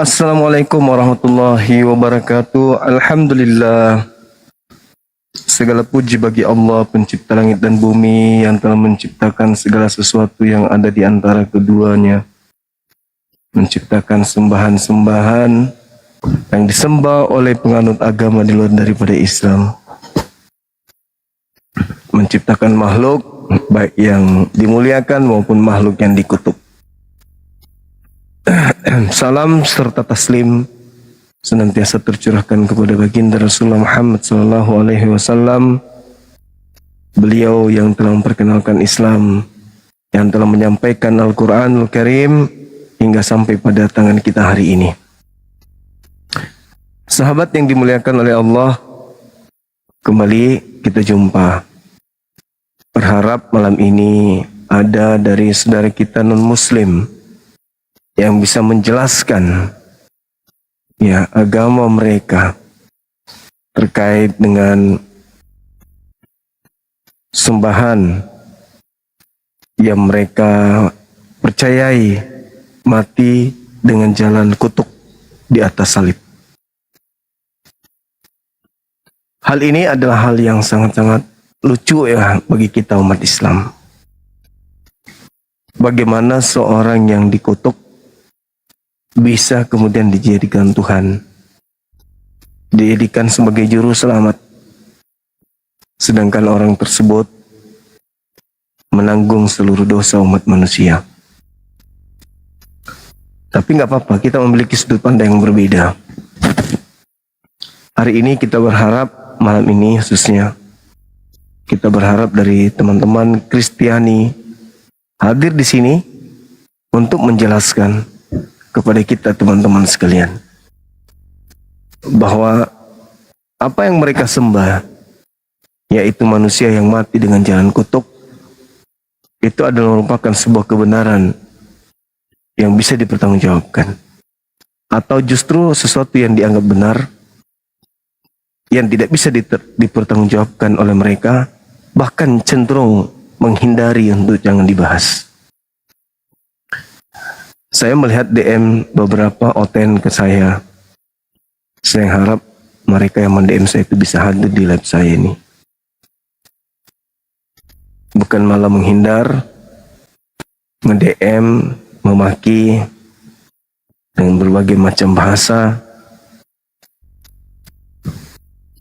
Assalamualaikum warahmatullahi wabarakatuh. Alhamdulillah. Segala puji bagi Allah, pencipta langit dan bumi, yang telah menciptakan segala sesuatu yang ada di antara keduanya. Menciptakan sembahan-sembahan yang disembah oleh penganut agama di luar daripada Islam. Menciptakan makhluk, baik yang dimuliakan maupun makhluk yang dikutuk. Salam serta taslim senantiasa tercurahkan kepada baginda Rasulullah Muhammad SAW. Beliau yang telah memperkenalkan Islam, yang telah menyampaikan Al-Quranul Karim hingga sampai pada tangan kita hari ini. Sahabat yang dimuliakan oleh Allah, kembali kita jumpa. Berharap malam ini ada dari saudara kita non-muslim yang bisa menjelaskan agama mereka terkait dengan sembahan yang mereka percayai mati dengan jalan kutuk di atas salib. Hal ini adalah hal yang sangat-sangat lucu bagi kita umat Islam. Bagaimana seorang yang dikutuk bisa kemudian dijadikan Tuhan, dijadikan sebagai juru selamat, sedangkan orang tersebut menanggung seluruh dosa umat manusia. Tapi nggak apa-apa, kita memiliki sudut pandang yang berbeda. Hari ini kita berharap, malam ini khususnya, kita berharap dari teman-teman Kristiani hadir di sini untuk menjelaskan kepada kita teman-teman sekalian bahwa apa yang mereka sembah, yaitu manusia yang mati dengan jalan kutuk, itu adalah merupakan sebuah kebenaran yang bisa dipertanggungjawabkan, atau justru sesuatu yang dianggap benar yang tidak bisa dipertanggungjawabkan oleh mereka, bahkan cenderung menghindari untuk jangan dibahas. Saya melihat DM beberapa oten ke saya. Saya harap mereka yang mend-DM saya itu bisa hadir di live saya ini. Bukan malah menghindar, nge-DM, memaki dengan berbagai macam bahasa.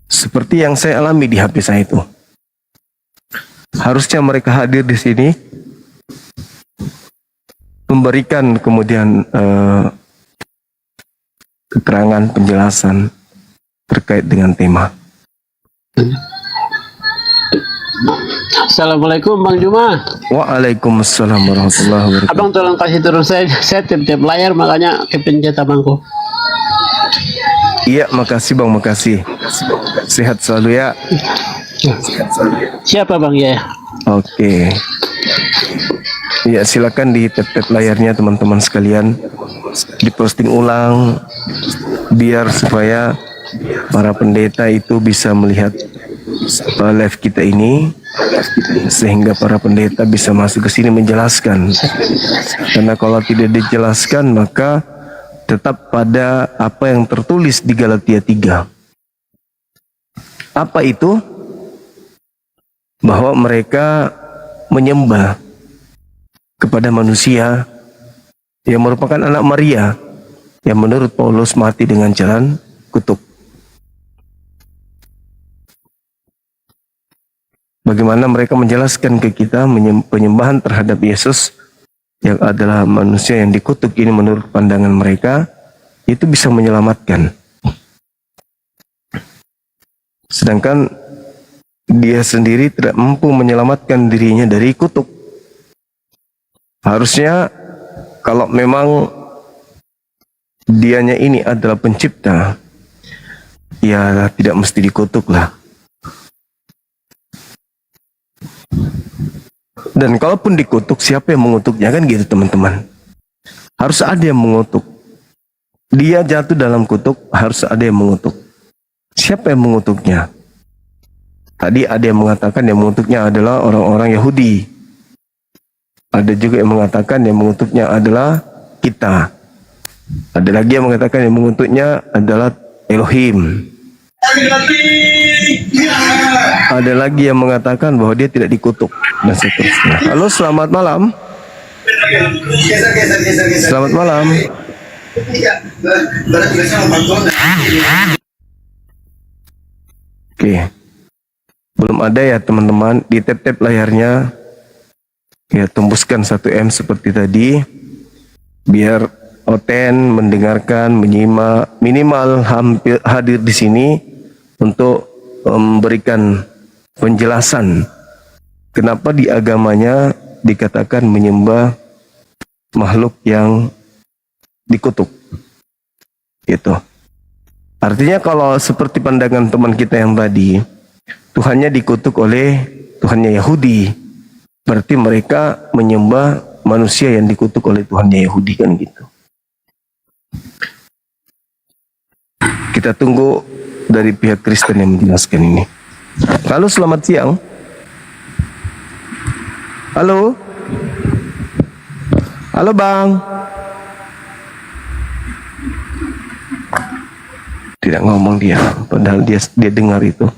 Seperti yang saya alami di HP saya itu. Harusnya mereka hadir di sini, memberikan kemudian keterangan, penjelasan terkait dengan tema. Assalamualaikum Bang Juma. Waalaikumsalam warahmatullahi wabarakatuh. Abang tolong kasih turun saya tiap-tiap layar, makanya kepencet abangku. Iya, makasih Bang, makasih. Sehat selalu ya. Siapa Bang ya? Oke. Ya, silakan di tap-tap layarnya teman-teman sekalian, diposting ulang biar supaya para pendeta itu bisa melihat live kita ini, sehingga para pendeta bisa masuk ke sini menjelaskan. Karena kalau tidak dijelaskan maka tetap pada apa yang tertulis di Galatia 3. Apa itu? Bahwa mereka menyembah kepada manusia yang merupakan anak Maria, yang menurut Paulus mati dengan jalan kutuk. Bagaimana mereka menjelaskan ke kita penyembahan terhadap Yesus yang adalah manusia yang dikutuk ini menurut pandangan mereka itu bisa menyelamatkan. Sedangkan dia sendiri tidak mampu menyelamatkan dirinya dari kutuk. Harusnya kalau memang dianya ini adalah pencipta, ya tidak mesti dikutuk lah. Dan kalaupun dikutuk, siapa yang mengutuknya, kan gitu teman-teman. Harus ada yang mengutuk. Dia jatuh dalam kutuk, harus ada yang mengutuk. Siapa yang mengutuknya? Tadi ada yang mengatakan yang mengutuknya adalah orang-orang Yahudi. Ada juga yang mengatakan yang mengutuknya adalah kita. Ada lagi yang mengatakan yang mengutuknya adalah Elohim. Ada lagi yang mengatakan bahwa dia tidak dikutuk dan seterusnya. Halo, selamat malam. Selamat malam. Oke. Belum ada ya teman-teman, di tap-tap layarnya ya tembuskan 1M seperti tadi biar Oten mendengarkan, menyimak, minimal hampir hadir di sini untuk memberikan penjelasan kenapa di agamanya dikatakan menyembah makhluk yang dikutuk. Gitu. Artinya kalau seperti pandangan teman kita yang tadi, Tuhannya dikutuk oleh Tuhannya Yahudi. Berarti mereka menyembah manusia yang dikutuk oleh Tuhannya Yahudi, kan gitu. Kita tunggu dari pihak Kristen yang menjelaskan ini. Halo, selamat siang. Halo. Halo Bang. Tidak ngomong dia, padahal dia dengar itu.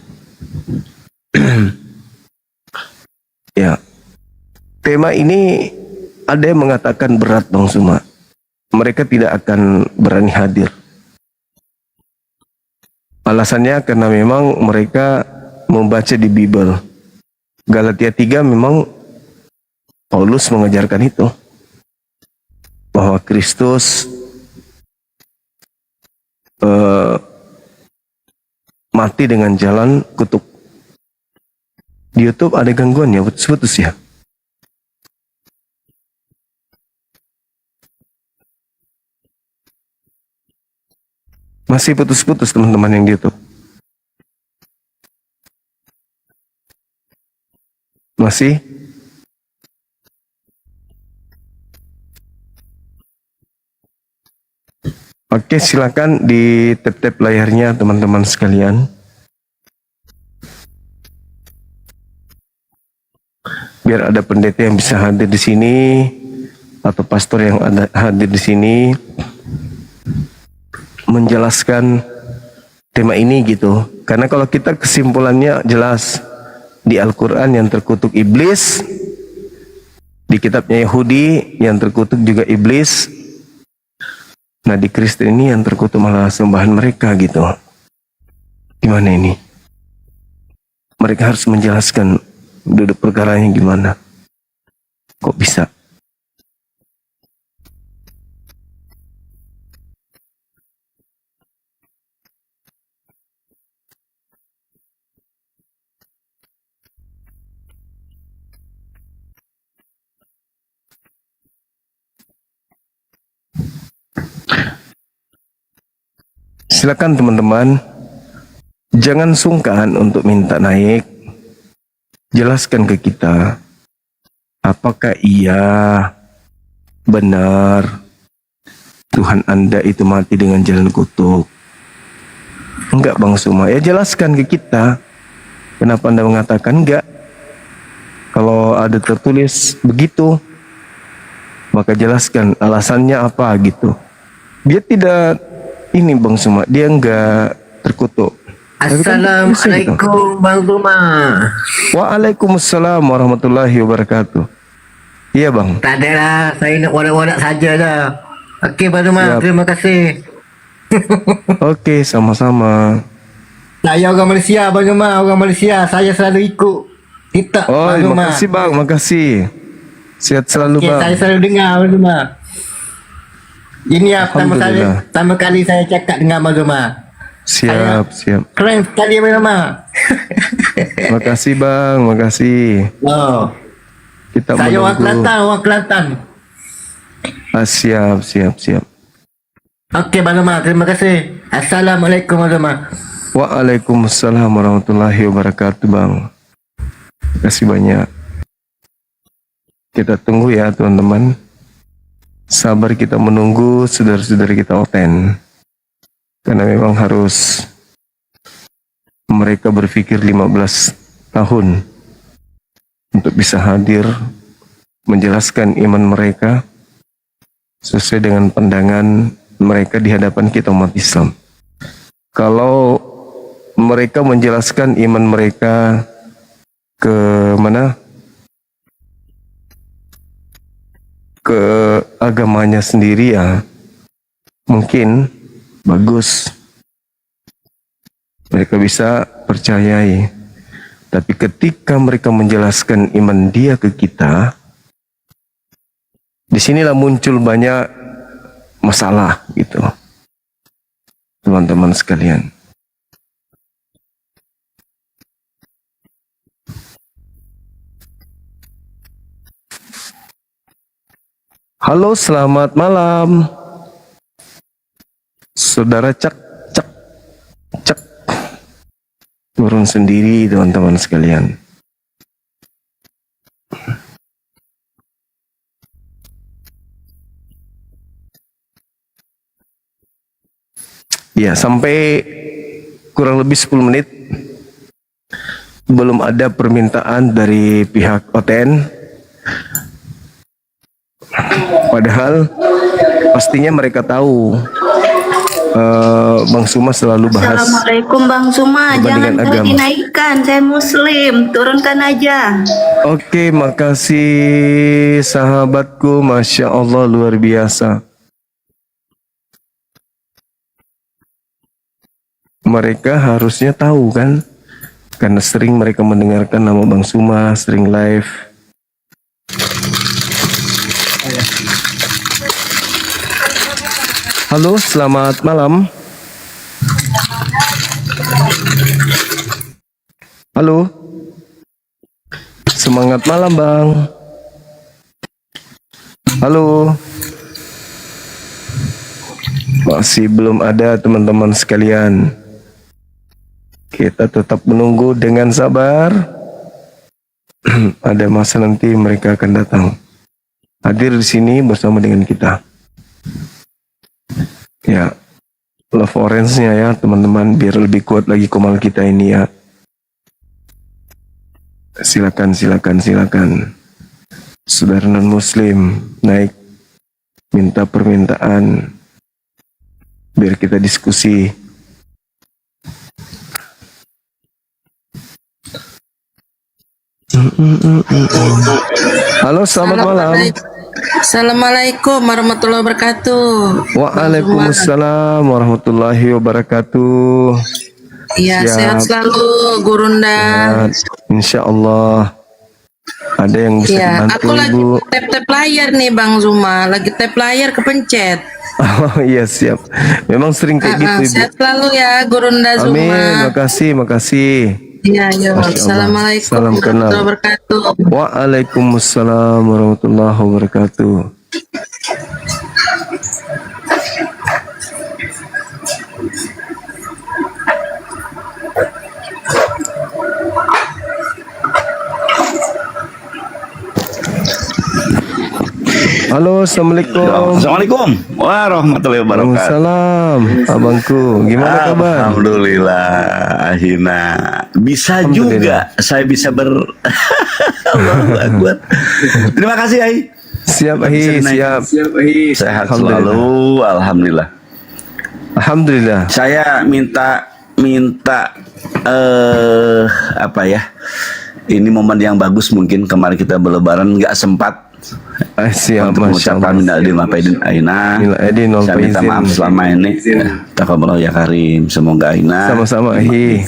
Ya. Tema ini ada yang mengatakan berat Bang Suma. Mereka tidak akan berani hadir. Alasannya karena memang mereka membaca di Bible. Galatia 3 memang Paulus mengajarkan itu. Bahwa Kristus mati dengan jalan kutuk. Di YouTube ada gangguan ya, putus-putus ya. Masih putus-putus teman-teman yang di YouTube. Masih? Oke, silakan di tap-tap layarnya teman-teman sekalian. Biar ada pendeta yang bisa hadir di sini atau pastor yang ada hadir di sini menjelaskan tema ini gitu. Karena kalau kita kesimpulannya jelas di Al-Quran yang terkutuk iblis, di kitabnya Yahudi yang terkutuk juga iblis. Nah di Kristen ini yang terkutuk malah sembahan mereka gitu. Gimana ini? Mereka harus menjelaskan duduk perkaranya gimana. Kok bisa? Silakan teman-teman, jangan sungkan untuk minta naik. Jelaskan ke kita, apakah iya benar Tuhan Anda itu mati dengan jalan kutuk? Enggak Bang Suma, ya jelaskan ke kita. Kenapa Anda mengatakan enggak? Kalau ada tertulis begitu, maka jelaskan alasannya apa gitu. Dia tidak ini Bang Suma, dia enggak terkutuk. Assalamualaikum Bang Tuma. Waalaikumsalam warahmatullahi wabarakatuh. Iya Bang. Tak ada lah, saya nak warak-warak saja dah. Okey Bang Tuma, Siap. terima kasih. Oke, sama-sama. Saya orang Malaysia Bang Tuma, orang Malaysia. Saya selalu ikut. Kita Oh, Bang Tuma. makasih Bang, makasih. Sehat selalu Okey, Bang. saya selalu dengar Bang Tuma. Ini yang Alhamdulillah. pertama kali saya cakap dengan Bang Tuma. Siap, siap. Keren sekali Bang Tuma. Makasih Bang, makasih. Oh, Kita saya orang menunggu. Kelantan, orang Kelantan. Siap, siap, siap. Okey Bang Tuma, terima kasih. Assalamualaikum Bang Tuma. Waalaikumsalam warahmatullahi wabarakatuh Bang. Terima kasih banyak. Kita tunggu ya teman-teman. Sabar kita menunggu saudara-saudara kita Oten. Karena memang harus mereka berpikir 15 tahun untuk bisa hadir menjelaskan iman mereka sesuai dengan pandangan mereka di hadapan kita umat Islam. Kalau mereka menjelaskan iman mereka ke mana? Ke agamanya sendiri ya, mungkin bagus. Mereka bisa percayai. Tapi ketika mereka menjelaskan iman dia ke kita, disinilah muncul banyak masalah gitu, teman-teman sekalian. Halo, selamat malam. Saudara cek, cek, cek. Turun sendiri teman-teman sekalian. Ya, sampai kurang lebih 10 menit belum ada permintaan dari pihak OTN. Padahal pastinya mereka tahu Bang Suma selalu bahas. Assalamualaikum Bang Suma, jangan agama. dinaikkan, saya muslim, turunkan aja. Oke, makasih sahabatku, Masya Allah luar biasa. Mereka harusnya tahu kan, karena sering mereka mendengarkan nama Bang Suma, sering live. Halo, selamat malam. Halo. Semangat malam, Bang. Halo. Masih belum ada teman-teman sekalian. Kita tetap menunggu dengan sabar. Ada masa nanti mereka akan datang. Hadir di sini bersama dengan kita. Ya, love orange-nya ya teman-teman, biar lebih kuat lagi komal kita ini ya. Silakan, silakan, silakan. Saudara non muslim naik, minta permintaan, biar kita diskusi. Halo, selamat malam. Assalamualaikum warahmatullahi wabarakatuh. Waalaikumsalam warahmatullahi wabarakatuh. Iya, sehat selalu Gurunda. Insya Allah. Ada yang bisa Iya, dibantu aku lagi Ibu. tap layar nih Bang Zuma, lagi tap layar kepencet. Oh iya, siap. Memang sering kayak gitu Ibu. Sehat selalu ya Gurunda Zuma. Amin, makasih, makasih. Iya, iya. Masya Allah. Assalamualaikum Salam kenal. warahmatullahi wabarakatuh. Waalaikumsalam warahmatullahi wabarakatuh. Halo, assalamualaikum. Assalamualaikum warahmatullahi wabarakatuh. Waalaikumsalam, abangku. Gimana kabar? Alhamdulillah, Ahina. Bisa juga saya bisa Allahu Akbar. Terima kasih, Ai. Siap, Ahi, siap. Sehat Alhamdulillah. selalu, alhamdulillah. Alhamdulillah. Saya minta apa ya? Ini momen yang bagus, mungkin kemarin kita berlebaran nggak sempat Siap, untuk Masya mengucapkan Allah. minal aidin wal faizin Aina. Minal aidin wal Saya minta faizin. maaf selama ini. Taqabbalallahu ya Karim. Semoga Aina Sama-sama, Ahi.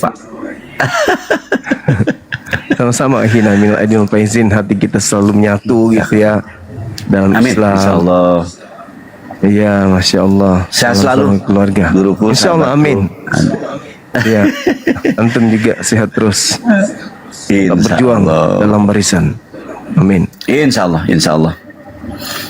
Sama-sama, Ahi. Minal aidin wal faizin. Hati kita selalu menyatu gitu ya dalam Amin. Islam. Insyaallah. Iya, Masya Allah. Sehat Salam selalu. sama keluarga. Guruku, Insya Allah, sahabatku. amin. Iya. Antum juga sehat terus. Tetap berjuang Insyaallah. dalam barisan. Amin. Insyaallah, insyaallah.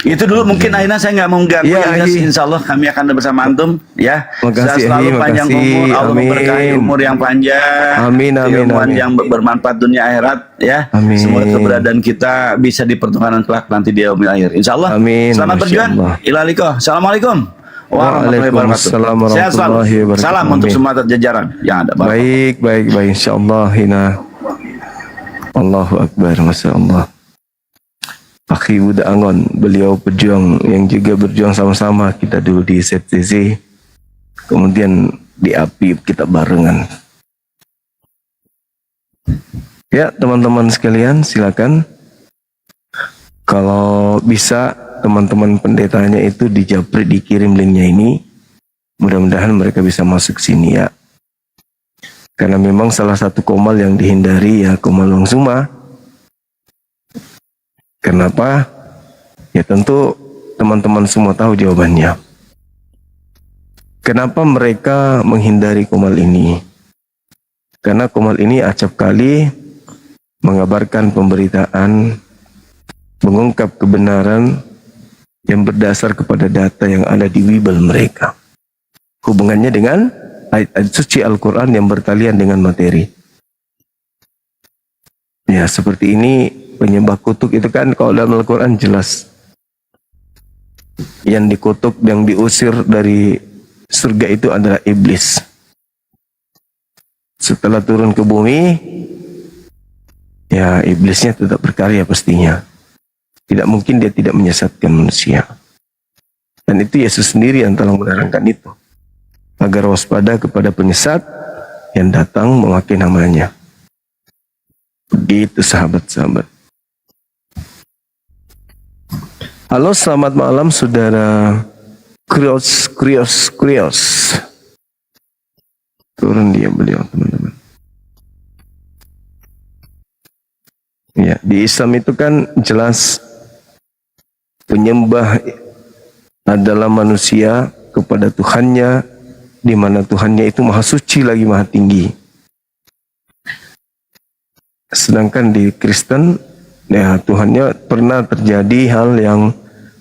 Itu dulu mungkin Aina saya nggak mau mengganggu Iya, ya, Ahi. Insyaallah kami akan bersama antum ya. Makasih, Sehat selalu, Ahi, panjang makasih. umur, Allah Amin. memberkahi umur yang panjang. Amin, amin, Ilmuwan amin. yang bermanfaat dunia akhirat ya. Amin. Semoga keberadaan kita bisa dipertemukan kelak nanti di yaumil akhir. Insyaallah. Amin. Selamat Masya berjuang. Allah. Ilaliko. Assalamualaikum warahmatullahi wabarakatuh. Waalaikumsalam Sehat selalu. warahmatullahi wabarakatuh. Salam untuk Amin. semua jajaran yang ada. Bapak. Baik, baik, baik. Insya Allah, Hina. Allahu Akbar, Masya Allah. Pak Buda Angon, beliau pejuang yang juga berjuang sama-sama kita dulu di ZCC, kemudian di API kita barengan. Ya teman-teman sekalian, silakan kalau bisa teman-teman pendetanya itu dijapri, dikirim linknya ini, mudah-mudahan mereka bisa masuk sini ya. Karena memang salah satu komal yang dihindari ya komal Bang Zuma. Kenapa? Ya tentu teman-teman semua tahu jawabannya. Kenapa mereka menghindari komal ini? Karena komal ini acap kali mengabarkan pemberitaan, mengungkap kebenaran yang berdasar kepada data yang ada di Wibel mereka. Hubungannya dengan ayat suci Al-Quran yang bertalian dengan materi. Ya seperti ini. Penyembah kutuk itu kan kalau dalam Al-Quran jelas. Yang dikutuk, yang diusir dari surga itu adalah iblis. Setelah turun ke bumi, ya iblisnya tetap berkarya pastinya. Tidak mungkin dia tidak menyesatkan manusia. Dan itu Yesus sendiri yang telah menerangkan itu. Agar waspada kepada penyesat yang datang memakai namanya. Begitu sahabat-sahabat. Halo, selamat malam saudara Krios. Turun dia beliau teman-teman. Ya, di Islam itu kan jelas penyembah adalah manusia kepada Tuhannya, di mana Tuhannya itu maha suci lagi maha tinggi. Sedangkan di Kristen, ya Tuhannya pernah terjadi hal yang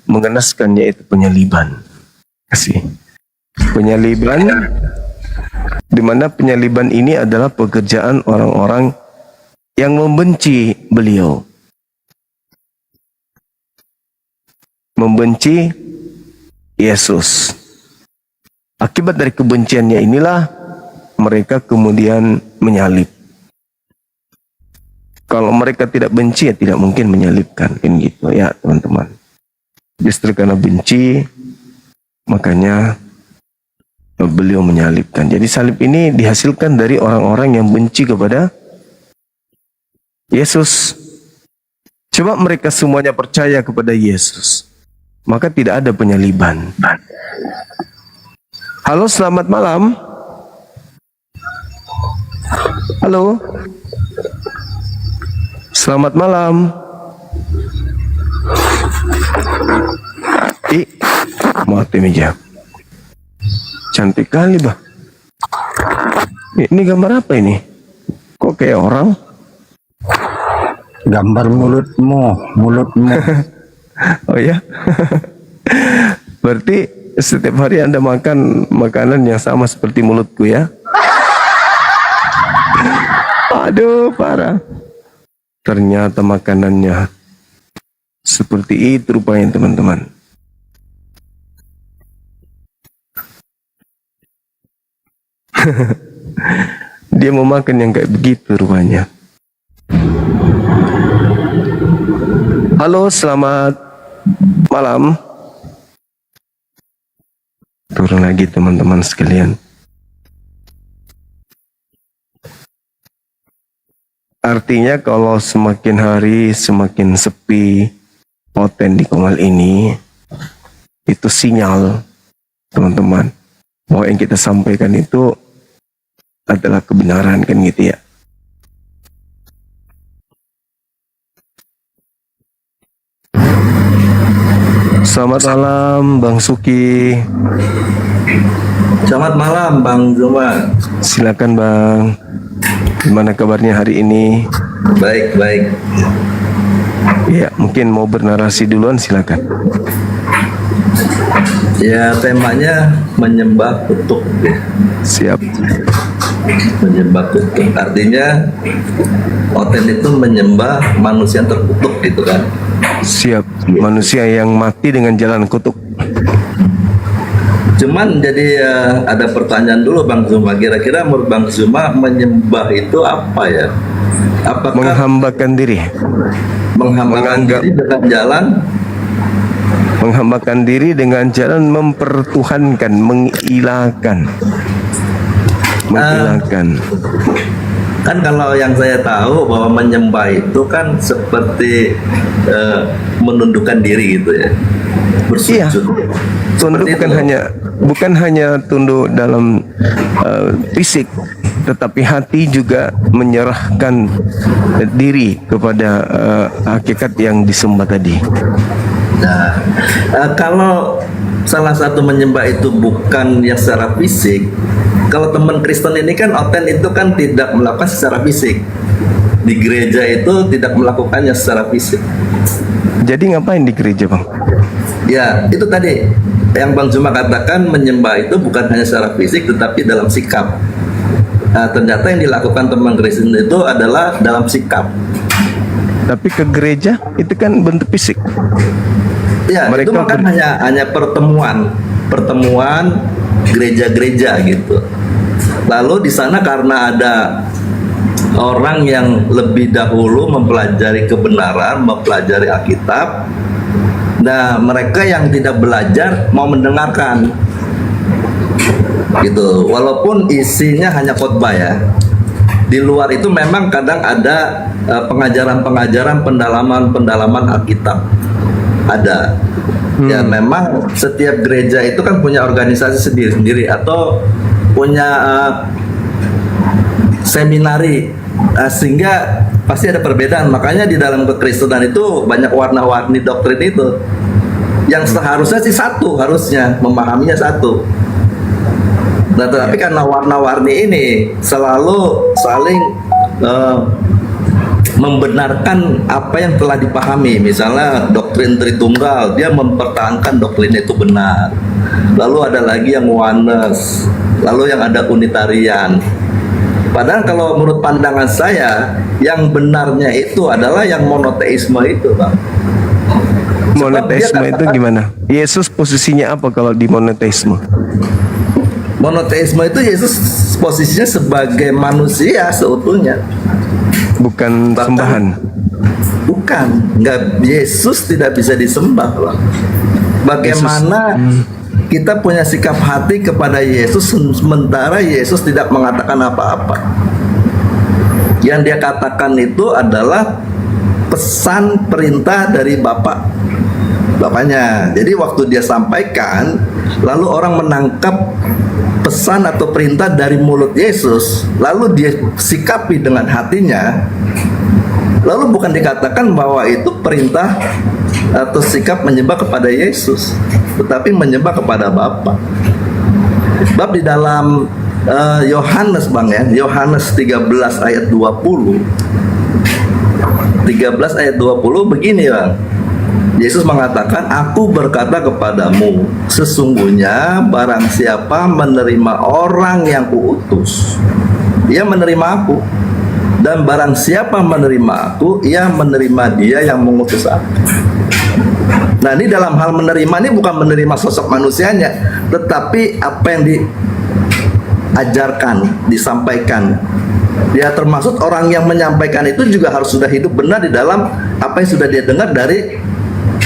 mengenaskan, yaitu penyaliban. Penyaliban, di mana penyaliban ini adalah pekerjaan orang-orang yang membenci beliau, membenci Yesus. Akibat dari kebenciannya inilah mereka kemudian menyalib. Kalau mereka tidak benci, ya tidak mungkin menyalibkan, kan gitu ya teman-teman. Justru karena benci, makanya beliau menyalibkan. Jadi salib ini dihasilkan dari orang-orang yang benci kepada Yesus. Coba mereka semuanya percaya kepada Yesus, maka tidak ada penyaliban. Halo, selamat malam. Halo. Selamat malam. Mati meja. Cantik kali, bah. Ini gambar apa ini? Kok kayak orang? Gambar mulutmu. Oh ya. Berarti setiap hari Anda makan makanan yang sama seperti mulutku ya? Aduh, parah. Ternyata makanannya seperti itu rupanya teman-teman. Dia mau makan yang kayak begitu rupanya. Halo, selamat malam. Turun lagi teman-teman sekalian. Artinya kalau semakin hari semakin sepi konten di Komal ini, itu sinyal teman-teman bahwa yang kita sampaikan itu adalah kebenaran, kan gitu ya. Selamat malam Bang Suki. Selamat malam Bang Zuma. Silakan Bang. Gimana kabarnya hari ini? Baik, baik. Ya, mungkin mau bernarasi duluan, silakan. Ya, temanya menyembah kutuk ya. Siap. Menyembah kutuk. Artinya Oten itu menyembah manusia yang terkutuk gitu kan. Siap. Manusia yang mati dengan jalan kutuk. Cuman jadi ada pertanyaan dulu Bang Zuma. Kira-kira menurut Bang Zuma menyembah itu apa ya? Apakah Menghambakan diri. menghambakan menganggap- diri dengan jalan Menghambakan diri dengan jalan mempertuhankan, mengilahkan. kan kalau yang saya tahu bahwa menyembah itu kan seperti menundukkan diri gitu ya, Iya. bersujud. Tunduk Seperti bukan itu. hanya tunduk dalam fisik, tetapi hati juga menyerahkan diri kepada hakikat yang disembah tadi. Nah, kalau salah satu menyembah itu bukan yang secara fisik, kalau teman Kristen ini kan oten itu kan tidak melakukan secara fisik. Di gereja itu tidak melakukannya secara fisik. Jadi ngapain di gereja, Bang? Ya, itu tadi yang Bang Zuma katakan, menyembah itu bukan hanya secara fisik tetapi dalam sikap. Nah, ternyata yang dilakukan teman Kristen itu adalah dalam sikap. Tapi ke gereja itu kan bentuk fisik. Ya, itu Mereka kan hanya pertemuan gereja-gereja gitu. Lalu di sana karena ada orang yang lebih dahulu mempelajari kebenaran, mempelajari Alkitab. Nah, mereka yang tidak belajar mau mendengarkan. Gitu. Walaupun isinya hanya khotbah ya. Di luar itu memang kadang ada pengajaran-pengajaran, pendalaman-pendalaman Alkitab. Ada. Ya memang setiap gereja itu kan punya organisasi sendiri-sendiri atau punya seminari, sehingga pasti ada perbedaan. Makanya di dalam kekristenan itu banyak warna-warni doktrin itu. Yang seharusnya sih satu, harusnya memahaminya satu. Nah, tetapi karena warna-warni ini selalu saling membenarkan apa yang telah dipahami. Misalnya doktrin Tritunggal, dia mempertahankan doktrinnya itu benar. Lalu ada lagi yang oneness, lalu yang ada Unitarian. Padahal kalau menurut pandangan saya, yang benarnya itu adalah yang monoteisme itu, Bang. Monoteisme itu gimana? Yesus posisinya apa kalau di monoteisme? Monoteisme itu Yesus posisinya sebagai manusia seutuhnya. Bukan sembahan. Bukan, nggak, Yesus tidak bisa disembah, Bang. Bagaimana kita punya sikap hati kepada Yesus sementara Yesus tidak mengatakan apa-apa. Yang dia katakan itu adalah pesan perintah dari Bapaknya. Jadi waktu dia sampaikan, lalu orang menangkap pesan atau perintah dari mulut Yesus, lalu dia sikapi dengan hatinya, lalu bukan dikatakan bahwa itu perintah atau sikap menyembah kepada Yesus, tetapi menyembah kepada Bapa. Bab di dalam Yohanes, Bang ya, Yohanes 13 ayat 20. 13 ayat 20 begini, Bang. Yesus mengatakan, aku berkata kepadamu, sesungguhnya barang siapa menerima orang yang kuutus, ia menerima aku. Dan barang siapa menerima aku, ia menerima dia yang mengutus aku. Nah, ini dalam hal menerima ini bukan menerima sosok manusianya, tetapi apa yang diajarkan, disampaikan. Ya, termasuk orang yang menyampaikan itu juga harus sudah hidup benar di dalam apa yang sudah dia dengar dari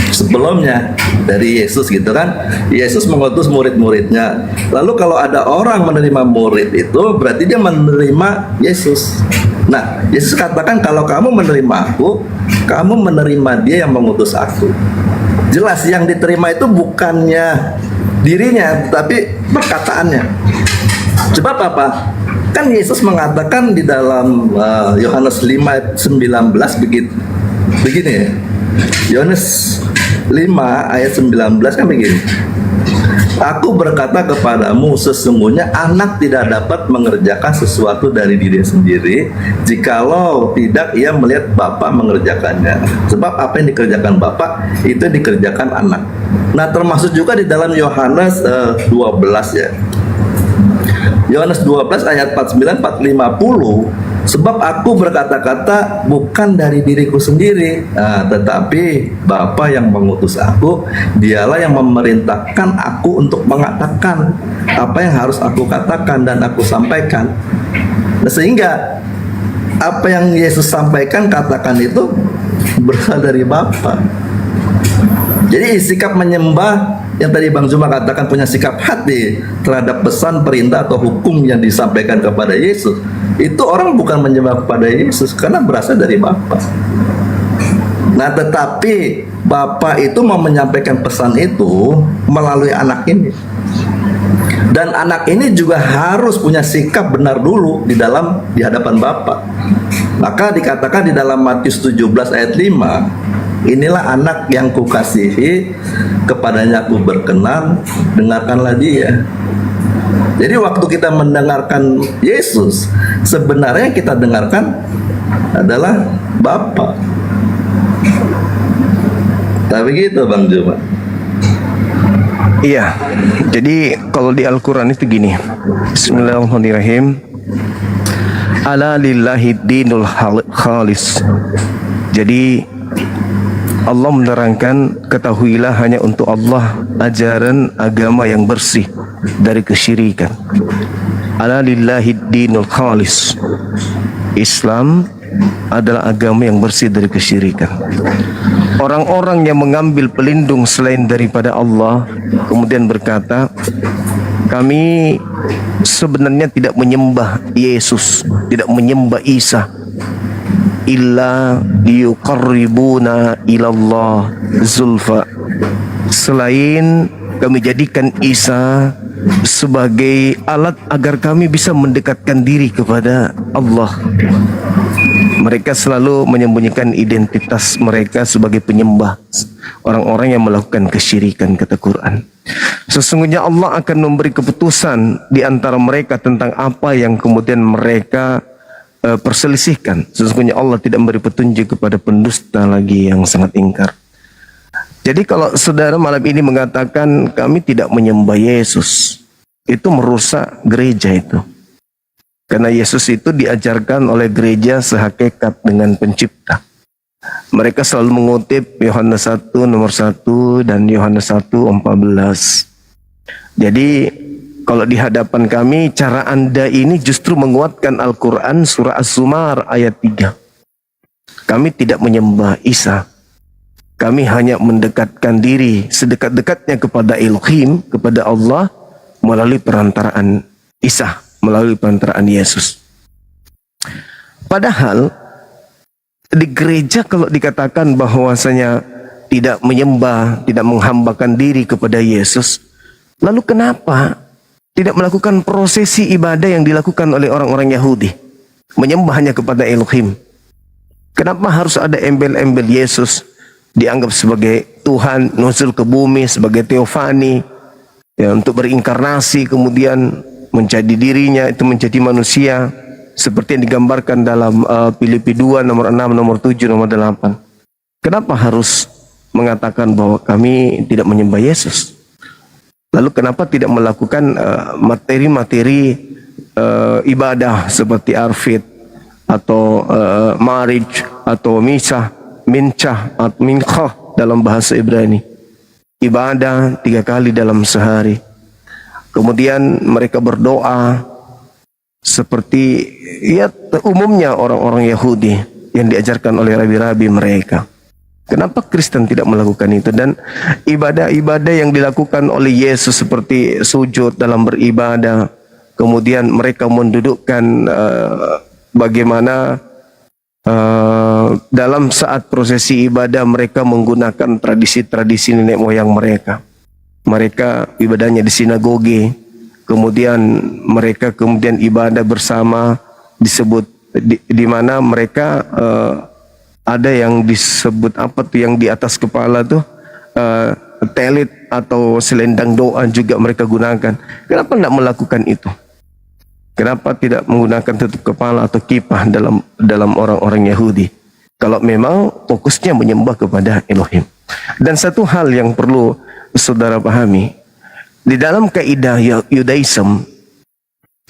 sebelumnya, dari Yesus gitu kan. Yesus mengutus murid-muridnya. Lalu kalau ada orang menerima murid itu berarti dia menerima Yesus. Nah, Yesus katakan kalau kamu menerima aku, kamu menerima dia yang mengutus aku. Jelas yang diterima itu bukannya dirinya, tapi perkataannya. Sebab apa? Kan Yesus mengatakan di dalam Yohanes 5:19 begini ya. Yohanes 5 ayat 19 kan begini. Aku berkata kepadamu, sesungguhnya anak tidak dapat mengerjakan sesuatu dari diri sendiri jikalau tidak ia melihat Bapa mengerjakannya. Sebab apa yang dikerjakan Bapa itu dikerjakan anak. Nah, termasuk juga di dalam Yohanes 12 ya. Yohanes 12 ayat 49 450, sebab aku berkata-kata bukan dari diriku sendiri, tetapi Bapa yang mengutus aku, dialah yang memerintahkan aku untuk mengatakan apa yang harus aku katakan dan aku sampaikan. Nah, sehingga apa yang Yesus sampaikan, katakan itu berasal dari Bapa. Jadi sikap menyembah yang tadi Bang Zuma katakan, punya sikap hati terhadap pesan, perintah atau hukum yang disampaikan kepada Yesus, itu orang bukan menyembah kepada Yesus karena berasal dari Bapa. Nah, tetapi Bapa itu mau menyampaikan pesan itu melalui anak ini. Dan anak ini juga harus punya sikap benar dulu di hadapan Bapa. Maka dikatakan di dalam Matius 17 ayat 5, inilah anak yang kukasihi, kepadanya aku berkenan, dengarkanlah dia. Jadi waktu kita mendengarkan Yesus, sebenarnya yang kita dengarkan adalah Bapa. Tapi gitu Bang Juma. Iya, jadi kalau di Al-Quran itu gini, Bismillahirrahmanirrahim, ala lillahi dinul khalis. Jadi Allah menerangkan, ketahuilah hanya untuk Allah ajaran agama yang bersih dari kesyirikan. Ala lillahi dinul khalis. Islam adalah agama yang bersih dari kesyirikan. Orang-orang yang mengambil pelindung selain daripada Allah kemudian berkata, kami sebenarnya tidak menyembah Yesus, tidak menyembah Isa, illa liyuqarribuna ilallah zulfa, selain kami jadikan Isa sebagai alat agar kami bisa mendekatkan diri kepada Allah. Mereka selalu menyembunyikan identitas mereka sebagai penyembah, orang-orang yang melakukan kesyirikan, kata Quran. Sesungguhnya Allah akan memberi keputusan di antara mereka tentang apa yang kemudian mereka perselisihkan. Sesungguhnya Allah tidak memberi petunjuk kepada pendusta lagi yang sangat ingkar. Jadi kalau saudara malam ini mengatakan kami tidak menyembah Yesus, itu merusak gereja itu. Karena Yesus itu diajarkan oleh gereja sehakikat dengan pencipta. Mereka selalu mengutip Yohanes 1 nomor 1 dan Yohanes 1:14. Jadi kalau di hadapan kami, cara Anda ini justru menguatkan Al-Quran surah Az-Zumar ayat 3. Kami tidak menyembah Isa. Kami hanya mendekatkan diri sedekat-dekatnya kepada Elohim, kepada Allah, melalui perantaraan Isa, melalui perantaraan Yesus. Padahal di gereja kalau dikatakan bahwasanya tidak menyembah, tidak menghambakan diri kepada Yesus, lalu kenapa tidak melakukan prosesi ibadah yang dilakukan oleh orang-orang Yahudi, menyembah hanya kepada Elohim? Kenapa harus ada embel-embel Yesus dianggap sebagai Tuhan, nuzul ke bumi sebagai teofani, ya, untuk berinkarnasi, kemudian menjadi dirinya itu menjadi manusia seperti yang digambarkan dalam Filipi 2 nomor 6, nomor 7, nomor 8. Kenapa harus mengatakan bahwa kami tidak menyembah Yesus? Lalu kenapa tidak melakukan materi-materi ibadah seperti arfid atau marij atau misah, mincah atau minkhah dalam bahasa Ibrani? Ibadah 3 kali dalam sehari. Kemudian mereka berdoa seperti ya umumnya orang-orang Yahudi yang diajarkan oleh rabi-rabi mereka. Kenapa Kristen tidak melakukan itu? Dan ibadah-ibadah yang dilakukan oleh Yesus seperti sujud dalam beribadah, kemudian mereka mendudukkan bagaimana dalam saat prosesi ibadah mereka menggunakan tradisi-tradisi nenek moyang mereka. Mereka ibadahnya di sinagoge, kemudian mereka kemudian ibadah bersama disebut di mana mereka ada yang disebut apa tuh yang di atas kepala tuh telit atau selendang doa juga mereka gunakan. Kenapa tidak melakukan itu? Kenapa tidak menggunakan tutup kepala atau kipah dalam orang-orang Yahudi? Kalau memang fokusnya menyembah kepada Elohim. Dan satu hal yang perlu saudara pahami, di dalam kaidah Yudaism,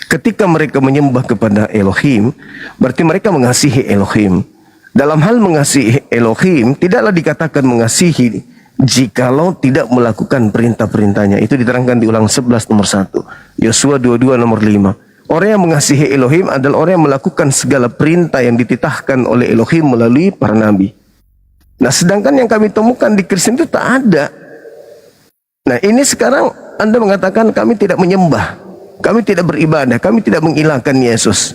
ketika mereka menyembah kepada Elohim, berarti mereka mengasihi Elohim. Dalam hal mengasihi Elohim, tidaklah dikatakan mengasihi jikalau tidak melakukan perintah-perintahnya. Itu diterangkan di Ulangan 11 nomor 1, Yosua 22 nomor 5. Orang yang mengasihi Elohim adalah orang yang melakukan segala perintah yang dititahkan oleh Elohim melalui para nabi. Nah, sedangkan yang kami temukan di Kristen itu tak ada. Nah, ini sekarang Anda mengatakan kami tidak menyembah, kami tidak beribadah, kami tidak mengilahkan Yesus.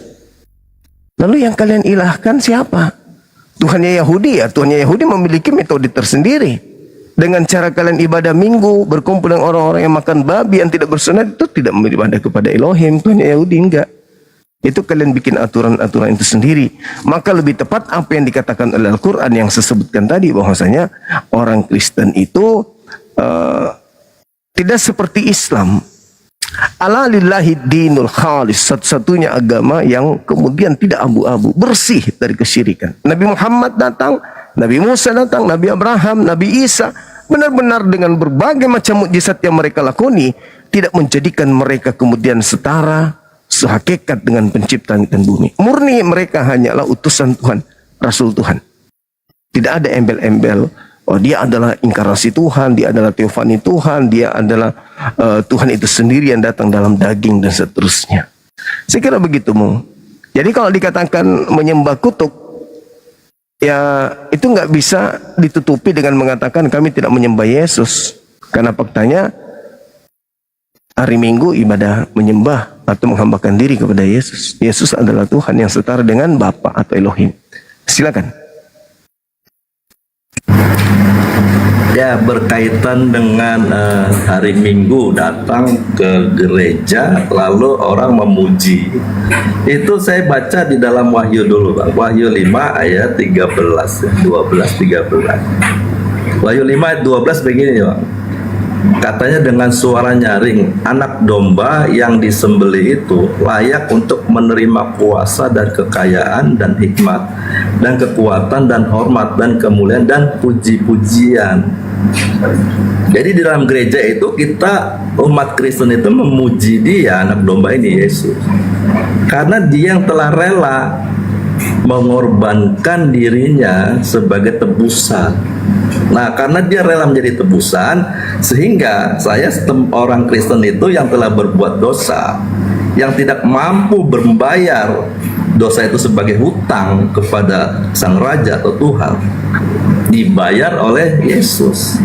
Lalu yang kalian ilahkan siapa? Tuhannya Yahudi ya? Tuhannya Yahudi memiliki metode tersendiri. Dengan cara kalian ibadah minggu, berkumpul dengan orang-orang yang makan babi, yang tidak bersunat, itu tidak beribadah kepada Elohim. Tuhannya Yahudi enggak. Itu kalian bikin aturan-aturan itu sendiri. Maka lebih tepat apa yang dikatakan oleh Al-Quran yang saya sebutkan tadi, bahwasanya orang Kristen itu tidak seperti Islam. Ala lillahi dinul khalis, satu-satunya agama yang kemudian tidak abu-abu, bersih dari kesyirikan. Nabi Muhammad datang, Nabi Musa datang, Nabi Abraham, Nabi Isa, benar-benar dengan berbagai macam mukjizat yang mereka lakoni, tidak menjadikan mereka kemudian setara, sehakikat dengan pencipta langit dan bumi. Murni mereka hanyalah utusan Tuhan, Rasul Tuhan. Tidak ada embel-embel. Oh, dia adalah inkarnasi Tuhan, dia adalah teofani Tuhan, dia adalah Tuhan itu sendiri yang datang dalam daging dan seterusnya. Saya kira begitu, Mu. Jadi kalau dikatakan menyembah kutuk, ya itu nggak bisa ditutupi dengan mengatakan kami tidak menyembah Yesus. Karena faktanya hari Minggu ibadah menyembah atau menghambakan diri kepada Yesus. Yesus adalah Tuhan yang setara dengan Bapa atau Elohim. Silakan. Ya, berkaitan dengan hari Minggu datang ke gereja lalu orang memuji. Itu saya baca di dalam Wahyu dulu, Bang. Wahyu 5 ayat 13, 12, 13. Wahyu 5 ayat 12 begini, Bang. Katanya dengan suara nyaring, anak domba yang disembelih itu layak untuk menerima kuasa dan kekayaan dan hikmat dan kekuatan dan hormat dan kemuliaan dan puji-pujian. Jadi di dalam gereja itu kita umat Kristen itu memuji dia, anak domba ini, Yesus, karena dia yang telah rela mengorbankan dirinya sebagai tebusan. Nah, karena dia rela menjadi tebusan, sehingga saya orang Kristen itu yang telah berbuat dosa, yang tidak mampu membayar dosa itu sebagai hutang kepada Sang Raja atau Tuhan, dibayar oleh Yesus.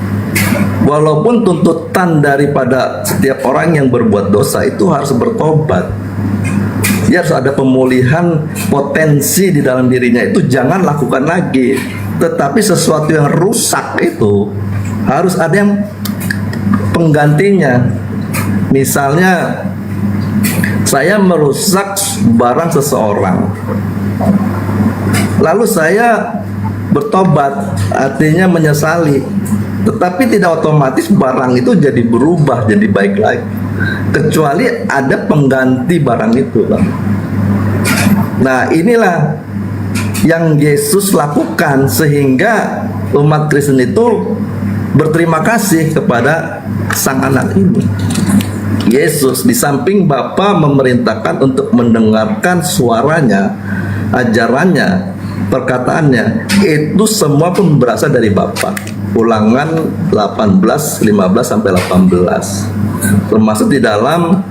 Walaupun tuntutan daripada setiap orang yang berbuat dosa itu harus bertobat, dia harus ada pemulihan potensi di dalam dirinya, itu jangan lakukan lagi. Tetapi sesuatu yang rusak itu harus ada yang penggantinya. Misalnya saya merusak barang seseorang, lalu saya bertobat, artinya menyesali, tetapi tidak otomatis barang itu jadi berubah, jadi baik lagi, kecuali ada pengganti barang itu, Bang. Nah, inilah yang Yesus lakukan, sehingga umat Kristen itu berterima kasih kepada Sang Anak ini. Yesus di samping Bapa memerintahkan untuk mendengarkan suaranya, ajarannya, perkataannya, itu semua pun berasal dari Bapa. Ulangan 18, 15 sampai 18. Termasuk di dalam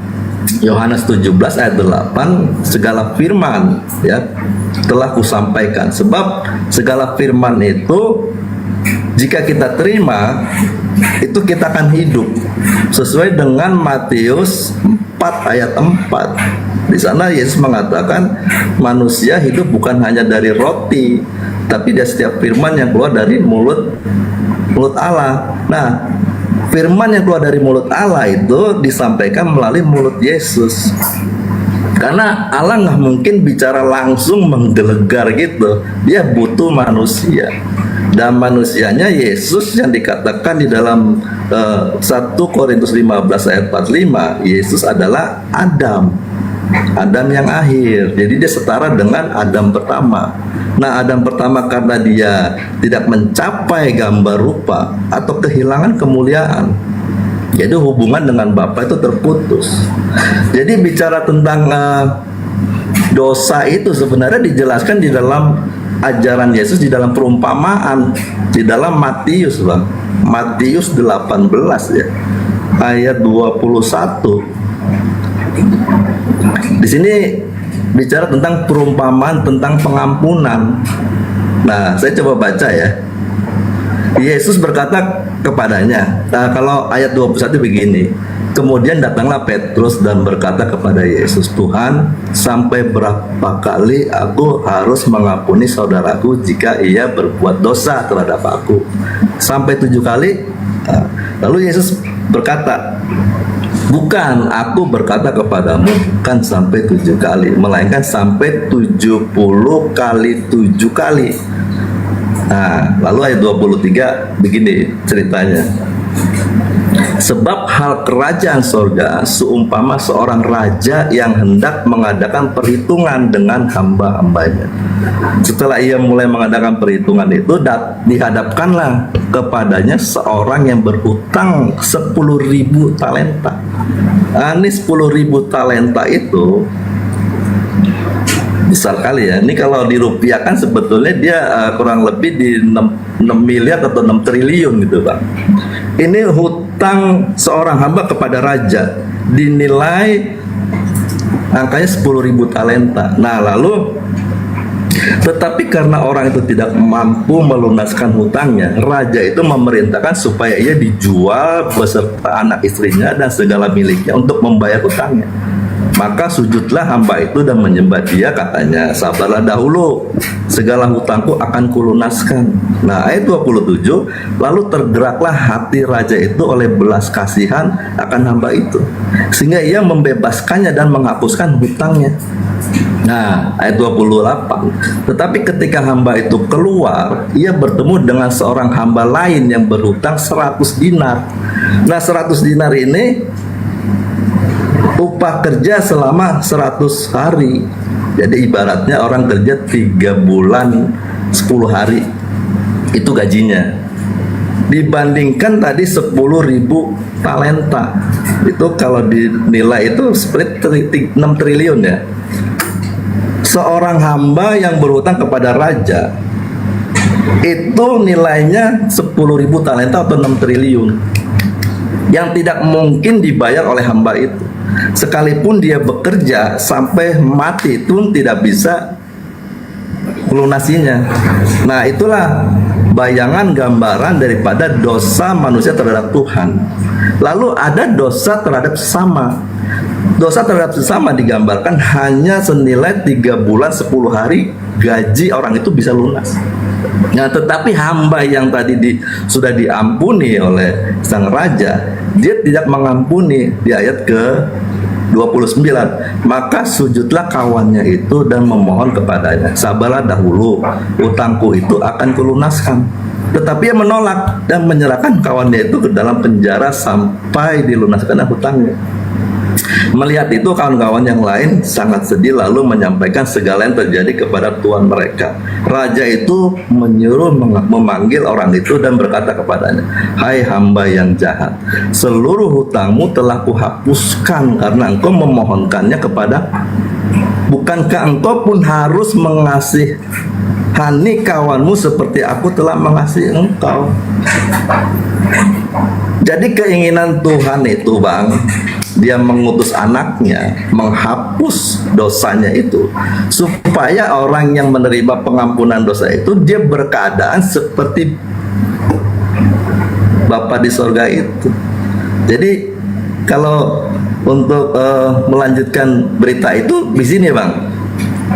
Yohanes 17 ayat 8, segala firman ya telah kusampaikan. Sebab segala firman itu jika kita terima, itu kita akan hidup sesuai dengan Matius 4 ayat 4. Di sana Yesus mengatakan manusia hidup bukan hanya dari roti, tapi dari setiap firman yang keluar dari mulut Allah. Nah, firman yang keluar dari mulut Allah itu disampaikan melalui mulut Yesus. Karena Allah nggak mungkin bicara langsung menggelegar gitu, dia butuh manusia. Dan manusianya Yesus yang dikatakan di dalam 1 Korintus 15 ayat 45, Yesus adalah Adam yang akhir. Jadi dia setara dengan Adam pertama. Nah, Adam pertama karena dia tidak mencapai gambar rupa atau kehilangan kemuliaan, jadi hubungan dengan Bapa itu terputus. Jadi bicara tentang dosa itu sebenarnya dijelaskan di dalam ajaran Yesus, di dalam perumpamaan, di dalam Matius, Bang. Matius 18 ya, ayat 21. Di sini bicara tentang perumpamaan tentang pengampunan. Nah, saya coba baca ya. Yesus berkata kepadanya, nah, kalau ayat 21 begini, kemudian datanglah Petrus dan berkata kepada Yesus, Tuhan, sampai berapa kali aku harus mengampuni saudaraku jika ia berbuat dosa terhadap aku? Sampai 7 kali? Nah, lalu Yesus berkata, bukan, aku berkata kepadamu bukan sampai 7 kali, melainkan sampai 70 kali 7 kali. Nah, lalu ayat 23 begini ceritanya. Sebab hal kerajaan sorga seumpama seorang raja yang hendak mengadakan perhitungan dengan hamba-hambanya. Setelah ia mulai mengadakan perhitungan itu, dihadapkanlah kepadanya seorang yang berhutang 10.000 talenta. Nah, ini 10.000 talenta itu besar kali ya. Ini kalau dirupiahkan sebetulnya dia kurang lebih di 6 miliar atau 6 triliun gitu Pak. Ini hutang seorang hamba kepada raja, dinilai angkanya 10.000 talenta. Nah lalu, tetapi karena orang itu tidak mampu melunaskan hutangnya, raja itu memerintahkan supaya ia dijual beserta anak istrinya dan segala miliknya untuk membayar hutangnya. Maka sujudlah hamba itu dan menyembah dia, katanya, sabarlah dahulu, segala hutangku akan kulunaskan. Nah ayat 27, lalu tergeraklah hati raja itu oleh belas kasihan akan hamba itu, sehingga ia membebaskannya dan menghapuskan hutangnya. Nah ayat 28, tetapi ketika hamba itu keluar, ia bertemu dengan seorang hamba lain yang berhutang 100 dinar. Nah 100 dinar ini upah kerja selama 100 hari. Jadi ibaratnya orang kerja 3 bulan 10 hari, itu gajinya. Dibandingkan tadi 10.000 talenta, itu kalau dinilai itu seperti 6 triliun ya. Seorang hamba yang berhutang kepada raja itu nilainya 10.000 talenta atau 6 triliun, yang tidak mungkin dibayar oleh hamba itu. Sekalipun dia bekerja sampai mati pun tidak bisa melunasinya. Nah itulah bayangan gambaran daripada dosa manusia terhadap Tuhan. Lalu ada dosa terhadap sesama. Dosa terhadap sesama digambarkan hanya senilai 3 bulan 10 hari gaji orang itu bisa lunas. Nah tetapi hamba yang tadi sudah diampuni oleh sang raja, dia tidak mengampuni. Di ayat ke 29, maka sujudlah kawannya itu dan memohon kepadanya, sabarlah dahulu, utangku itu akan kulunaskan. Tetapi ia menolak dan menyerahkan kawannya itu ke dalam penjara sampai dilunaskan hutangnya. Melihat itu kawan-kawan yang lain sangat sedih, lalu menyampaikan segala yang terjadi kepada tuan mereka. Raja itu menyuruh memanggil orang itu dan berkata kepadanya, hai hamba yang jahat, seluruh hutangmu telah kuhapuskan karena engkau memohonkannya kepada. Bukankah engkau pun harus mengasihani kawanmu seperti aku telah mengasihi engkau? Jadi keinginan Tuhan itu Bang, dia mengutus anaknya menghapus dosanya itu, supaya orang yang menerima pengampunan dosa itu dia berkeadaan seperti Bapa di sorga itu. Jadi kalau untuk melanjutkan berita itu di sini Bang,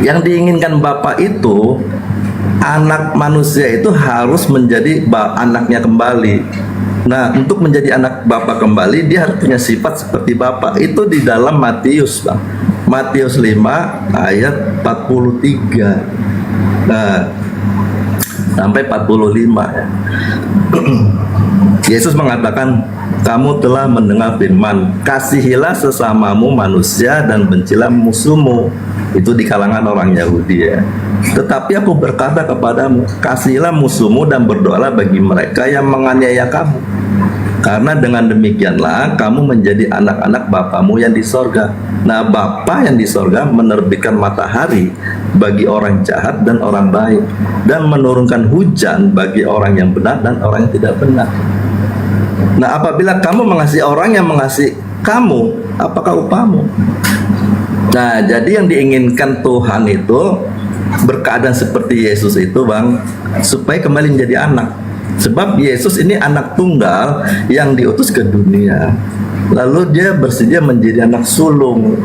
yang diinginkan Bapa itu anak manusia itu harus menjadi anaknya kembali. Nah, untuk menjadi anak Bapa kembali, dia harus punya sifat seperti Bapa. Itu di dalam Matius, Bang. Matius 5 ayat 43. Nah, sampai 45 ya. Yesus mengatakan, kamu telah mendengar firman, kasihilah sesamamu manusia dan bencilah musuhmu. Itu di kalangan orang Yahudi ya. Tetapi aku berkata kepadamu, kasihilah musuhmu dan berdoalah bagi mereka yang menganiaya kamu. Karena dengan demikianlah kamu menjadi anak-anak Bapamu yang di sorga. Nah, Bapa yang di sorga menerbitkan matahari bagi orang jahat dan orang baik, dan menurunkan hujan bagi orang yang benar dan orang yang tidak benar. Nah, apabila kamu mengasihi orang yang mengasihi kamu, apakah upahmu? Nah, jadi yang diinginkan Tuhan itu berkeadaan seperti Yesus itu, Bang, supaya kembali menjadi anak. Sebab Yesus ini anak tunggal yang diutus ke dunia. Lalu dia bersedia menjadi anak sulung.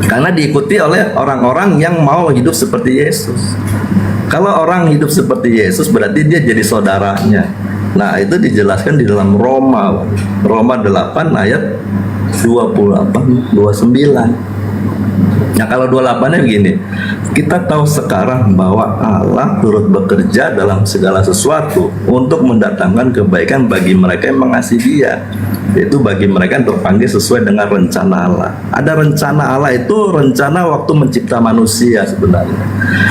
Karena diikuti oleh orang-orang yang mau hidup seperti Yesus. Kalau orang hidup seperti Yesus berarti dia jadi saudaranya. Nah, itu dijelaskan di dalam Roma 8 ayat 28 29. Nah, kalau 28-nya begini, kita tahu sekarang bahwa Allah turut bekerja dalam segala sesuatu untuk mendatangkan kebaikan bagi mereka yang mengasihi Dia, yaitu bagi mereka yang terpanggil sesuai dengan rencana Allah. Ada rencana Allah itu rencana waktu mencipta manusia sebenarnya.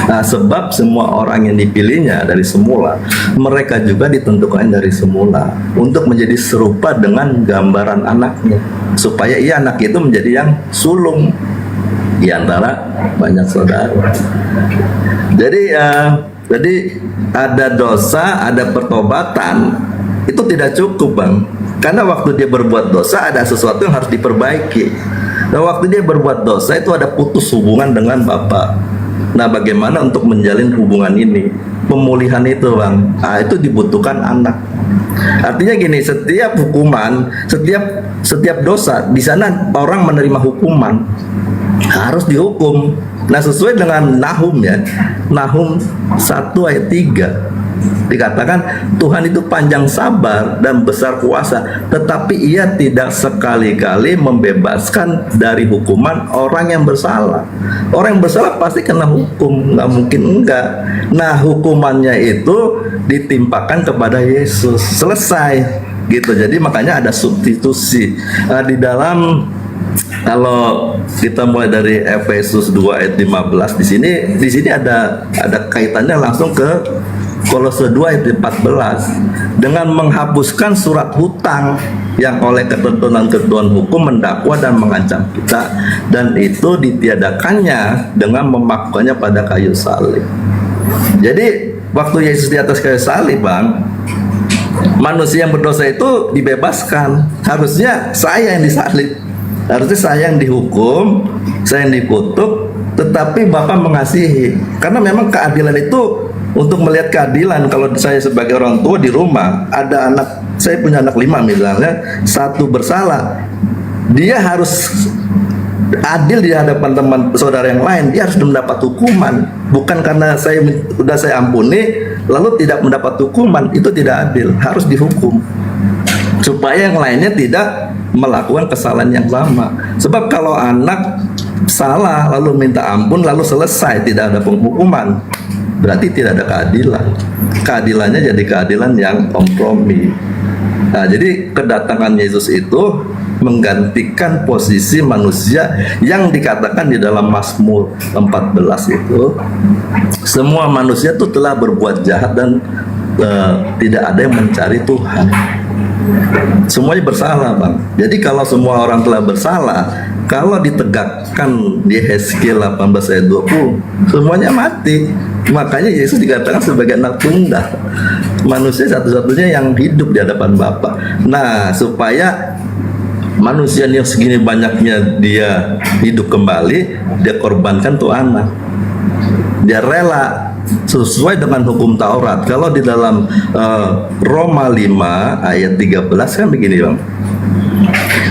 Nah, sebab semua orang yang dipilihnya dari semula, mereka juga ditentukan dari semula untuk menjadi serupa dengan gambaran anaknya, supaya ia anak itu menjadi yang sulung di antara banyak saudara. Jadi ada dosa, ada pertobatan, itu tidak cukup, Bang. Karena waktu dia berbuat dosa ada sesuatu yang harus diperbaiki. Nah, waktu dia berbuat dosa itu ada putus hubungan dengan Bapa. Nah, bagaimana untuk menjalin hubungan ini? Pemulihan itu, Bang. Nah, itu dibutuhkan anak. Artinya gini, setiap hukuman, setiap dosa, di sana orang menerima hukuman, harus dihukum. Nah, sesuai dengan Nahum ya, Nahum 1 ayat 3 dikatakan Tuhan itu panjang sabar dan besar kuasa, tetapi ia tidak sekali-kali membebaskan dari hukuman orang yang bersalah. Orang yang bersalah pasti kena hukum, nggak mungkin enggak. Nah, hukumannya itu ditimpakan kepada Yesus, selesai gitu. Jadi makanya ada substitusi di dalam. Kalau kita mulai dari Efesus 2 ayat 15, di sini ada kaitannya langsung ke Kolose 2 ayat 14 dengan menghapuskan surat hutang yang oleh ketentuan-ketentuan hukum mendakwa dan mengancam kita, dan itu ditiadakannya dengan memakukannya pada kayu salib. Jadi waktu Yesus di atas kayu salib, Bang, manusia yang berdosa itu dibebaskan. Harusnya saya yang disalib, harusnya saya yang dihukum, saya yang dikutuk, tetapi Bapak mengasihi. Karena memang keadilan itu, untuk melihat keadilan, kalau saya sebagai orang tua di rumah, ada anak, saya punya anak 5 misalnya, satu bersalah, dia harus adil di hadapan teman saudara yang lain, dia harus mendapat hukuman. Bukan karena saya ampuni, lalu tidak mendapat hukuman, itu tidak adil, harus dihukum. Supaya yang lainnya tidak melakukan kesalahan yang sama. Sebab kalau anak salah lalu minta ampun lalu selesai, tidak ada penghukuman, berarti tidak ada keadilan. Keadilannya jadi keadilan yang kompromi. Nah, jadi kedatangan Yesus itu menggantikan posisi manusia yang dikatakan di dalam Mazmur 14 itu, semua manusia itu telah berbuat jahat dan tidak ada yang mencari Tuhan. Semuanya bersalah, Bang. Jadi kalau semua orang telah bersalah, kalau ditegakkan di Hezkiel 18 ayat 20, semuanya mati. Makanya Yesus dikatakan sebagai anak tunggal, manusia satu-satunya yang hidup di hadapan Bapa. Nah, supaya manusia yang segini banyaknya dia hidup kembali, dia korbankan tuh anak. Dia rela sesuai dengan hukum Taurat. Kalau di dalam Roma 5 ayat 13 kan begini, Bang.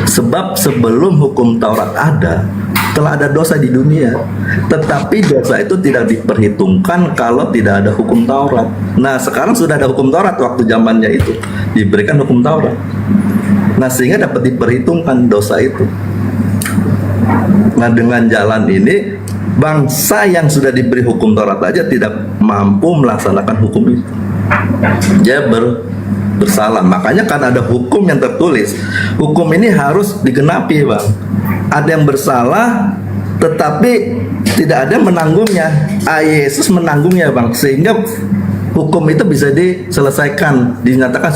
Sebab sebelum hukum Taurat ada, telah ada dosa di dunia, tetapi dosa itu tidak diperhitungkan kalau tidak ada hukum Taurat. Nah, sekarang sudah ada hukum Taurat, waktu zamannya itu diberikan hukum Taurat. Nah, sehingga dapat diperhitungkan dosa itu. Nah, dengan jalan ini, bangsa yang sudah diberi hukum Taurat aja tidak mampu melaksanakan hukum itu. Dia bersalah. Makanya kan ada hukum yang tertulis. Hukum ini harus digenapi, Bang. Ada yang bersalah tetapi tidak ada menanggungnya. Yesus menanggungnya, Bang, sehingga hukum itu bisa diselesaikan, dinyatakan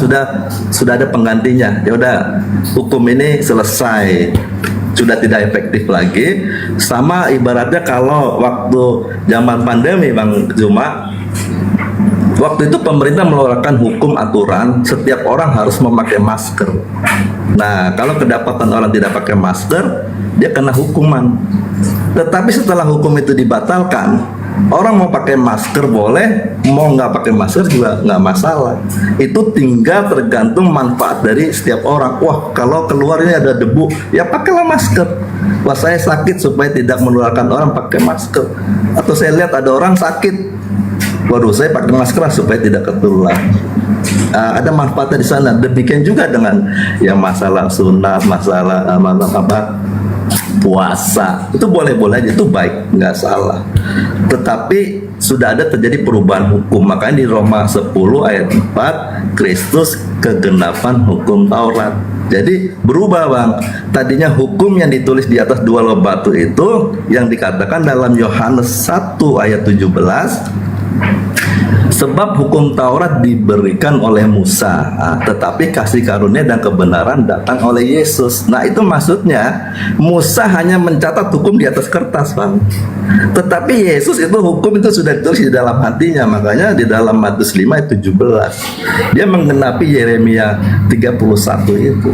sudah ada penggantinya. Ya udah, hukum ini selesai, sudah tidak efektif lagi. Sama ibaratnya kalau waktu zaman pandemi, Bang Zuma, waktu itu pemerintah mengeluarkan hukum aturan setiap orang harus memakai masker. Nah, kalau kedapatan orang tidak pakai masker, dia kena hukuman. Tetapi setelah hukum itu dibatalkan, orang mau pakai masker boleh, mau nggak pakai masker juga nggak masalah. Itu tinggal tergantung manfaat dari setiap orang. Wah, kalau keluar ini ada debu, ya pakailah masker. Wah, saya sakit supaya tidak menularkan orang, pakai masker. Atau saya lihat ada orang sakit, waduh, saya pakai masker supaya tidak ketular. Ada manfaatnya di sana. Demikian juga dengan yang masalah sunat, masalah puasa, itu boleh-boleh aja, itu baik, nggak salah. Tetapi sudah ada terjadi perubahan hukum. Makanya di Roma 10 ayat 4, Kristus kegenapan hukum Taurat. Jadi berubah, Bang. Tadinya hukum yang ditulis di atas dua loh batu itu, yang dikatakan dalam Yohanes 1 ayat 17, sebab hukum Taurat diberikan oleh Musa, tetapi kasih karunia dan kebenaran datang oleh Yesus. Nah, itu maksudnya Musa hanya mencatat hukum di atas kertas, Bang. Tetapi Yesus itu hukum itu sudah ditulis di dalam hatinya. Makanya di dalam Matius 5 ayat 17 dia menggenapi Yeremia 31 itu.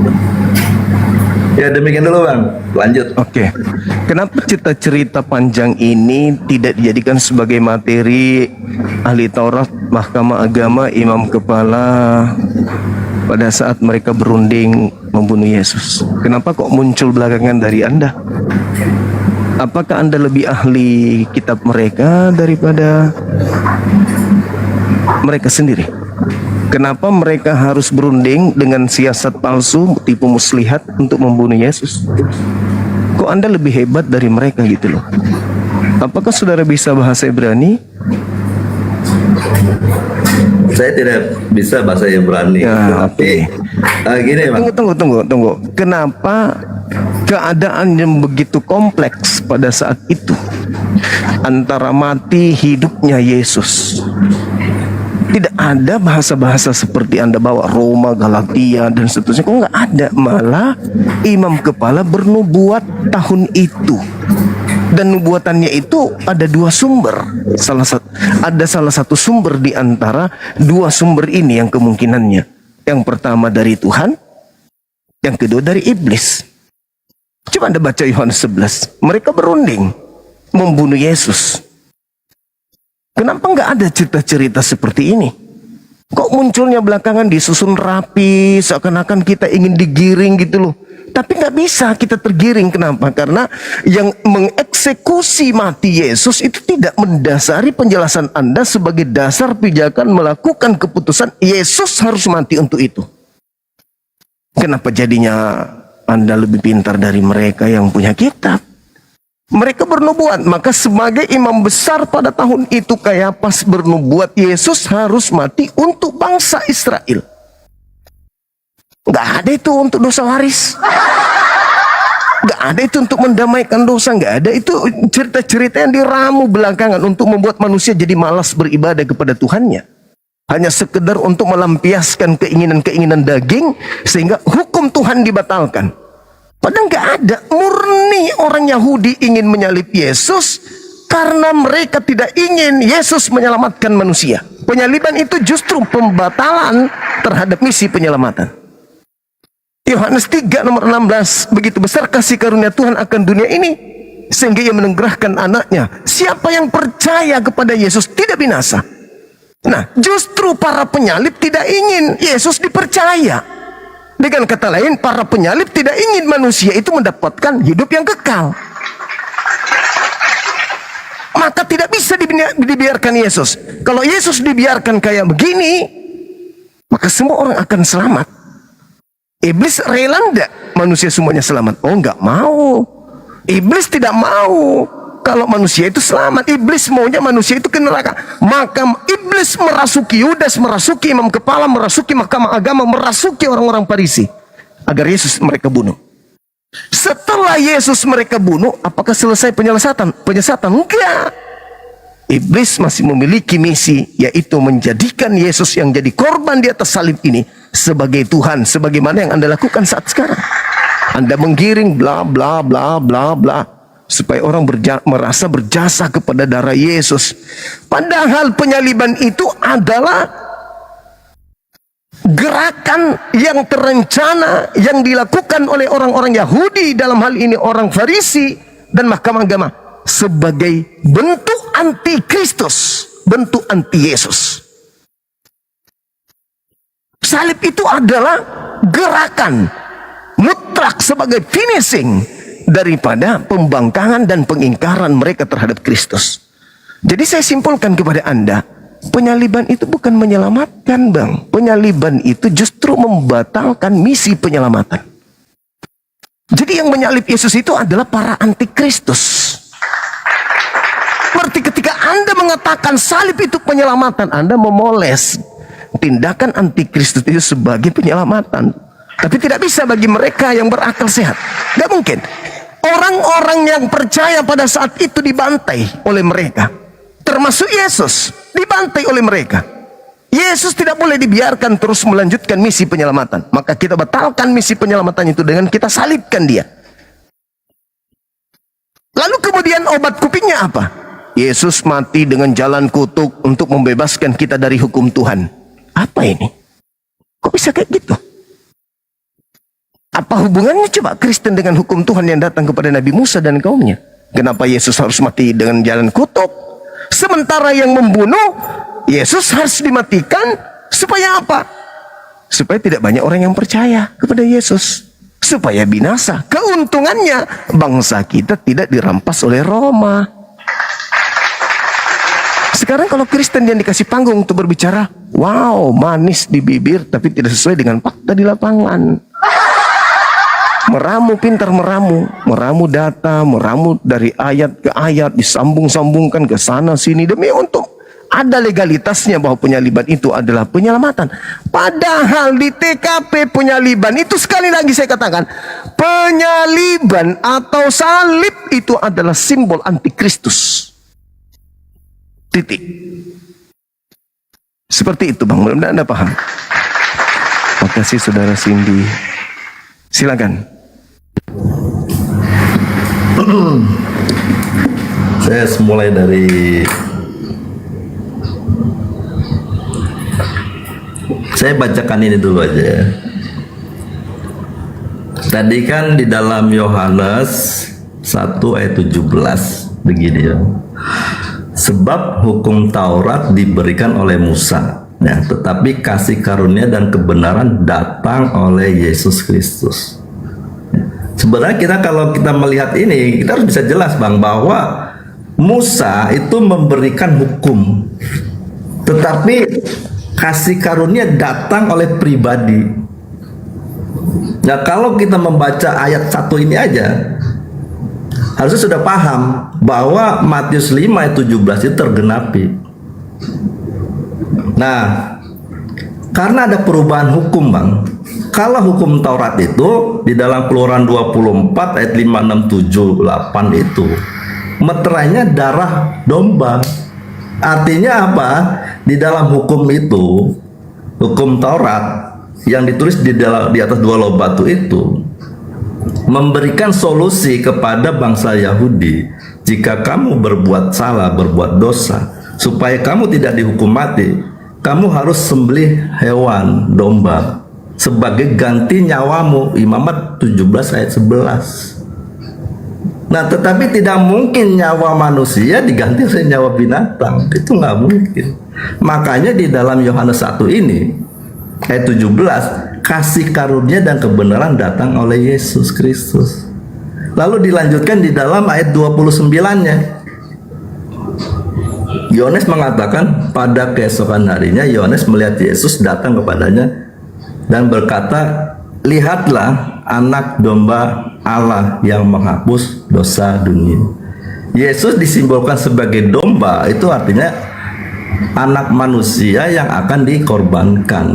Ya, demikian dulu, Bang. Lanjut. Oke. Kenapa cerita-cerita panjang ini tidak dijadikan sebagai materi ahli Taurat, mahkamah agama, imam kepala pada saat mereka berunding membunuh Yesus? Kenapa kok muncul belakangan dari Anda? Apakah Anda lebih ahli kitab mereka daripada mereka sendiri? Kenapa mereka harus berunding dengan siasat palsu, tipu muslihat untuk membunuh Yesus? Kok Anda lebih hebat dari mereka gitu loh? Apakah saudara bisa bahasa Ibrani? Saya tidak bisa bahasa Ibrani. Ya, Tapi gini, Bang. Tunggu. Kenapa keadaan yang begitu kompleks pada saat itu antara mati hidupnya Yesus? Tidak ada bahasa-bahasa seperti Anda bawa Roma, Galatia, dan seterusnya. Kok nggak ada? Malah imam kepala bernubuat tahun itu. Dan nubuatannya itu ada dua sumber. Ada salah satu sumber di antara dua sumber ini yang kemungkinannya. Yang pertama dari Tuhan, yang kedua dari iblis. Coba Anda baca Yohanes 11. Mereka berunding membunuh Yesus. Kenapa nggak ada cerita-cerita seperti ini? Kok munculnya belakangan disusun rapi, seakan-akan kita ingin digiring gitu loh. Tapi nggak bisa kita tergiring. Kenapa? Karena yang mengeksekusi mati Yesus itu tidak mendasari penjelasan Anda sebagai dasar pijakan melakukan keputusan Yesus harus mati untuk itu. Kenapa jadinya Anda lebih pintar dari mereka yang punya kitab? Mereka bernubuat, maka sebagai imam besar pada tahun itu Kayapas bernubuat Yesus harus mati untuk bangsa Israel. Nggak ada itu untuk dosa waris. Nggak ada itu untuk mendamaikan dosa. Nggak ada itu cerita-cerita yang diramu belakangan untuk membuat manusia jadi malas beribadah kepada Tuhannya. Hanya sekedar untuk melampiaskan keinginan-keinginan daging sehingga hukum Tuhan dibatalkan. Padahal nggak ada. Murni orang Yahudi ingin menyalib Yesus karena mereka tidak ingin Yesus menyelamatkan manusia. Penyaliban itu justru pembatalan terhadap misi penyelamatan. Yohanes 3 nomor 16, begitu besar kasih karunia Tuhan akan dunia ini sehingga ia menugerahkan anaknya. Siapa yang percaya kepada Yesus tidak binasa. Nah, justru para penyalib tidak ingin Yesus dipercaya. Dengan kata lain, para penyalib tidak ingin manusia itu mendapatkan hidup yang kekal. Maka tidak bisa dibiarkan Yesus. Kalau Yesus dibiarkan kayak begini, maka semua orang akan selamat. Iblis rela enggak manusia semuanya selamat? Oh, enggak mau. Iblis tidak mau kalau manusia itu selamat. Iblis maunya manusia itu ke neraka. Maka iblis merasuki Yudas, merasuki imam kepala, merasuki mahkamah agama, merasuki orang-orang Farisi agar Yesus mereka bunuh. Setelah Yesus mereka bunuh, apakah selesai penyesatan? Enggak. Iblis masih memiliki misi, yaitu menjadikan Yesus yang jadi korban di atas salib ini sebagai Tuhan, sebagaimana yang Anda lakukan saat sekarang. Anda menggiring bla bla bla bla bla supaya orang merasa berjasa kepada darah Yesus. Padahal penyaliban itu adalah gerakan yang terencana yang dilakukan oleh orang-orang Yahudi, dalam hal ini orang Farisi dan mahkamah agama, sebagai bentuk anti-Kristus, bentuk anti-Yesus. Salib itu adalah gerakan mutlak sebagai finishing daripada pembangkangan dan pengingkaran mereka terhadap Kristus. Jadi saya simpulkan kepada Anda, penyaliban itu bukan menyelamatkan, Bang. Penyaliban itu justru membatalkan misi penyelamatan. Jadi yang menyalib Yesus itu adalah para anti-Kristus. Berarti ketika Anda mengatakan salib itu penyelamatan, Anda memoles tindakan anti-Kristus itu sebagai penyelamatan. Tapi tidak bisa bagi mereka yang berakal sehat. Tidak mungkin. Orang-orang yang percaya pada saat itu dibantai oleh mereka. Termasuk Yesus, dibantai oleh mereka. Yesus tidak boleh dibiarkan terus melanjutkan misi penyelamatan. Maka kita batalkan misi penyelamatan itu dengan kita salibkan dia. Lalu kemudian obat kupingnya apa? Yesus mati dengan jalan kutuk untuk membebaskan kita dari hukum Tuhan. Apa ini? Kok bisa kayak gitu? Apa hubungannya coba Kristen dengan hukum Tuhan yang datang kepada Nabi Musa dan kaumnya? Kenapa Yesus harus mati dengan jalan kutuk? Sementara yang membunuh Yesus harus dimatikan supaya apa? Supaya tidak banyak orang yang percaya kepada Yesus. Supaya binasa. Keuntungannya bangsa kita tidak dirampas oleh Roma. Sekarang kalau Kristen yang dikasih panggung untuk berbicara, wow, manis di bibir tapi tidak sesuai dengan fakta di lapangan. Meramu, pintar meramu. Meramu data, meramu dari ayat ke ayat, disambung-sambungkan ke sana sini demi untuk ada legalitasnya bahwa penyaliban itu adalah penyelamatan. Padahal di TKP penyaliban itu, sekali lagi saya katakan, penyaliban atau salib itu adalah simbol antikristus. Titik. Seperti itu, Bang. Mudah-mudahan Anda paham. Makasih Saudara Cindy. Silakan. Saya mulai dari saya bacakan ini dulu aja ya. Tadi kan di dalam Yohanes 1 ayat 17 begini ya. Sebab hukum Taurat diberikan oleh Musa, ya, tetapi kasih karunia dan kebenaran datang oleh Yesus Kristus. Sebenarnya kalau kita melihat ini, kita harus bisa jelas, Bang, bahwa Musa itu memberikan hukum, tetapi kasih karunia datang oleh pribadi. Nah, kalau kita membaca ayat 1 ini aja, harusnya sudah paham bahwa Matius 5 ayat 17 itu tergenapi. Nah, karena ada perubahan hukum, Bang. Kalau hukum Taurat itu di dalam Keluaran 24 ayat 5, 6, 7, 8 itu meterainya darah domba. Artinya apa? Di dalam hukum itu, hukum Taurat yang ditulis di atas 2 loh batu itu memberikan solusi kepada bangsa Yahudi. Jika kamu berbuat salah, berbuat dosa, supaya kamu tidak dihukum mati, kamu harus sembelih hewan domba sebagai ganti nyawamu. Imamat 17 ayat 11. Nah, tetapi tidak mungkin nyawa manusia diganti oleh nyawa binatang. Itu nggak mungkin. Makanya di dalam Yohanes 1 ini ayat 17, kasih karunia dan kebenaran datang oleh Yesus Kristus. Lalu dilanjutkan di dalam ayat 29-nya. Yohanes mengatakan pada keesokan harinya Yohanes melihat Yesus datang kepadanya dan berkata, lihatlah anak domba Allah yang menghapus dosa dunia. Yesus disimbolkan sebagai domba, itu artinya anak manusia yang akan dikorbankan.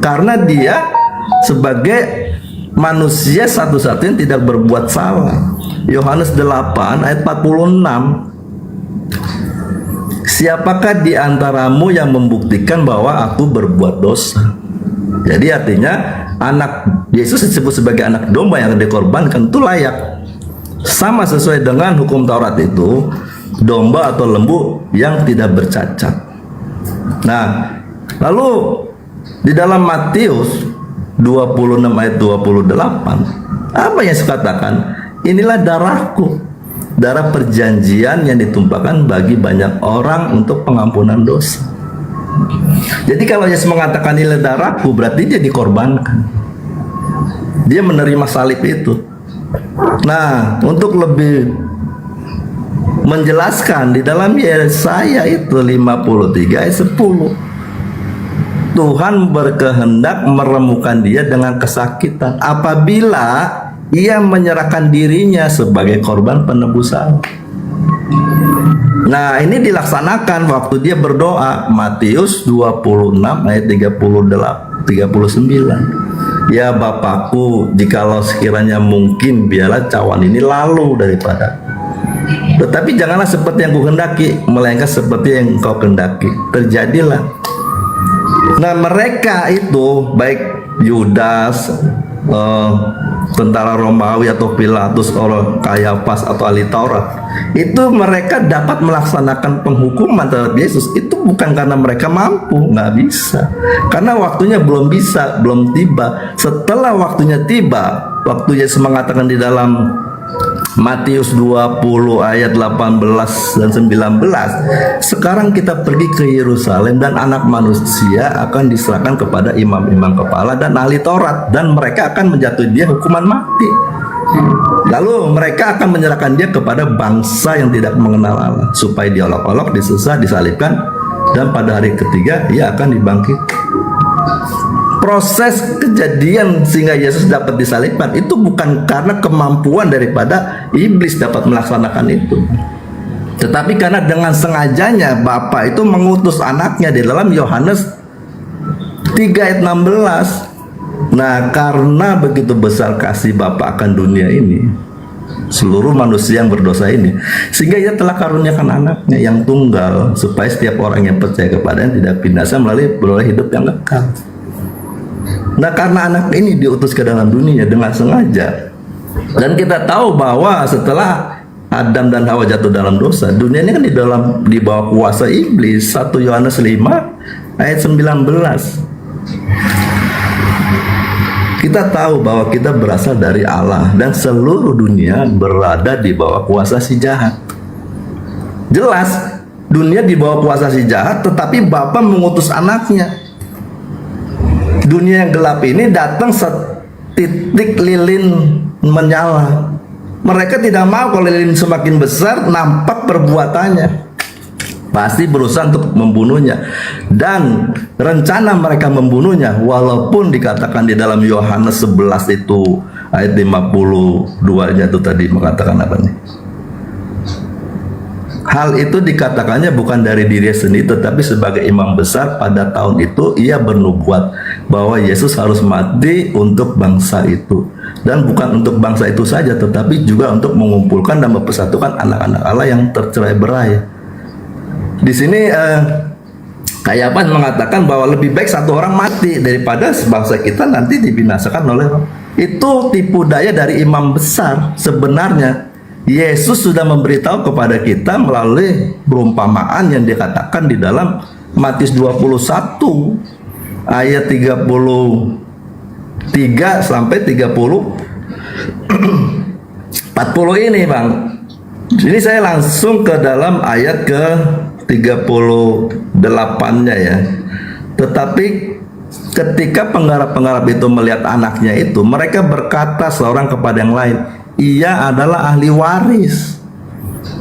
Karena dia sebagai manusia satu-satunya tidak berbuat salah. Yohanes 8 ayat 46. Siapakah di antaramu yang membuktikan bahwa aku berbuat dosa? Jadi artinya anak Yesus disebut sebagai anak domba yang dikorbankan, itu layak. Sama sesuai dengan hukum Taurat itu, domba atau lembu yang tidak bercacat. Nah, lalu di dalam Matius 26 ayat 28, apa yang saya katakan? Inilah darahku, darah perjanjian yang ditumpahkan bagi banyak orang untuk pengampunan dosa. Jadi kalau Yesus mengatakan ini darahku, berarti dia dikorbankan. Dia menerima salib itu. Nah, untuk lebih menjelaskan di dalam Yesaya itu 53 ayat 10, Tuhan berkehendak meremukkan dia dengan kesakitan apabila ia menyerahkan dirinya sebagai korban penebusan. Nah, ini dilaksanakan waktu dia berdoa, Matius 26 ayat 39. Ya Bapakku, jikalau sekiranya mungkin, biarlah cawan ini lalu daripada. Tetapi janganlah seperti yang kuhendaki, melainkan seperti yang engkau kehendaki. Terjadilah. Nah, mereka itu baik Yudas, tentara Romawi atau Pilatus, orang Kayafas atau ahli Taurat, itu mereka dapat melaksanakan penghukuman terhadap Yesus itu bukan karena mereka mampu, nggak bisa, karena waktunya belum bisa, belum tiba. Setelah waktunya tiba, waktu Yesus mengatakan di dalam Matius 20 ayat 18 dan 19, sekarang kita pergi ke Yerusalem dan anak manusia akan diserahkan kepada imam-imam kepala dan ahli Taurat, dan mereka akan menjatuhi dia hukuman mati. Lalu mereka akan menyerahkan dia kepada bangsa yang tidak mengenal Allah, supaya diolok-olok, disusah, disalibkan, dan pada hari ketiga ia akan dibangkit. Proses kejadian sehingga Yesus dapat disalibkan itu bukan karena kemampuan daripada iblis dapat melaksanakan itu, tetapi karena dengan sengajanya Bapa itu mengutus anaknya di dalam Yohanes 3 ayat 16. Nah, karena begitu besar kasih Bapa akan dunia ini, seluruh manusia yang berdosa ini, sehingga ia telah karuniakan anaknya yang tunggal, supaya setiap orang yang percaya kepadanya tidak binasa, beroleh hidup yang kekal. Nah, karena anak ini diutus ke dalam dunia dengan sengaja, dan kita tahu bahwa setelah Adam dan Hawa jatuh dalam dosa, dunia ini kan di bawah kuasa iblis. 1 Yohanes 5 ayat 19. Kita tahu bahwa kita berasal dari Allah dan seluruh dunia berada di bawah kuasa si jahat. Jelas, dunia di bawah kuasa si jahat, tetapi Bapa mengutus anaknya. Dunia yang gelap ini datang setitik lilin menyala. Mereka tidak mau kalau lilin semakin besar nampak perbuatannya. Pasti berusaha untuk membunuhnya. Dan rencana mereka membunuhnya, walaupun dikatakan di dalam Yohanes 11 itu ayat 52-nya itu tadi mengatakan apa nih? Hal itu dikatakannya bukan dari dirinya sendiri, tetapi sebagai imam besar pada tahun itu ia bernubuat bahwa Yesus harus mati untuk bangsa itu, dan bukan untuk bangsa itu saja, tetapi juga untuk mengumpulkan dan mempersatukan anak-anak Allah yang tercerai-berai. Di sini Kayafas mengatakan bahwa lebih baik satu orang mati daripada sebangsa kita nanti dibinasakan oleh Roh. Itu tipu daya dari imam besar. Sebenarnya Yesus sudah memberitahu kepada kita melalui perumpamaan yang dikatakan di dalam Matius 21 ayat 33 sampai 30 40 ini, Bang. Ini saya langsung ke dalam ayat ke 38-nya ya. Tetapi ketika penggarap-penggarap itu melihat anaknya itu, mereka berkata seorang kepada yang lain, ia adalah ahli waris.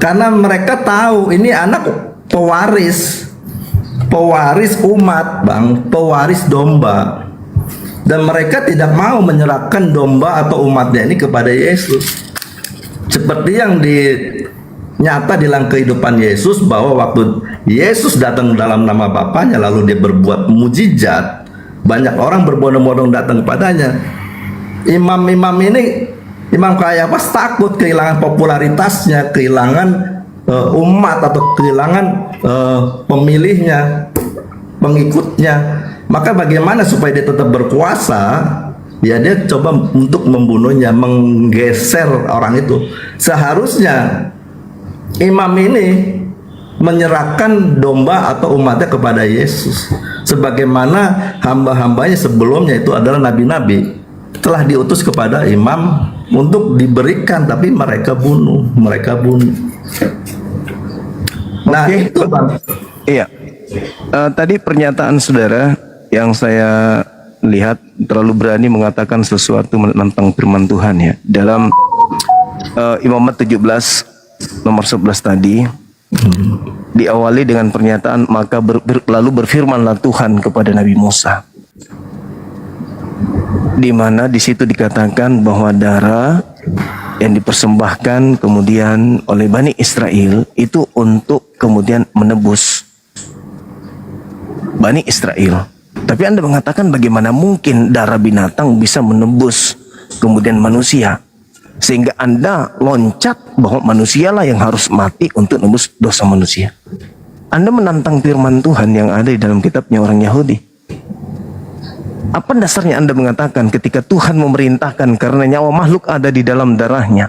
Karena mereka tahu ini anak pewaris umat, Bang, pewaris domba. Dan mereka tidak mau menyerahkan domba atau umatnya ini kepada Yesus. Seperti yang nyata di dalam kehidupan Yesus, bahwa waktu Yesus datang dalam nama Bapaknya lalu dia berbuat mujizat, banyak orang berbondong-bondong datang kepadanya. Imam-imam ini, Imam Kayafas takut kehilangan popularitasnya, kehilangan umat atau kehilangan pemilihnya, pengikutnya. Maka bagaimana supaya dia tetap berkuasa? Ya, dia coba untuk membunuhnya, menggeser orang itu. Seharusnya imam ini menyerahkan domba atau umatnya kepada Yesus, sebagaimana hamba-hambanya sebelumnya itu adalah nabi-nabi telah diutus kepada imam untuk diberikan, tapi mereka bunuh. Nah, Oke. itu Bang. Iya. Tadi pernyataan saudara yang saya lihat terlalu berani mengatakan sesuatu menentang firman Tuhan ya. Dalam Imamat 17 nomor 11 tadi diawali dengan pernyataan maka lalu berfirmanlah Tuhan kepada Nabi Musa. Di mana di situ dikatakan bahwa darah yang dipersembahkan kemudian oleh Bani Israel itu untuk kemudian menebus Bani Israel. Tapi Anda mengatakan bagaimana mungkin darah binatang bisa menebus kemudian manusia, sehingga Anda loncat bahwa manusialah yang harus mati untuk menebus dosa manusia. Anda menantang firman Tuhan yang ada di dalam kitabnya orang Yahudi. Apa dasarnya Anda mengatakan ketika Tuhan memerintahkan karena nyawa makhluk ada di dalam darahnya,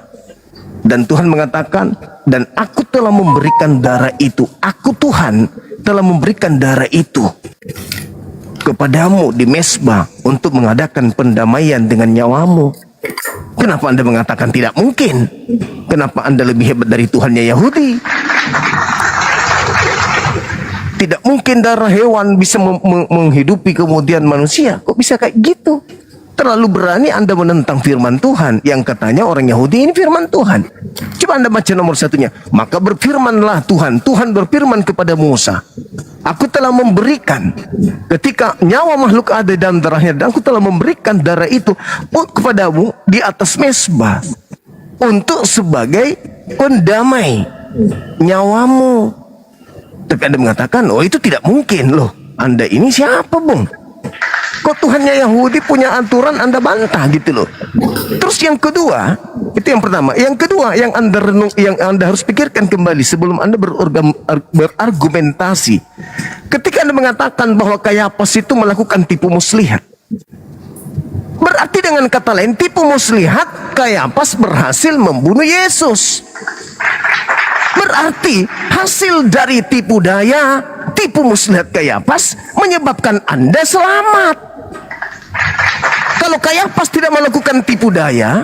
dan Tuhan mengatakan, dan aku telah memberikan darah itu, aku Tuhan telah memberikan darah itu kepadamu di mezbah untuk mengadakan pendamaian dengan nyawamu. Kenapa Anda mengatakan tidak mungkin? Kenapa Anda lebih hebat dari Tuhannya Yahudi? Tidak mungkin darah hewan bisa menghidupi kemudian manusia. Kok bisa kayak gitu? Terlalu berani Anda menentang firman Tuhan yang katanya orang Yahudi ini firman Tuhan. Coba Anda baca nomor satunya. Maka berfirmanlah Tuhan. Tuhan berfirman kepada Musa, aku telah memberikan ketika nyawa makhluk ada dalam darahnya, dan aku telah memberikan darah itu kepadamu di atas mezbah untuk sebagai pendamai nyawamu. Tapi Anda mengatakan, oh itu tidak mungkin loh. Anda ini siapa, Bung? Kok Tuhannya Yahudi punya aturan Anda bantah gitu loh. Terus yang kedua, itu yang pertama. Yang kedua yang Anda harus pikirkan kembali sebelum Anda berargumentasi. Ketika Anda mengatakan bahwa Kayafas itu melakukan tipu muslihat, berarti dengan kata lain tipu muslihat Kayafas berhasil membunuh Yesus. Berarti hasil dari tipu daya, tipu muslihat Kayafas menyebabkan Anda selamat. Kalau Kayafas tidak melakukan tipu daya,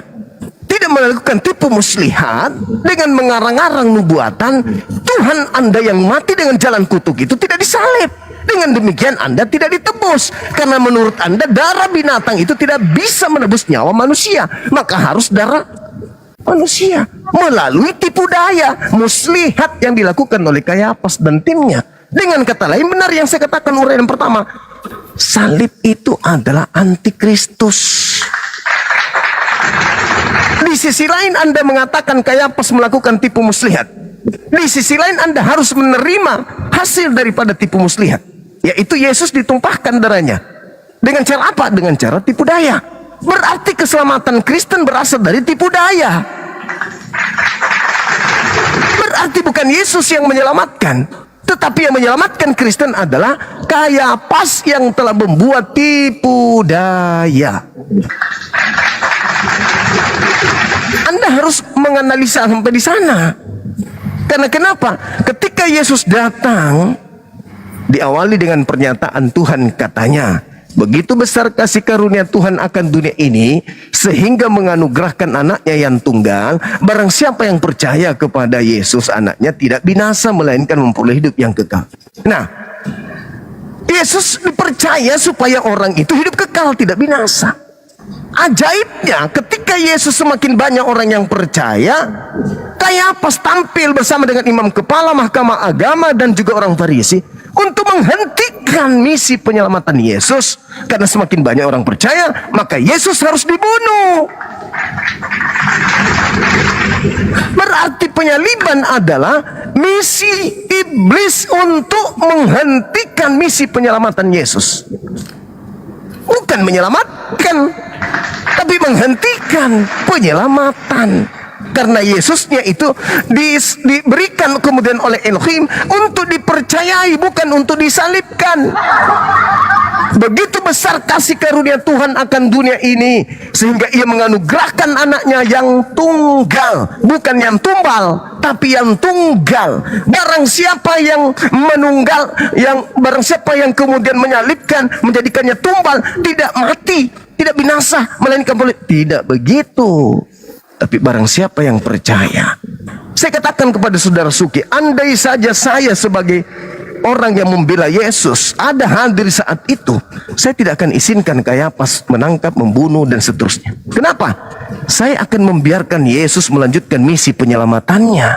tidak melakukan tipu muslihat dengan mengarang-arang nubuatan, Tuhan Anda yang mati dengan jalan kutuk itu tidak disalib. Dengan demikian Anda tidak ditebus, karena menurut Anda darah binatang itu tidak bisa menebus nyawa manusia, maka harus darah manusia melalui tipu daya muslihat yang dilakukan oleh Kayafas dan timnya. Dengan kata lain, benar yang saya katakan uraian pertama, salib itu adalah antikristus. Di sisi lain Anda mengatakan Kayafas melakukan tipu muslihat. Di sisi lain Anda harus menerima hasil daripada tipu muslihat, yaitu Yesus ditumpahkan darahnya. Dengan cara apa? Dengan cara tipu daya. Berarti keselamatan Kristen berasal dari tipu daya. Berarti bukan Yesus yang menyelamatkan, tetapi yang menyelamatkan Kristen adalah Kayafas yang telah membuat tipu daya. Anda harus menganalisa sampai di sana. Karena kenapa? Ketika Yesus datang, diawali dengan pernyataan Tuhan, katanya, begitu besar kasih karunia Tuhan akan dunia ini, sehingga menganugerahkan anaknya yang tunggal, barang siapa yang percaya kepada Yesus anaknya tidak binasa, melainkan memperoleh hidup yang kekal. Nah, Yesus dipercaya supaya orang itu hidup kekal, tidak binasa. Ajaibnya, ketika Yesus semakin banyak orang yang percaya, Kayafas tampil bersama dengan imam kepala mahkamah agama dan juga orang Farisi untuk menghentikan misi penyelamatan Yesus. Karena semakin banyak orang percaya, maka Yesus harus dibunuh. Berarti penyaliban adalah misi iblis untuk menghentikan misi penyelamatan Yesus. Bukan menyelamatkan, tapi menghentikan penyelamatan. Karena Yesusnya itu diberikan kemudian oleh Elohim untuk dipercayai, bukan untuk disalibkan. Begitu besar kasih karunia Tuhan akan dunia ini, sehingga ia menganugerahkan anaknya yang tunggal, bukan yang tumbal, tapi yang tunggal. Barang siapa yang menunggal, barang siapa yang kemudian menyalibkan, menjadikannya tumbal, tidak mati, tidak binasa, melainkan boleh. Tidak begitu. tapi barang siapa yang percaya. Saya katakan kepada saudara Suki, andai saja saya sebagai orang yang membela Yesus ada hadir saat itu, saya tidak akan izinkan Kayapas menangkap, membunuh, dan seterusnya. Kenapa? Saya akan membiarkan Yesus melanjutkan misi penyelamatannya.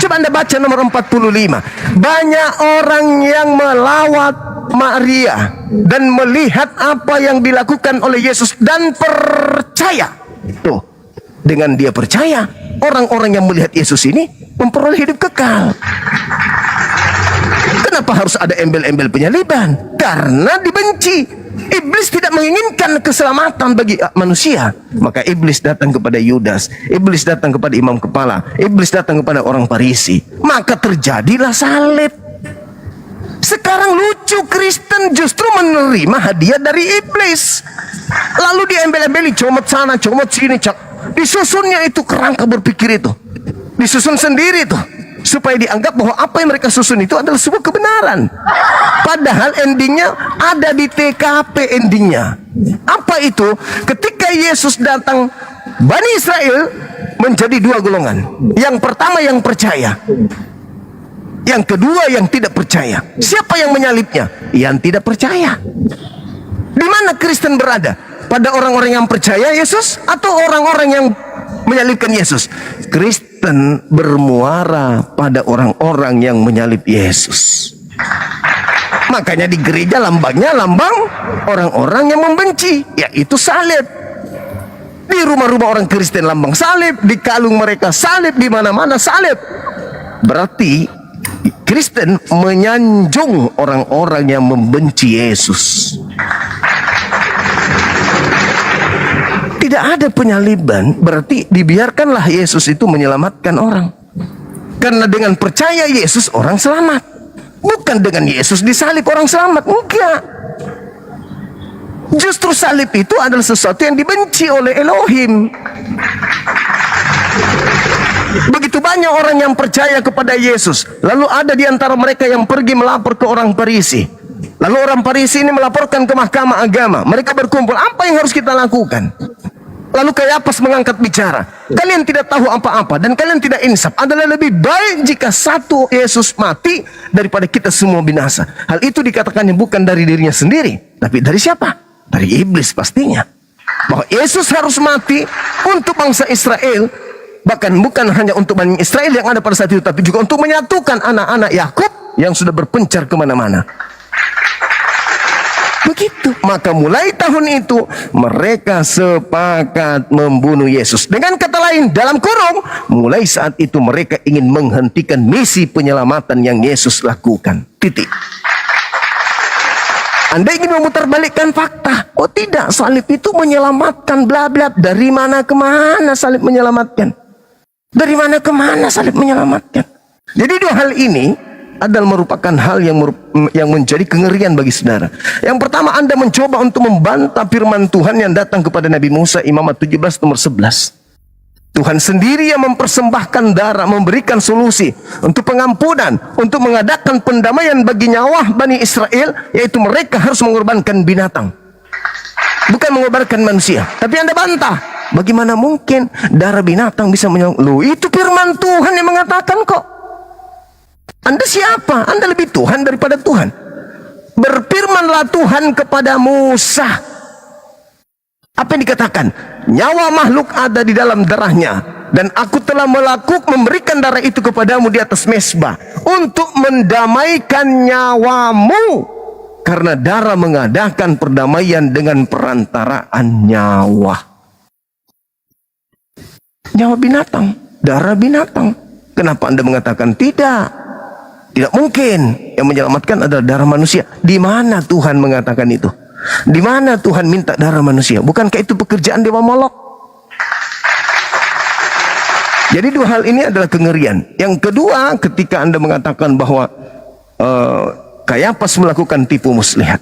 Coba Anda baca nomor 45. Banyak orang yang melawat Maria dan melihat apa yang dilakukan oleh Yesus dan percaya. Tuh, dengan dia percaya, orang-orang yang melihat Yesus ini memperoleh hidup kekal. Kenapa harus ada embel-embel penyaliban? Karena dibenci. Iblis tidak menginginkan keselamatan bagi manusia. Maka iblis datang kepada Yudas, iblis datang kepada imam kepala, iblis datang kepada orang Farisi. Maka terjadilah salib. Sekarang lucu, Kristen justru menerima hadiah dari iblis. Lalu diembel-embeli, comot sana, comot sini, disusunnya itu kerangka berpikir itu. Disusun sendiri tuh, supaya dianggap bahwa apa yang mereka susun itu adalah sebuah kebenaran. Padahal endingnya ada di TKP endingnya. Apa itu? Ketika Yesus datang, Bani Israel menjadi dua golongan. Yang pertama yang percaya, yang kedua yang tidak percaya. Siapa yang menyalibnya? Yang tidak percaya. Di mana Kristen berada? Pada orang-orang yang percaya Yesus atau orang-orang yang menyalibkan Yesus? Kristen bermuara pada orang-orang yang menyalib Yesus. Makanya di gereja lambangnya lambang orang-orang yang membenci, yaitu salib. Di rumah-rumah orang Kristen lambang salib, di kalung mereka salib, di mana-mana salib. Berarti Kristen menyanjung orang-orang yang membenci Yesus. Tidak ada penyaliban, berarti dibiarkanlah Yesus itu menyelamatkan orang. Karena dengan percaya Yesus orang selamat. Bukan dengan Yesus disalib orang selamat, enggak. Justru salib itu adalah sesuatu yang dibenci oleh Elohim. Begitu banyak orang yang percaya kepada Yesus, lalu ada di antara mereka yang pergi melapor ke orang Farisi. Lalu orang Farisi ini melaporkan ke mahkamah agama. Mereka berkumpul, apa yang harus kita lakukan? Lalu Kayapas mengangkat bicara, kalian tidak tahu apa-apa dan kalian tidak insaf. Adalah lebih baik jika satu Yesus mati daripada kita semua binasa. Hal itu dikatakannya bukan dari dirinya sendiri, tapi dari siapa? Dari iblis pastinya. Bahwa Yesus harus mati untuk bangsa Israel. Bahkan bukan hanya untuk Bani Israel yang ada pada saat itu, tapi juga untuk menyatukan anak-anak Yakub yang sudah berpencar kemana-mana. Begitu. Maka mulai tahun itu mereka sepakat membunuh Yesus. Dengan kata lain, dalam kurung, mulai saat itu mereka ingin menghentikan misi penyelamatan yang Yesus lakukan. Titik. Anda ingin memutarbalikkan fakta. Oh tidak, salib itu menyelamatkan bla bla. Dari mana ke mana salib menyelamatkan? Dari mana ke mana salib menyelamatkan? Jadi dua hal ini adalah merupakan hal yang menjadi kengerian bagi saudara. Yang pertama, Anda mencoba untuk membantah firman Tuhan yang datang kepada Nabi Musa, Imamat 17 nomor 11. Tuhan sendiri yang mempersembahkan darah, memberikan solusi untuk pengampunan, untuk mengadakan pendamaian bagi nyawa Bani Israel, yaitu mereka harus mengorbankan binatang, bukan mengorbankan manusia. Tapi Anda bantah, bagaimana mungkin darah binatang bisa menyelamatkan? Loh, itu firman Tuhan yang mengatakan kok. Anda siapa? Anda lebih Tuhan daripada Tuhan. Berfirmanlah Tuhan kepada Musa. Apa yang dikatakan? Nyawa makhluk ada di dalam darahnya, dan aku telah memberikan darah itu kepadamu di atas mezbah untuk mendamaikan nyawamu, karena darah mengadakan perdamaian dengan perantaraan nyawa. Nyawa binatang, darah binatang. Kenapa Anda mengatakan tidak? Tidak mungkin, yang menyelamatkan adalah darah manusia. Di mana Tuhan mengatakan itu? Di mana Tuhan minta darah manusia? Bukankah itu pekerjaan Dewa Molok? Jadi dua hal ini adalah kengerian. Yang kedua, ketika Anda mengatakan bahwa Kayapas melakukan tipu muslihat,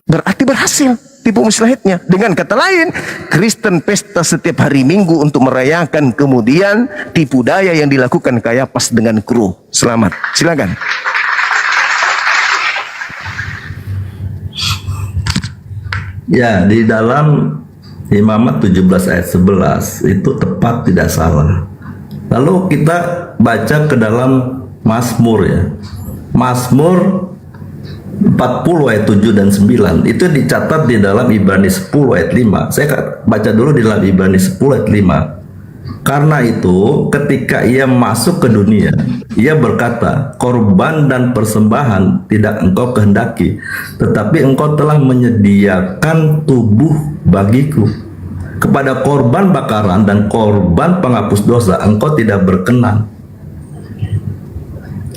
berarti berhasil tipu muslihatnya. Dengan kata lain, Kristen pesta setiap hari Minggu untuk merayakan kemudian tipu daya yang dilakukan Kayapas dengan kru. Selamat, silakan. Ya, di dalam Imamat 17 ayat 11 itu tepat tidak salah. Lalu kita baca ke dalam Mazmur ya. Mazmur 40 ayat 7 dan 9 itu dicatat di dalam Ibrani 10 ayat 5. Saya baca dulu di dalam Ibrani 10 ayat 5. Karena itu ketika ia masuk ke dunia, ia berkata, korban dan persembahan tidak engkau kehendaki, tetapi engkau telah menyediakan tubuh bagiku. Kepada korban bakaran dan korban penghapus dosa engkau tidak berkenan.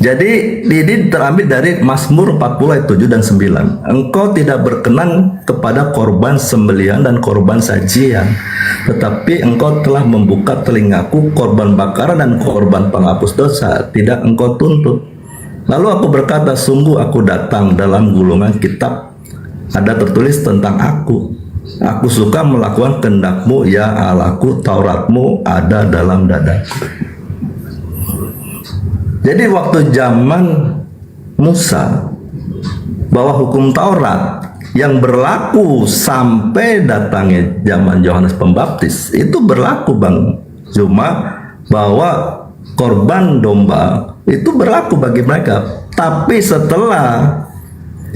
Jadi ini terambil dari Mazmur 40 ayat 7 dan 9. Engkau tidak berkenan kepada korban sembelihan dan korban sajian, tetapi engkau telah membuka telingaku, korban bakaran dan korban penghapus dosa tidak engkau tuntut. Lalu aku berkata, sungguh aku datang, dalam gulungan kitab ada tertulis tentang aku. Aku suka melakukan kehendakmu, ya Allahku, Tauratmu ada dalam dadaku. Jadi waktu zaman Musa, bahwa hukum Taurat yang berlaku sampai datangnya zaman Yohanes Pembaptis itu berlaku Bang Zuma, bahwa korban domba itu berlaku bagi mereka. Tapi setelah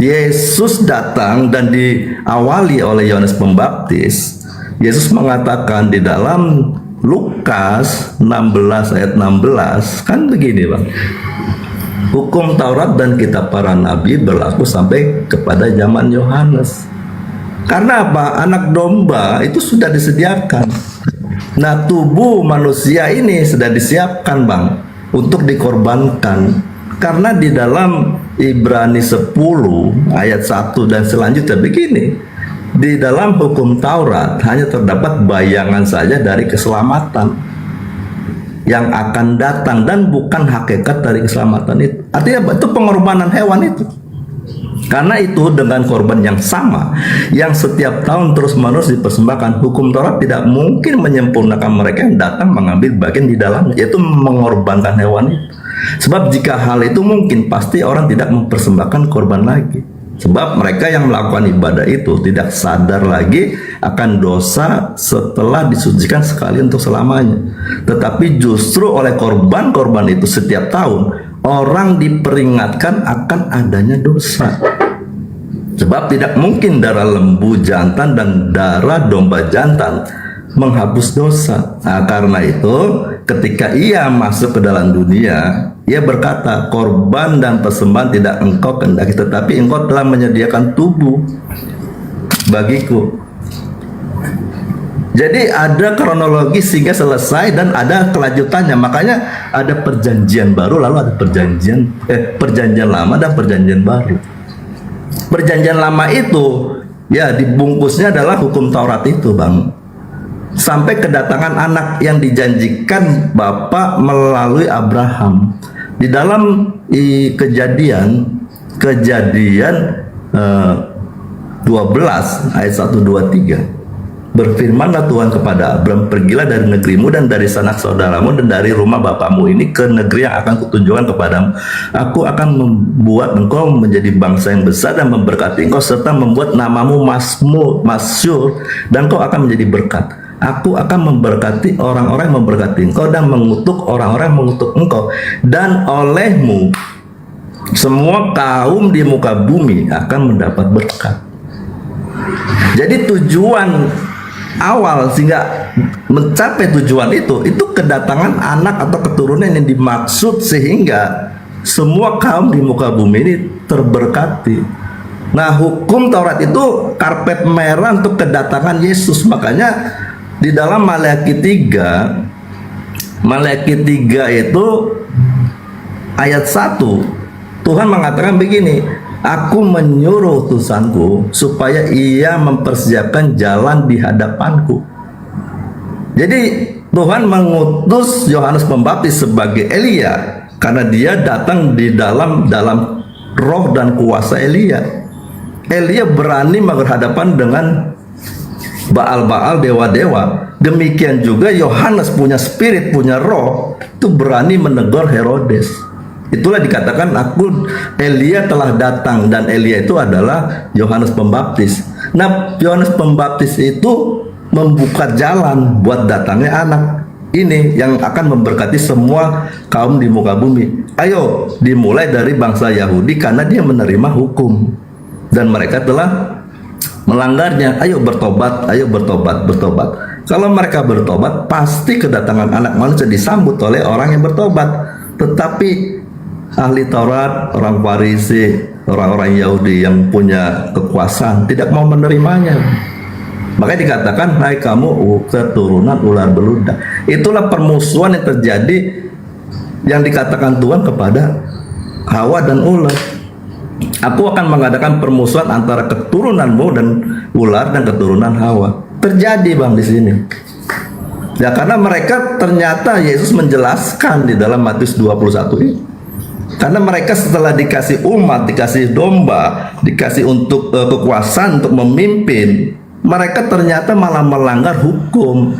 Yesus datang dan diawali oleh Yohanes Pembaptis, Yesus mengatakan di dalam Lukas 16 ayat 16 kan begini Bang, hukum Taurat dan kitab para nabi berlaku sampai kepada zaman Yohanes. Karena apa? Anak domba itu sudah disediakan. Nah, tubuh manusia ini sudah disiapkan Bang untuk dikorbankan. Karena di dalam Ibrani 10 ayat 1 dan selanjutnya begini, di dalam hukum Taurat hanya terdapat bayangan saja dari keselamatan yang akan datang dan bukan hakikat dari keselamatan itu. Artinya itu pengorbanan hewan itu. Karena itu dengan korban yang sama yang setiap tahun terus-menerus dipersembahkan, hukum Taurat tidak mungkin menyempurnakan mereka yang datang mengambil bagian di dalamnya, yaitu mengorbankan hewan itu. Sebab jika hal itu mungkin, pasti orang tidak mempersembahkan korban lagi. Sebab mereka yang melakukan ibadah itu tidak sadar lagi akan dosa setelah disucikan sekali untuk selamanya. Tetapi justru oleh korban-korban itu setiap tahun orang diperingatkan akan adanya dosa. Sebab tidak mungkin darah lembu jantan dan darah domba jantan menghapus dosa. Nah, karena itu ketika ia masuk ke dalam dunia, ia berkata, korban dan persembahan tidak engkau kehendaki, tetapi engkau telah menyediakan tubuh bagiku. Jadi ada kronologi sehingga selesai dan ada kelanjutannya. Makanya ada perjanjian baru, lalu ada perjanjian lama dan perjanjian baru. Perjanjian lama itu ya dibungkusnya adalah hukum Taurat itu Bang. Sampai kedatangan anak yang dijanjikan Bapa melalui Abraham. Di dalam kejadian 12 ayat 1, 2, 3, berfirmanlah Tuhan kepada Abraham, pergilah dari negerimu dan dari sanak saudaramu dan dari rumah bapamu ini ke negeri yang akan kutunjukkan kepadamu. Aku akan membuat engkau menjadi bangsa yang besar dan memberkati engkau, serta membuat namamu masyhur, dan engkau akan menjadi berkat. Aku akan memberkati orang-orang yang memberkati engkau dan mengutuk orang-orang yang mengutuk engkau, dan olehmu semua kaum di muka bumi akan mendapat berkat. Jadi tujuan awal sehingga mencapai tujuan itu kedatangan anak atau keturunan yang dimaksud sehingga semua kaum di muka bumi ini terberkati. Nah, hukum Taurat itu karpet merah untuk kedatangan Yesus. Makanya di dalam Maleakhi 3 itu ayat 1, Tuhan mengatakan begini, aku menyuruh utusanku supaya ia mempersiapkan jalan di hadapanku. Jadi Tuhan mengutus Yohanes Pembaptis sebagai Elia karena dia datang di dalam roh dan kuasa Elia. Elia berani berhadapan dengan Baal-Baal, dewa-dewa. Demikian juga Yohanes punya spirit, punya roh, itu berani menegur Herodes. Itulah dikatakan Elia telah datang, dan Elia itu adalah Yohanes Pembaptis. Nah, Yohanes Pembaptis itu membuka jalan buat datangnya anak ini yang akan memberkati semua kaum di muka bumi. Ayo dimulai dari bangsa Yahudi karena dia menerima hukum dan mereka telah melanggarnya. Ayo bertobat, ayo bertobat, bertobat. Kalau mereka bertobat, pasti kedatangan anak manusia disambut oleh orang yang bertobat. Tetapi ahli Taurat, orang Farisi, orang-orang Yahudi yang punya kekuasaan tidak mau menerimanya. Makanya dikatakan, hai kamu keturunan ular beludak. Itulah permusuhan yang terjadi yang dikatakan Tuhan kepada Hawa dan ular. Aku akan mengadakan permusuhan antara keturunanmu dan ular dan keturunan Hawa. Terjadi bang di sini. Ya karena mereka ternyata Yesus menjelaskan di dalam Matius 21 ini. Karena mereka setelah dikasih umat, dikasih domba, dikasih untuk kekuasaan untuk memimpin, mereka ternyata malah melanggar hukum.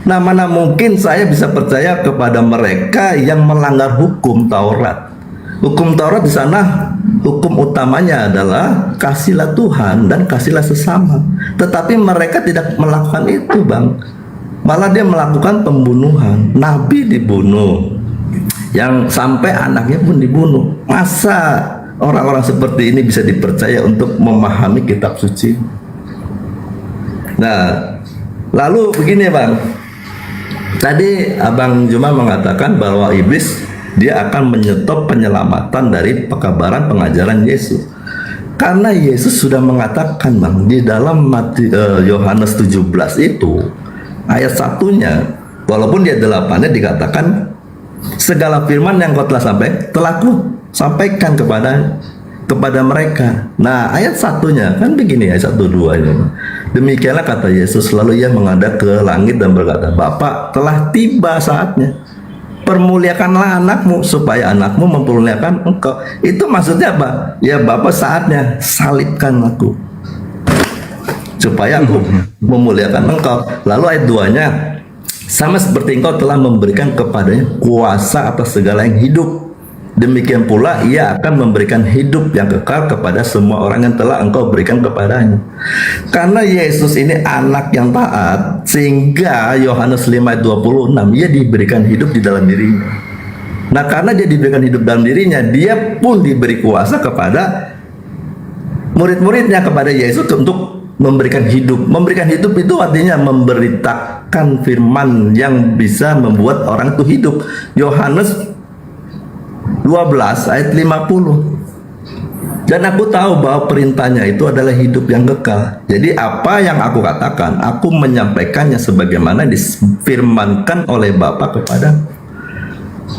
Nah, mana mungkin saya bisa percaya kepada mereka yang melanggar hukum Taurat. Hukum Taurat di sana, hukum utamanya adalah kasihlah Tuhan dan kasihlah sesama. Tetapi mereka tidak melakukan itu, bang. Malah dia melakukan pembunuhan. Nabi dibunuh, yang sampai anaknya pun dibunuh. Masa orang-orang seperti ini bisa dipercaya untuk memahami kitab suci? Nah, lalu begini bang, tadi Abang Juma mengatakan bahwa iblis dia akan menyetop penyelamatan dari pekabaran pengajaran Yesus. Karena Yesus sudah mengatakan bang, di dalam Yohanes 17 itu ayat 1-nya, walaupun dia 8-nya dikatakan segala firman yang kau telah ku sampaikan kepada mereka. Nah ayat 1-nya kan begini, ayat 1-2-nya, demikianlah kata Yesus, lalu ia menghadap ke langit dan berkata, Bapa, telah tiba saatnya, permuliakanlah anakmu supaya anakmu mempermuliakan engkau. Itu maksudnya apa? Ya Bapa, saatnya salibkan aku supaya aku memuliakan engkau. Lalu ayat 2-nya, sama seperti engkau telah memberikan kepadanya kuasa atas segala yang hidup, demikian pula ia akan memberikan hidup yang kekal kepada semua orang yang telah engkau berikan kepadanya. Karena Yesus ini anak yang taat, sehingga Yohanes 5 ayat 26, ia diberikan hidup di dalam dirinya. Nah karena dia diberikan hidup dalam dirinya, dia pun diberi kuasa kepada murid-muridnya, kepada Yesus untuk memberikan hidup. Memberikan hidup itu artinya memberitakan firman yang bisa membuat orang itu hidup. Yohanes 12 ayat 50. Dan aku tahu bahwa perintahnya itu adalah hidup yang kekal. Jadi apa yang aku katakan, aku menyampaikannya sebagaimana difirmankan oleh Bapa kepada.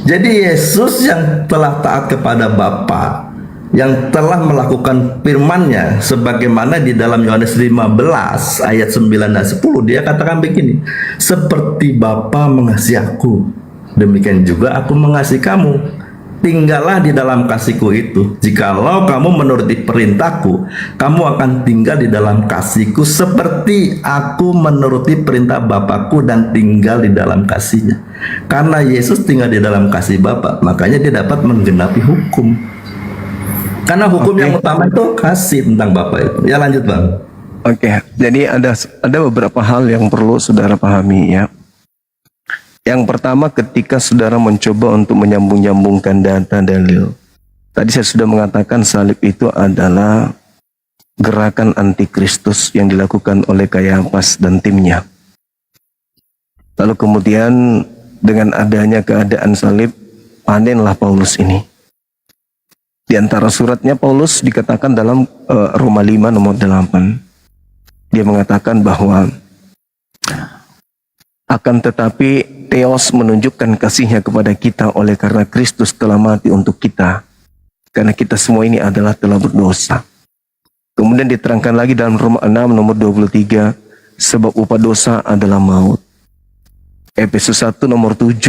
Jadi Yesus yang telah taat kepada Bapa, yang telah melakukan firman-Nya sebagaimana di dalam Yohanes 15 ayat 9 dan 10, dia katakan begini, seperti Bapa mengasihi aku, demikian juga aku mengasihi kamu. Tinggallah di dalam kasihku itu. Jikalau kamu menuruti perintahku, kamu akan tinggal di dalam kasihku seperti aku menuruti perintah Bapakku dan tinggal di dalam kasihnya. Karena Yesus tinggal di dalam kasih Bapa, makanya dia dapat menggenapi hukum. Karena hukum yang utama itu kasih tentang Bapa itu. Ya lanjut bang. Oke, jadi ada beberapa hal yang perlu saudara pahami ya. Yang pertama, ketika saudara mencoba untuk menyambung-nyambungkan data dalil, tadi saya sudah mengatakan salib itu adalah gerakan antikristus yang dilakukan oleh Kayafas dan timnya. Lalu kemudian dengan adanya keadaan salib, panenlah Paulus ini. Di antara suratnya Paulus dikatakan dalam Roma 5 nomor 8, dia mengatakan bahwa akan tetapi Theos menunjukkan kasihnya kepada kita oleh karena Kristus telah mati untuk kita, karena kita semua ini adalah telah berdosa. Kemudian diterangkan lagi dalam Roma 6 nomor 23, sebab upah dosa adalah maut. Efesus 1 nomor 7,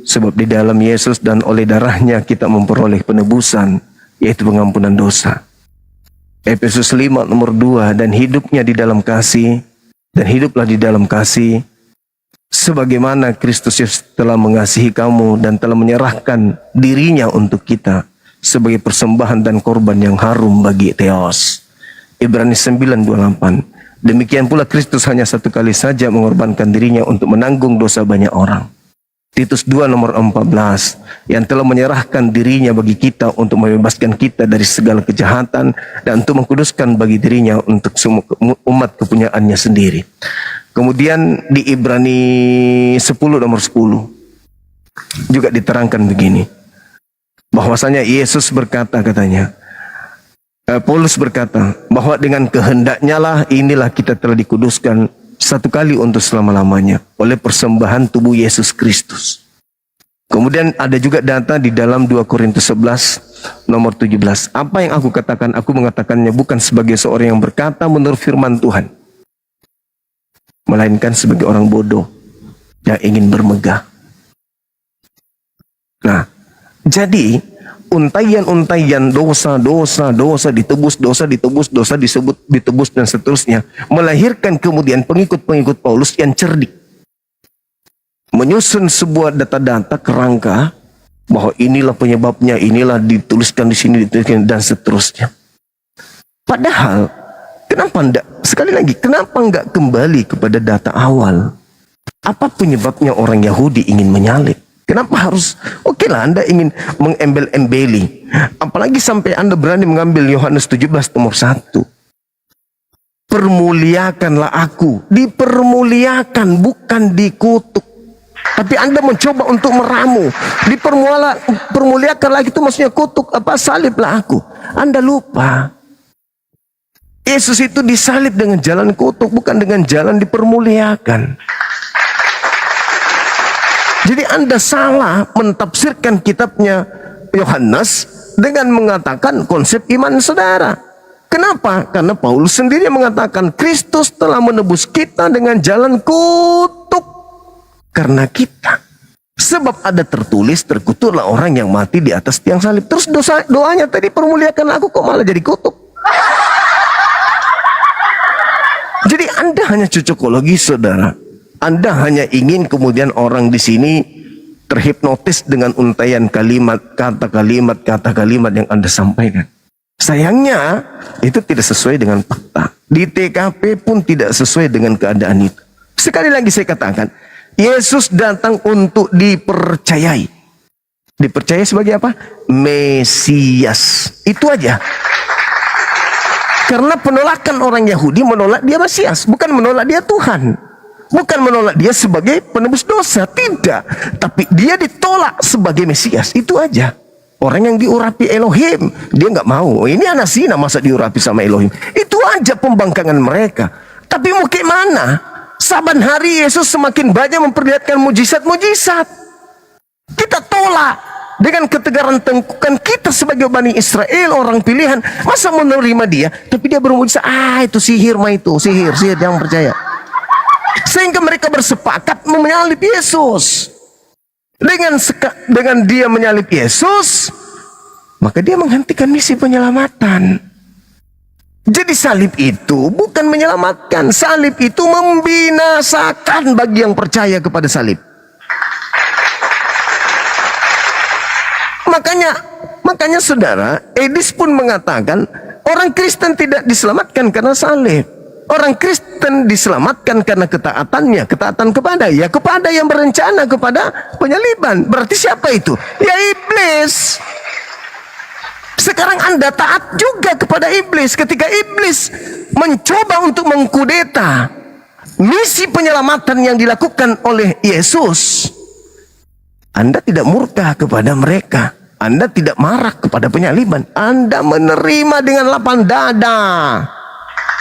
sebab di dalam Yesus dan oleh darahnya kita memperoleh penebusan, yaitu pengampunan dosa. Efesus 5 nomor 2, dan hidupnya di dalam kasih, dan hiduplah di dalam kasih, sebagaimana Kristus Yesus telah mengasihi kamu dan telah menyerahkan dirinya untuk kita sebagai persembahan dan korban yang harum bagi Theos. Ibrani 9:28. Demikian pula Kristus hanya satu kali saja mengorbankan dirinya untuk menanggung dosa banyak orang. Titus 2 nomor 14, yang telah menyerahkan dirinya bagi kita untuk membebaskan kita dari segala kejahatan dan untuk mengkuduskan bagi dirinya untuk semua umat kepunyaannya sendiri. Kemudian di Ibrani 10 nomor 10 juga diterangkan begini, bahwasanya Yesus berkata, Paulus berkata bahwa dengan kehendaknya lah inilah kita telah dikuduskan satu kali untuk selama-lamanya oleh persembahan tubuh Yesus Kristus. Kemudian ada juga data di dalam 2 Korintus 11 nomor 17. Apa yang aku katakan, aku mengatakannya bukan sebagai seorang yang berkata menurut firman Tuhan, melainkan sebagai orang bodoh yang ingin bermegah. Nah, jadi untaian-untaian dosa ditebus, dosa ditebus dan seterusnya melahirkan kemudian pengikut-pengikut Paulus yang cerdik, menyusun sebuah data-data kerangka bahwa inilah penyebabnya, inilah dituliskan di sini, dituliskan dan seterusnya. Padahal kenapa enggak kembali kepada data awal? Apa penyebabnya orang Yahudi ingin menyalib? Kenapa harus, okelah Anda ingin mengembel-embeli, apalagi sampai Anda berani mengambil Yohanes 17 nomor 1. Permuliakanlah aku, dipermuliakan bukan dikutuk. Tapi Anda mencoba untuk meramu, dipermuliakan lagi itu maksudnya kutuk, saliblah aku. Anda lupa, Yesus itu disalib dengan jalan kutuk, bukan dengan jalan dipermuliakan. Jadi Anda salah mentafsirkan kitabnya Yohanes dengan mengatakan konsep iman saudara. Kenapa? Karena Paulus sendiri mengatakan Kristus telah menebus kita dengan jalan kutuk karena kita. Sebab ada tertulis, terkutuklah orang yang mati di atas tiang salib. Terus doanya tadi, permuliakan aku, kok malah jadi kutuk. Jadi Anda hanya cocokologi, saudara. Anda hanya ingin kemudian orang di sini terhipnotis dengan untaian kata kalimat yang Anda sampaikan. Sayangnya itu tidak sesuai dengan fakta. Di TKP pun tidak sesuai dengan keadaan itu. Sekali lagi saya katakan, Yesus datang untuk dipercayai. Dipercayai sebagai apa? Mesias. Itu aja. Karena penolakan orang Yahudi menolak dia Mesias, bukan menolak dia Tuhan. Bukan menolak dia sebagai penebus dosa, tidak. Tapi dia ditolak sebagai Mesias, itu aja. Orang yang diurapi Elohim, dia nggak mau. Ini anak zina masa diurapi sama Elohim. Itu aja pembangkangan mereka. Tapi mau ke mana? Saban hari Yesus semakin banyak memperlihatkan mujizat-mujizat. Kita tolak dengan ketegaran tengkukan kita sebagai Bani Israel, orang pilihan. Masa menerima dia, tapi dia bermujizat. Itu sihir, sihir, jangan percaya. Sehingga mereka bersepakat menyalib Yesus. Dengan dia menyalib Yesus, maka dia menghentikan misi penyelamatan. Jadi salib itu bukan menyelamatkan, salib itu membinasakan bagi yang percaya kepada salib. Makanya saudara, Edis pun mengatakan orang Kristen tidak diselamatkan karena salib. Orang Kristen diselamatkan karena ketaatannya. Ketaatan kepada yang berencana kepada penyaliban. Berarti siapa itu? Ya iblis. Sekarang Anda taat juga kepada iblis. Ketika iblis mencoba untuk mengkudeta misi penyelamatan yang dilakukan oleh Yesus, Anda tidak murka kepada mereka. Anda tidak marah kepada penyaliban. Anda menerima dengan lapang dada.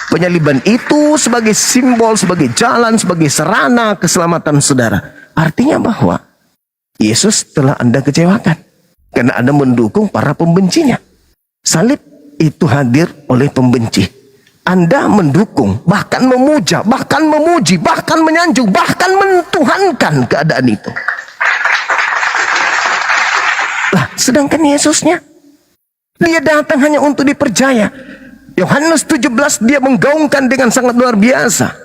Penyaliban itu sebagai simbol, sebagai jalan, sebagai sarana keselamatan saudara. Artinya bahwa Yesus telah Anda kecewakan karena Anda mendukung para pembencinya. Salib itu hadir oleh pembenci. Anda mendukung, bahkan memuja, bahkan memuji, bahkan menyanjung, bahkan mentuhankan keadaan itu. Lah, sedangkan Yesusnya, dia datang hanya untuk dipercaya. Yohanes 17 dia menggaungkan dengan sangat luar biasa.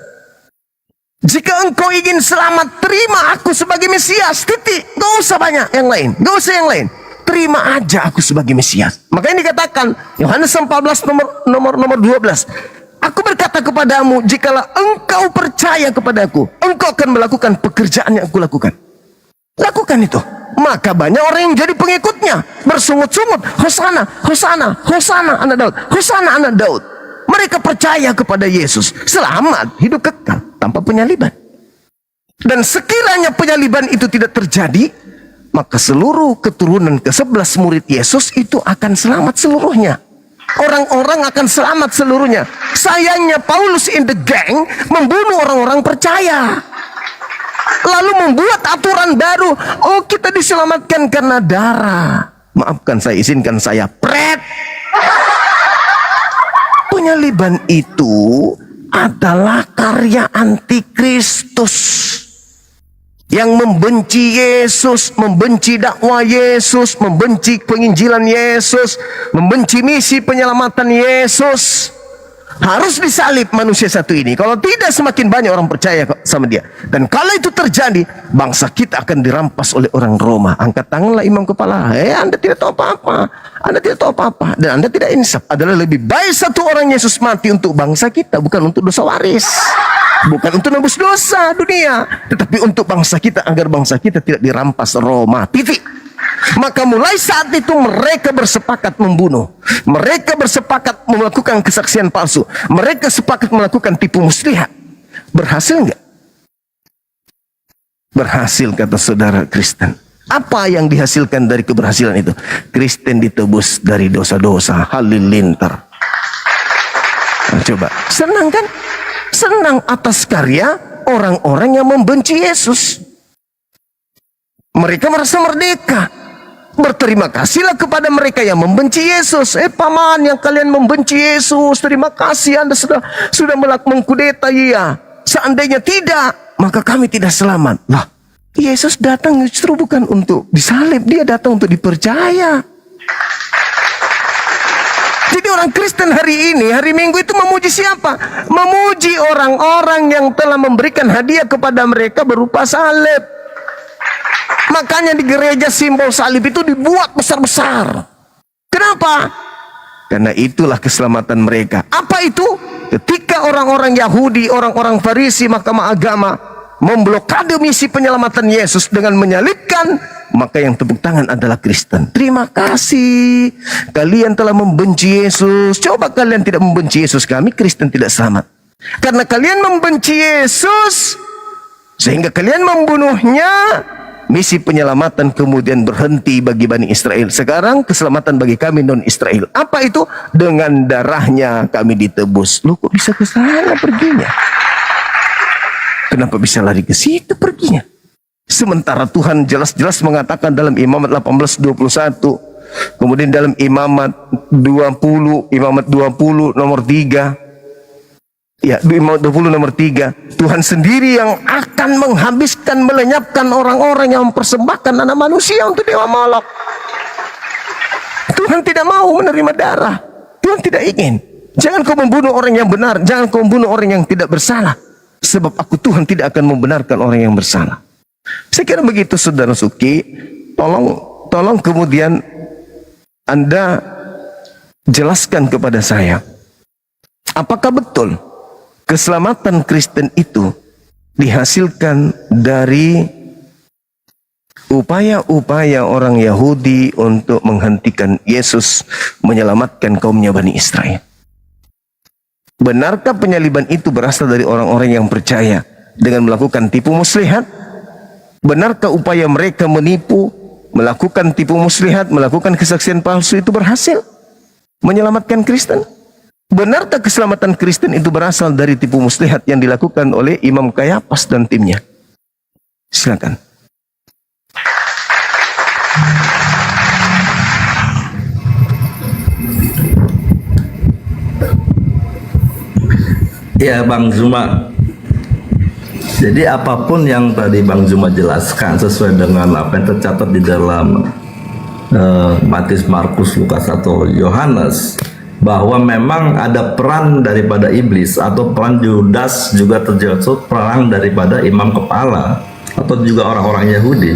Jika engkau ingin selamat, terima aku sebagai Mesias, titik. Gak usah banyak yang lain, gak usah yang lain. Terima aja aku sebagai Mesias. Makanya dikatakan Yohanes 14 nomor 12. Aku berkata kepadamu, jikalau engkau percaya kepadaku, engkau akan melakukan pekerjaan yang aku lakukan. Lakukan itu. Maka banyak orang yang jadi pengikutnya, bersungut-sungut, Hosana, Hosana, Hosana anak Daud, Hosana anak Daud. Mereka percaya kepada Yesus, selamat, hidup kekal tanpa penyaliban. Dan sekiranya penyaliban itu tidak terjadi, maka seluruh keturunan ke-11 murid Yesus itu akan selamat seluruhnya. Orang-orang akan selamat seluruhnya. Sayangnya Paulus in the gang membunuh orang-orang percaya, lalu membuat aturan baru. Oh, kita diselamatkan karena darah. Maafkan saya, izinkan saya pret. Penyaliban itu adalah karya antikristus yang membenci Yesus, membenci dakwah Yesus, membenci penginjilan Yesus, membenci misi penyelamatan Yesus. Harus disalib manusia satu ini. Kalau tidak, semakin banyak orang percaya sama dia. Dan kalau itu terjadi, bangsa kita akan dirampas oleh orang Roma. Angkat tanganlah imam kepala. Anda tidak tahu apa-apa. Anda tidak tahu apa-apa. Dan Anda tidak insaf. Adalah lebih baik satu orang Yesus mati untuk bangsa kita, bukan untuk dosa waris, bukan untuk nebus dosa dunia, tetapi untuk bangsa kita, agar bangsa kita tidak dirampas Roma. Titik. Maka mulai saat itu mereka bersepakat membunuh. Mereka bersepakat melakukan kesaksian palsu. Mereka sepakat melakukan tipu muslihat. Berhasil enggak? Berhasil, kata saudara Kristen. Apa yang dihasilkan dari keberhasilan itu? Kristen ditebus dari dosa-dosa. Halilintar. Nah, coba, senang kan? Senang atas karya orang-orang yang membenci Yesus. Mereka merasa merdeka. Berterima kasihlah kepada mereka yang membenci Yesus. Paman yang kalian membenci Yesus, terima kasih Anda sudah mengkudeta. Iya, seandainya tidak, maka kami tidak selamat. Lah, Yesus datang justru bukan untuk disalib, dia datang untuk dipercaya. Jadi orang Kristen hari ini, hari Minggu itu memuji siapa? Memuji orang-orang yang telah memberikan hadiah kepada mereka berupa salib. Makanya di gereja simbol salib itu dibuat besar-besar. Kenapa? Karena itulah keselamatan mereka. Apa itu? Ketika orang-orang Yahudi, orang-orang Farisi, mahkamah agama memblokade misi penyelamatan Yesus dengan menyalibkan, maka yang tepuk tangan adalah Kristen. Terima kasih, kalian telah membenci Yesus. Coba kalian tidak membenci Yesus, kami Kristen tidak selamat. Karena kalian membenci Yesus, sehingga kalian membunuhnya, misi penyelamatan kemudian berhenti bagi Bani Israel. Sekarang keselamatan bagi kami non-Israel. Apa itu? Dengan darahnya kami ditebus. Loh, kok bisa ke sana perginya? Kenapa bisa lari ke situ perginya? Sementara Tuhan jelas-jelas mengatakan dalam Imamat 18:21, kemudian dalam Imamat 20 nomor 3, ya, 20 nomor 3, Tuhan sendiri yang akan menghabiskan, melenyapkan orang-orang yang mempersembahkan anak manusia untuk dewa Molok. Tuhan tidak mau menerima darah. Tuhan tidak ingin. Jangan kau membunuh orang yang benar, jangan kau membunuh orang yang tidak bersalah. Sebab aku Tuhan tidak akan membenarkan orang yang bersalah. Saya kira begitu, saudara Suki. Tolong kemudian Anda jelaskan kepada saya, apakah betul keselamatan Kristen itu dihasilkan dari upaya-upaya orang Yahudi untuk menghentikan Yesus, menyelamatkan kaumnya Bani Israel? Benarkah penyaliban itu berasal dari orang-orang yang percaya dengan melakukan tipu muslihat? Benarkah upaya mereka menipu, melakukan tipu muslihat, melakukan kesaksian palsu itu berhasil menyelamatkan Kristen? Benarkah keselamatan Kristen itu berasal dari tipu muslihat yang dilakukan oleh Imam Kayafas dan timnya? Silakan. Ya, Bang Zuma. Jadi apapun yang tadi Bang Zuma jelaskan sesuai dengan apa yang tercatat di dalam Matius, Markus, Lukas atau Yohanes, bahwa memang ada peran daripada iblis atau peran Judas, juga terjadi peran daripada imam kepala atau juga orang-orang Yahudi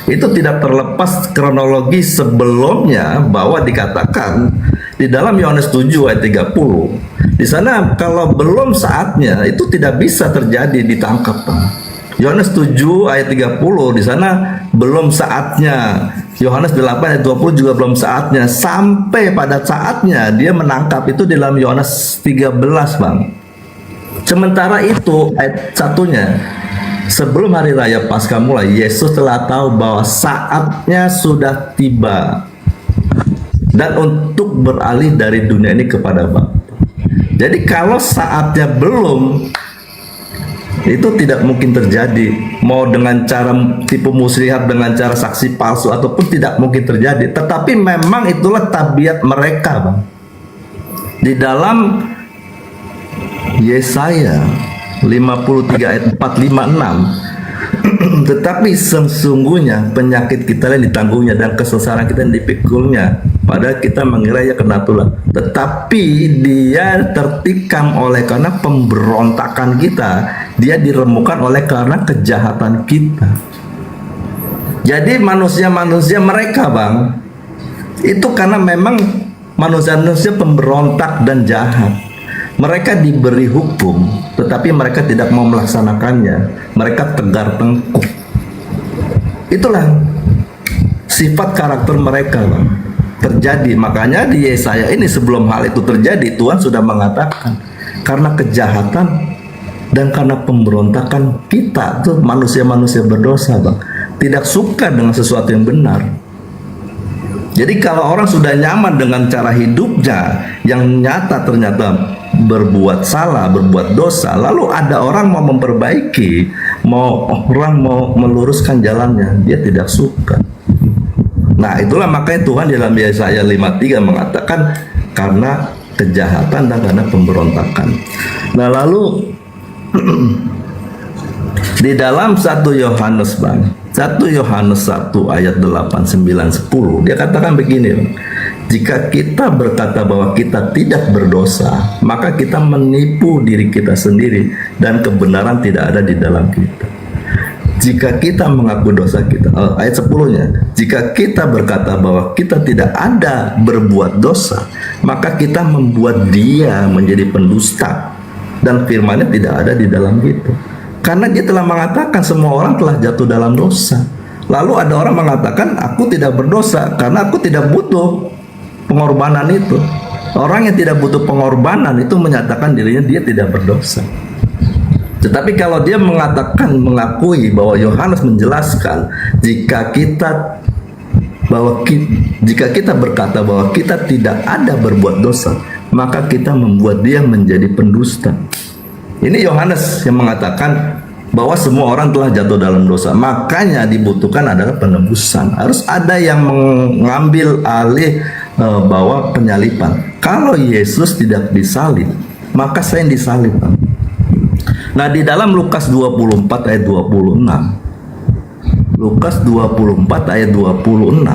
itu tidak terlepas kronologi sebelumnya, bahwa dikatakan di dalam Yohanes 7 ayat 30, di sana kalau belum saatnya itu tidak bisa terjadi, ditangkap, Bang. Yohanes 7 ayat 30 di sana belum saatnya. Yohanes 8 ayat 20 juga belum saatnya. Sampai pada saatnya dia menangkap, itu di dalam Yohanes 13, Bang. Sementara itu ayat satunya, sebelum hari raya Paskah mulai, Yesus telah tahu bahwa saatnya sudah tiba dan untuk beralih dari dunia ini kepada Bapa. Jadi kalau saatnya belum, itu tidak mungkin terjadi. Mau dengan cara tipu muslihat, dengan cara saksi palsu, ataupun tidak mungkin terjadi. Tetapi memang itulah tabiat mereka, Bang. Di dalam Yesaya 53 ayat 456, tetapi sesungguhnya penyakit kita yang ditanggungnya dan kesesaran kita yang dipikulnya, padahal kita mengira ya kena tulah, tetapi dia tertikam oleh karena pemberontakan kita, dia diremukkan oleh karena kejahatan kita. Jadi manusia-manusia mereka, Bang, itu karena memang manusia-manusia pemberontak dan jahat. Mereka diberi hukum, tetapi mereka tidak mau melaksanakannya. Mereka tegar tengkuk. Itulah sifat karakter mereka, Bang, terjadi. Makanya di Yesaya ini, sebelum hal itu terjadi, Tuhan sudah mengatakan, karena kejahatan dan karena pemberontakan kita tuh, manusia-manusia berdosa, Bang, tidak suka dengan sesuatu yang benar. Jadi kalau orang sudah nyaman dengan cara hidupnya yang nyata ternyata berbuat salah, berbuat dosa, lalu ada orang mau memperbaiki, orang mau meluruskan jalannya, dia tidak suka. Nah, itulah makanya Tuhan dalam Yesaya 53 mengatakan karena kejahatan dan karena pemberontakan. Nah, lalu di dalam 1 Yohanes, Bang, 1 Yohanes 1 ayat 8, 9, 10, dia katakan begini, Bang. Jika kita berkata bahwa kita tidak berdosa, maka kita menipu diri kita sendiri dan kebenaran tidak ada di dalam kita. Jika kita mengaku dosa kita, ayat 10-nya, jika kita berkata bahwa kita tidak ada berbuat dosa, maka kita membuat dia menjadi pendusta dan firman-Nya tidak ada di dalam kita. Karena dia telah mengatakan semua orang telah jatuh dalam dosa. Lalu ada orang mengatakan aku tidak berdosa karena aku tidak butuh pengorbanan itu. Orang yang tidak butuh pengorbanan itu menyatakan dirinya dia tidak berdosa. Tetapi kalau dia mengakui bahwa Yohanes menjelaskan jika kita berkata bahwa kita tidak ada berbuat dosa, maka kita membuat dia menjadi pendusta. Ini Yohanes yang mengatakan bahwa semua orang telah jatuh dalam dosa. Makanya dibutuhkan adalah penebusan. Harus ada yang mengambil alih bahwa penyaliban. Kalau Yesus tidak disalib, maka saya yang disalib. Nah, di dalam Lukas 24 ayat 26, Lukas 24 ayat 26,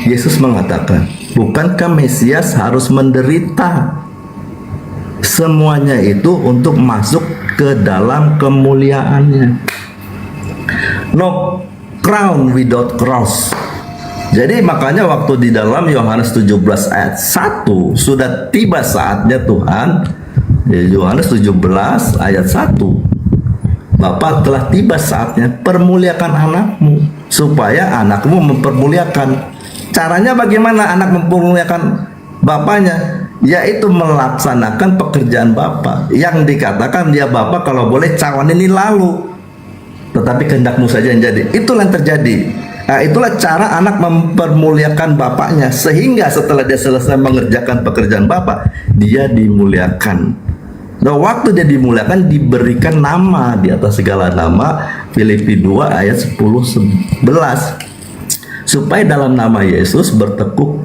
Yesus mengatakan, bukankah Mesias harus menderita semuanya itu untuk masuk ke dalam kemuliaannya? No crown without cross. Jadi makanya waktu di dalam Yohanes 17 ayat 1 sudah tiba saatnya Tuhan, Yohanes 17 ayat 1, Bapa telah tiba saatnya permuliakan anakmu supaya anakmu mempermuliakan. Caranya bagaimana anak mempermuliakan bapaknya? Yaitu melaksanakan pekerjaan Bapa. Yang dikatakan dia Bapa kalau boleh cawan ini lalu, tetapi kehendakmu saja yang jadi. Itulah yang terjadi. Nah, itulah cara anak mempermuliakan bapaknya, sehingga setelah dia selesai mengerjakan pekerjaan Bapa, dia dimuliakan. Nah, waktu dia dimuliakan, diberikan nama di atas segala nama, Filipi 2 ayat 10-11, supaya dalam nama Yesus bertekuk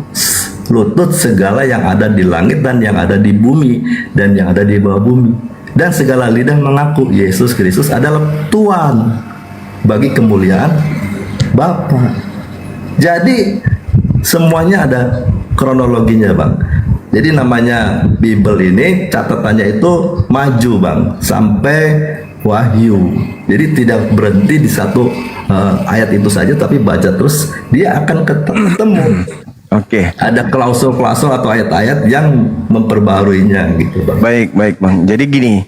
lutut segala yang ada di langit dan yang ada di bumi dan yang ada di bawah bumi, dan segala lidah mengaku Yesus Kristus adalah Tuhan, bagi kemuliaan Bapa. Jadi semuanya ada kronologinya, Bang. Jadi namanya Bible ini catatannya itu maju, Bang, sampai Wahyu. Jadi tidak berhenti di satu ayat itu saja, tapi baca terus, dia akan ketemu. Oke. Ada klausul-klausul atau ayat-ayat yang memperbaharuinya gitu, Bang. Baik Bang. Jadi gini,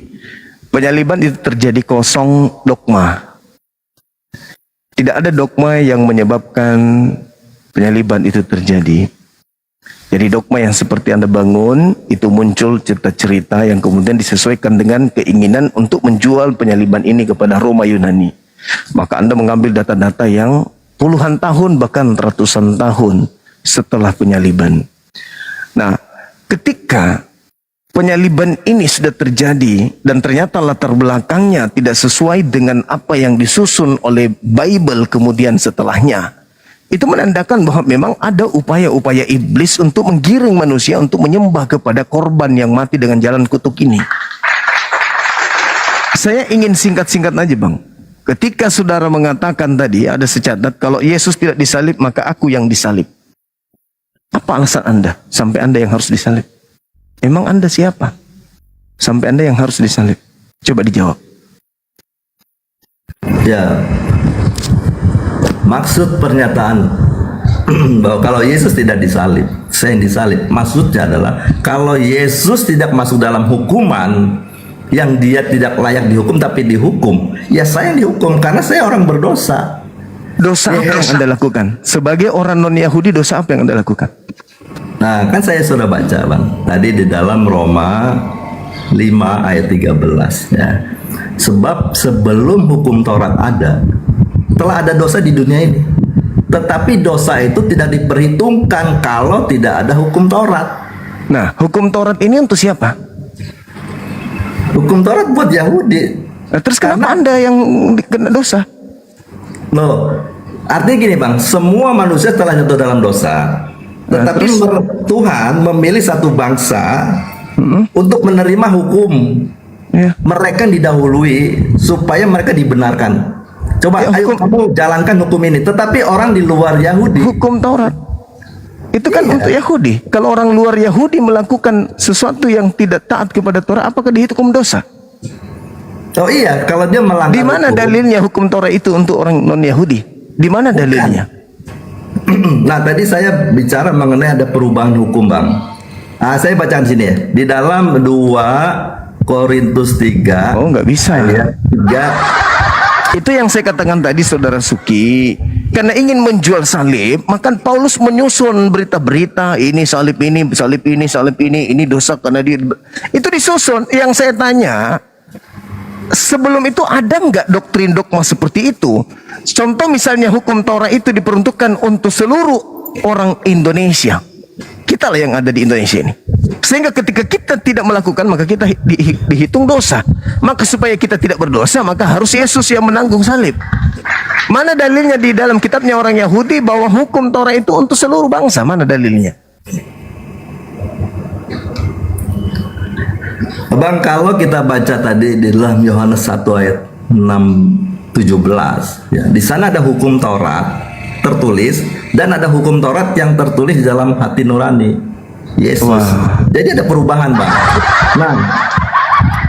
penyaliban itu terjadi kosong dogma. Tidak ada dogma yang menyebabkan penyaliban itu terjadi. Jadi dogma yang seperti Anda bangun itu muncul cerita-cerita yang kemudian disesuaikan dengan keinginan untuk menjual penyaliban ini kepada Roma Yunani. Maka Anda mengambil data-data yang puluhan tahun bahkan ratusan tahun setelah penyaliban. Nah, ketika penyaliban ini sudah terjadi dan ternyata latar belakangnya tidak sesuai dengan apa yang disusun oleh Bible kemudian setelahnya, itu menandakan bahwa memang ada upaya-upaya iblis untuk menggiring manusia untuk menyembah kepada korban yang mati dengan jalan kutuk ini. Saya ingin singkat-singkat aja Bang. Ketika saudara mengatakan tadi ada secatat kalau Yesus tidak disalib maka aku yang disalib. Apa alasan Anda sampai Anda yang harus disalib? Emang Anda siapa? Sampai Anda yang harus disalib. Coba dijawab. Ya, maksud pernyataan bahwa kalau Yesus tidak disalib, saya yang disalib, maksudnya adalah kalau Yesus tidak masuk dalam hukuman yang dia tidak layak dihukum tapi dihukum, ya saya yang dihukum karena saya orang berdosa. Dosa apa yang Anda lakukan? Sebagai orang non-Yahudi, dosa apa yang Anda lakukan? Nah, kan saya sudah baca Bang tadi di dalam Roma 5 ayat 13 ya. Sebab sebelum hukum Taurat ada, telah ada dosa di dunia ini. Tetapi dosa itu tidak diperhitungkan kalau tidak ada hukum Taurat. Nah, hukum Taurat ini untuk siapa? Hukum Taurat buat Yahudi. Nah, terus kenapa Anda yang kena dosa? Loh, artinya gini Bang, semua manusia telah jatuh dalam dosa. Tetapi Tuhan memilih satu bangsa untuk menerima hukum. Ya. Mereka didahului supaya mereka dibenarkan. Coba Ya, ayo kamu jalankan hukum ini. Tetapi orang di luar Yahudi, Hukum Taurat itu kan untuk Yahudi. Kalau orang luar Yahudi melakukan sesuatu yang tidak taat kepada Taurat, apakah dihukum dosa? oh iya, kalau dia melanggar Di mana hukum. dalilnya hukum Taurat itu untuk orang non-Yahudi? Di mana dalilnya? Nah, tadi saya bicara mengenai ada perubahan hukum, Bang. Saya bacaan sini ya. Di dalam 2 Korintus 3 Oh, nggak bisa ya. ayat 3. Itu yang saya katakan tadi, Saudara Suki. Karena ingin menjual salib, maka Paulus menyusun berita-berita, ini salib ini, salib ini, salib ini dosa karena dia. Itu disusun. Yang saya tanya, sebelum itu ada nggak doktrin dogma seperti itu? Contoh misalnya hukum Taurat itu diperuntukkan untuk seluruh orang Indonesia. Kita lah yang ada di Indonesia ini. Sehingga ketika kita tidak melakukan, maka kita dihitung dosa. Maka supaya kita tidak berdosa, maka harus Yesus yang menanggung salib. Mana dalilnya di dalam kitabnya orang Yahudi bahwa hukum Taurat itu untuk seluruh bangsa? Mana dalilnya? Bang, kalau kita baca tadi di dalam Yohanes 1 ayat 6-17 ya, di sana ada hukum Taurat tertulis dan ada hukum Taurat yang tertulis di dalam hati nurani Yesus. Jadi ada perubahan, Bang. Nah,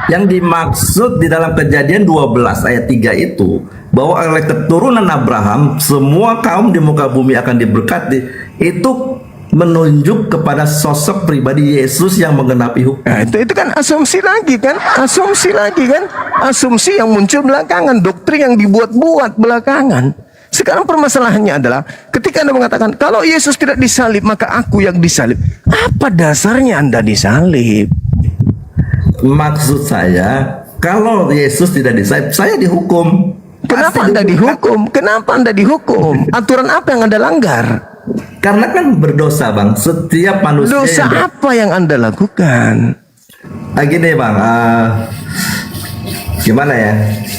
yang dimaksud di dalam Kejadian 12 ayat 3 itu bahwa oleh keturunan Abraham semua kaum di muka bumi akan diberkati, itu menunjuk kepada sosok pribadi Yesus yang menggenapi hukum. Nah, itu kan asumsi lagi kan? Asumsi yang muncul belakangan, doktrin yang dibuat-buat belakangan. Sekarang permasalahannya adalah ketika Anda mengatakan kalau Yesus tidak disalib maka aku yang disalib. Apa dasarnya Anda disalib? Maksud saya, kalau Yesus tidak disalib, saya dihukum. Kenapa Pasti Anda dihukum. dihukum? Kenapa Anda dihukum? Aturan apa yang Anda langgar? Karena kan berdosa, Bang. Setiap manusia Dosa apa yang Anda lakukan? Gini, Bang. Gimana ya?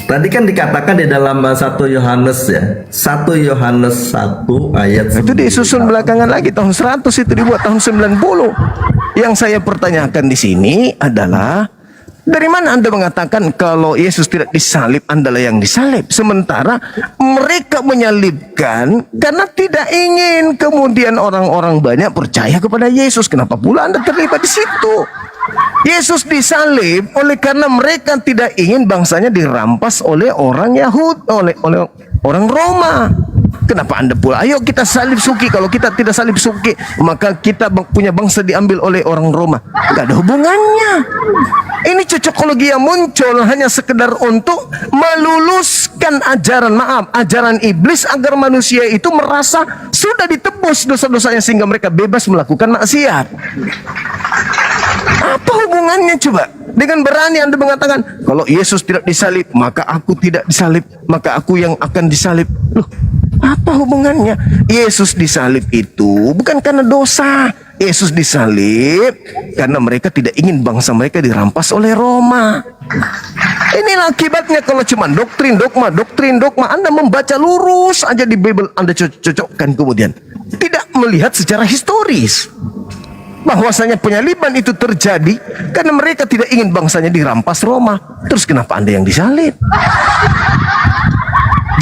Tadi kan dikatakan di dalam 1 Yohanes ya. 1 Yohanes 1 ayat Itu disusun belakangan lagi tahun 100 itu dibuat tahun 90. Yang saya pertanyakan di sini adalah Dari mana Anda mengatakan kalau Yesus tidak disalib, Andalah yang disalib? Sementara mereka menyalibkan karena tidak ingin kemudian orang-orang banyak percaya kepada Yesus. Kenapa pula Anda terlibat di situ? Yesus disalib oleh karena mereka tidak ingin bangsanya dirampas oleh orang Yahudi, oleh orang Roma. Kenapa Anda pula? Ayo kita salib Suki. Kalau kita tidak salib Suki, maka kita punya bangsa diambil oleh orang Roma. Gak ada hubungannya. Ini cocokologi yang muncul hanya sekedar untuk meluluskan ajaran iblis agar manusia itu merasa sudah ditebus dosa-dosanya sehingga mereka bebas melakukan maksiat. Apa hubungannya coba? Dengan berani Anda mengatakan, kalau Yesus tidak disalib, maka aku tidak disalib, maka aku yang akan disalib. Loh, apa hubungannya? Yesus disalib itu bukan karena dosa. Yesus disalib karena mereka tidak ingin bangsa mereka dirampas oleh Roma. Inilah akibatnya kalau cuma doktrin dogma. Anda membaca lurus aja di Bible, Anda cocokkan kemudian. Tidak melihat secara historis bahwasanya penyaliban itu terjadi karena mereka tidak ingin bangsanya dirampas Roma. Terus kenapa Anda yang disalib?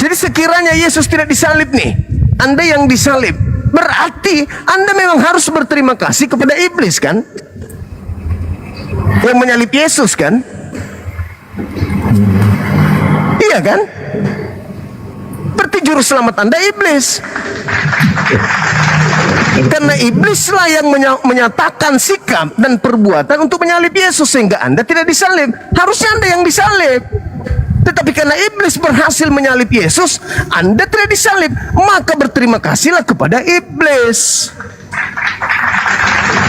Jadi sekiranya Yesus tidak disalib nih, Anda yang disalib, berarti Anda memang harus berterima kasih kepada iblis kan? Yang menyalib Yesus kan? Iya kan? Berarti juru selamat Anda iblis. Karena iblislah yang menyatakan sikap dan perbuatan untuk menyalib Yesus sehingga Anda tidak disalib. Harusnya Anda yang disalib. Tetapi karena iblis berhasil menyalib Yesus, Anda tidak disalib. Maka berterima kasihlah kepada iblis.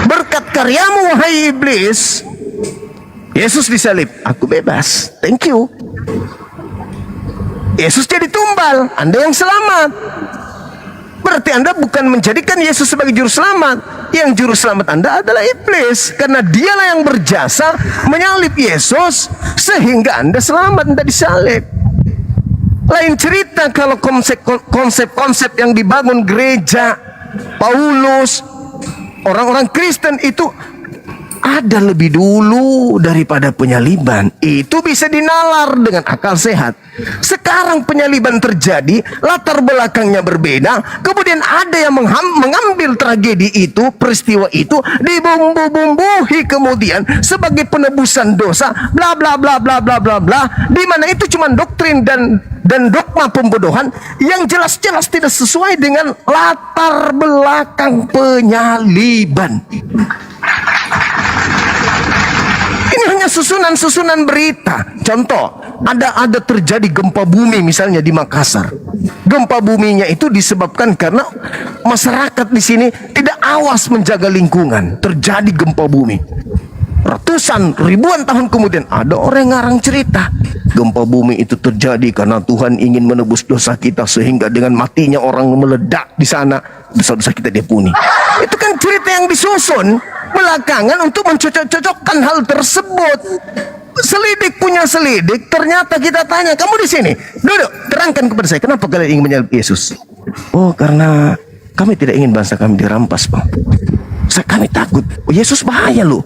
Berkat karyamu wahai iblis, Yesus disalib, aku bebas. Thank you. Yesus jadi tumbal, Anda yang selamat. Berarti Anda bukan menjadikan Yesus sebagai juru selamat. Yang juru selamat Anda adalah iblis, karena dialah yang berjasa menyalib Yesus sehingga Anda selamat, Anda disalib. Lain cerita kalau konsep-konsep yang dibangun gereja Paulus, orang-orang Kristen itu ada lebih dulu daripada penyaliban. Itu bisa dinalar dengan akal sehat. Sekarang penyaliban terjadi, latar belakangnya berbeda, kemudian ada yang mengambil tragedi itu, peristiwa itu, dibumbu-bumbuhi kemudian sebagai penebusan dosa, bla bla bla bla bla bla bla, di mana itu cuma doktrin dan dogma pembodohan yang jelas-jelas tidak sesuai dengan latar belakang penyaliban. Ini hanya susunan-susunan berita. Contoh, ada terjadi gempa bumi misalnya di Makassar. Gempa buminya itu disebabkan karena masyarakat di sini tidak awas menjaga lingkungan. Terjadi gempa bumi. Ratusan, ribuan tahun kemudian ada orang yang ngarang cerita. Gempa bumi itu terjadi karena Tuhan ingin menebus dosa kita sehingga dengan matinya orang meledak di sana, dosa-dosa kita diampuni. Itu kan cerita yang disusun belakangan untuk mencocok-cocokkan hal tersebut. Selidik punya selidik, ternyata kita tanya, kamu di sini, duduk, terangkan kepada saya, kenapa kalian ingin menyalib Yesus? Oh, karena kami tidak ingin bangsa kami dirampas, Bang. Kami takut, oh, Yesus bahaya loh.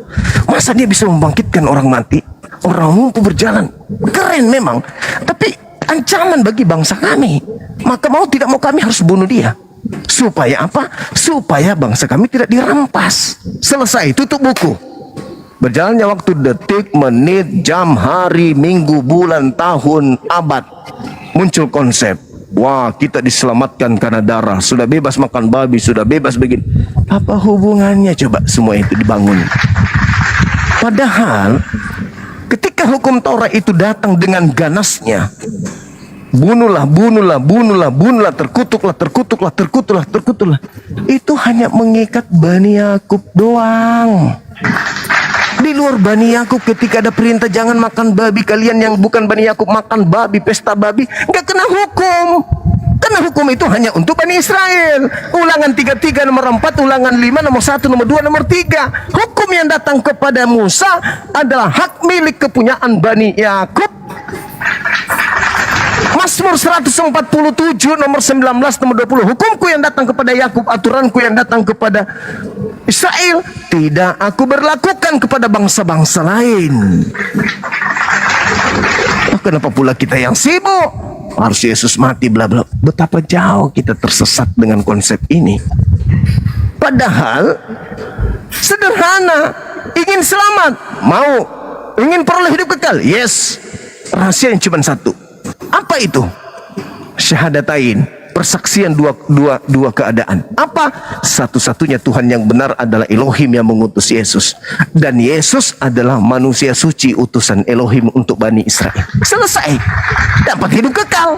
Masa dia bisa membangkitkan orang mati, orang lumpuh berjalan? Keren memang, tapi ancaman bagi bangsa kami. Maka mau tidak mau kami harus bunuh dia. Supaya apa? Supaya bangsa kami tidak dirampas. Selesai, tutup buku. Berjalannya waktu, detik, menit, jam, hari, minggu, bulan, tahun, abad, muncul konsep. Wah, kita diselamatkan karena darah. Sudah bebas makan babi, sudah bebas begini. Apa hubungannya coba semua itu dibangun? Padahal ketika hukum Taurat itu datang dengan ganasnya, bunuhlah, terkutuklah. Itu hanya mengikat Bani Yakub doang. Di luar Bani Yakub ketika ada perintah jangan makan babi, kalian yang bukan Bani Yakub makan babi, pesta babi, nggak kena hukum. Karena hukum itu hanya untuk Bani Israel. Ulangan 33 nomor 4, ulangan 5 nomor 1, nomor 2, nomor 3. Hukum yang datang kepada Musa adalah hak milik kepunyaan Bani Yakub. Mazmur 147 nomor 19 nomor 20. Hukumku yang datang kepada Yakub, aturanku yang datang kepada Israel, tidak aku berlakukan kepada bangsa-bangsa lain. Kenapa pula kita yang sibuk harus Yesus mati bla bla? Betapa jauh kita tersesat dengan konsep ini. Padahal sederhana, ingin selamat, mau, ingin peroleh hidup kekal, yes. Rahasia yang cuma satu. Apa itu? Syahadatain, persaksian dua keadaan. Apa? Satu-satunya Tuhan yang benar adalah Elohim yang mengutus Yesus, dan Yesus adalah manusia suci utusan Elohim untuk Bani Israel. Selesai, dapat hidup kekal.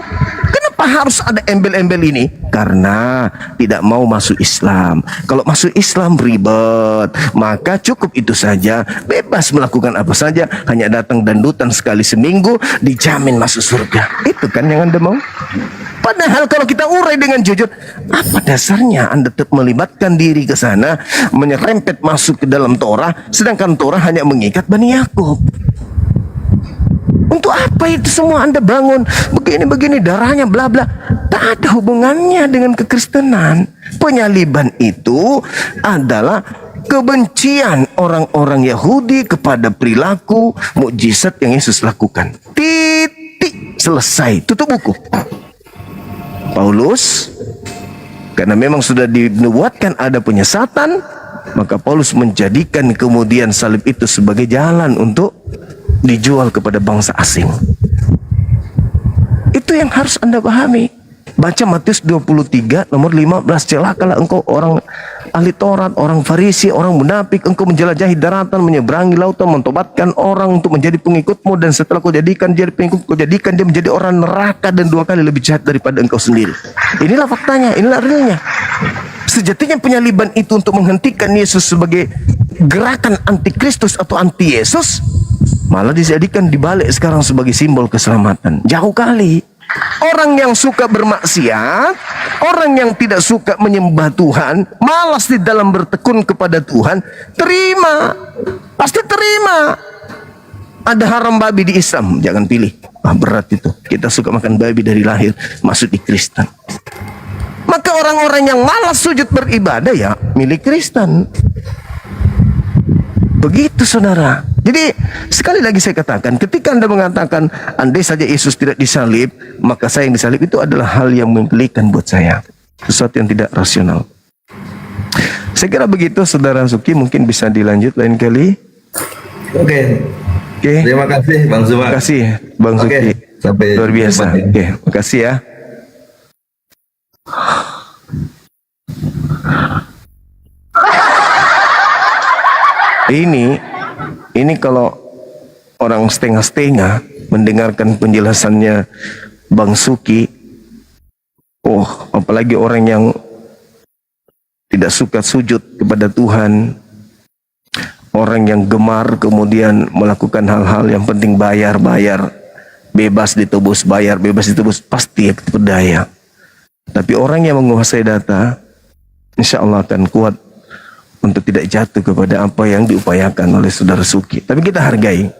Kenapa harus ada embel-embel ini? Karena tidak mau masuk Islam. Kalau masuk Islam ribet, maka cukup itu saja, bebas melakukan apa saja, hanya datang dandutan sekali seminggu, dijamin masuk surga. Itu kan yang Anda mau? Padahal kalau kita urai dengan jujur, apa dasarnya Anda tetap melibatkan diri ke sana, menyerempet masuk ke dalam Torah, sedangkan Torah hanya mengikat Bani Yakub? Untuk apa itu semua Anda bangun begini-begini, darahnya bla bla? Tak ada hubungannya dengan kekristenan. Penyaliban itu adalah kebencian orang-orang Yahudi kepada perilaku mukjizat yang Yesus lakukan. Titik, selesai, tutup buku. Paulus, karena memang sudah dinubuatkan ada penyesatan, maka Paulus menjadikan kemudian salib itu sebagai jalan untuk dijual kepada bangsa asing. Itu yang harus Anda pahami. Baca Matius 23 nomor 15. Celakalah engkau orang ahli Taurat, orang Farisi, orang munafik, engkau menjelajahi daratan, menyeberangi lautan, mentobatkan orang untuk menjadi pengikutmu, dan setelah kau jadikan dia pengikut, kau jadikan dia menjadi orang neraka dan 2 kali lebih jahat daripada engkau sendiri. Inilah faktanya, inilah realnya. Sejatinya penyaliban itu untuk menghentikan Yesus sebagai gerakan antikristus atau anti Yesus, malah dijadikan dibalik sekarang sebagai simbol keselamatan. Jauh kali. Orang yang suka bermaksiat, orang yang tidak suka menyembah Tuhan, malas di dalam bertekun kepada Tuhan, terima, pasti terima. Ada haram babi di Islam, jangan pilih. Berat itu. Kita suka makan babi dari lahir, masuk di Kristen. Maka orang-orang yang malas sujud beribadah ya milik Kristen. Begitu saudara. Jadi sekali lagi saya katakan, ketika Anda mengatakan andai saja Yesus tidak disalib, maka saya yang disalib, itu adalah hal yang menggelikan buat saya. Sesuatu yang tidak rasional. Saya kira begitu saudara Suki, mungkin bisa dilanjut lain kali. Oke. Terima kasih Bang Zuma. Terima kasih Bang Suki. Sampai luar biasa. jumpa. Oke, makasih ya. Ini kalau orang setengah-setengah mendengarkan penjelasannya Bang Suki, apalagi orang yang tidak suka sujud kepada Tuhan, orang yang gemar kemudian melakukan hal-hal yang penting bayar, bebas ditebus, bayar, bebas ditebus, pasti berdaya. Tapi orang yang menguasai data, insya Allah akan kuat untuk tidak jatuh kepada apa yang diupayakan oleh saudara Suki. Tapi kita hargai,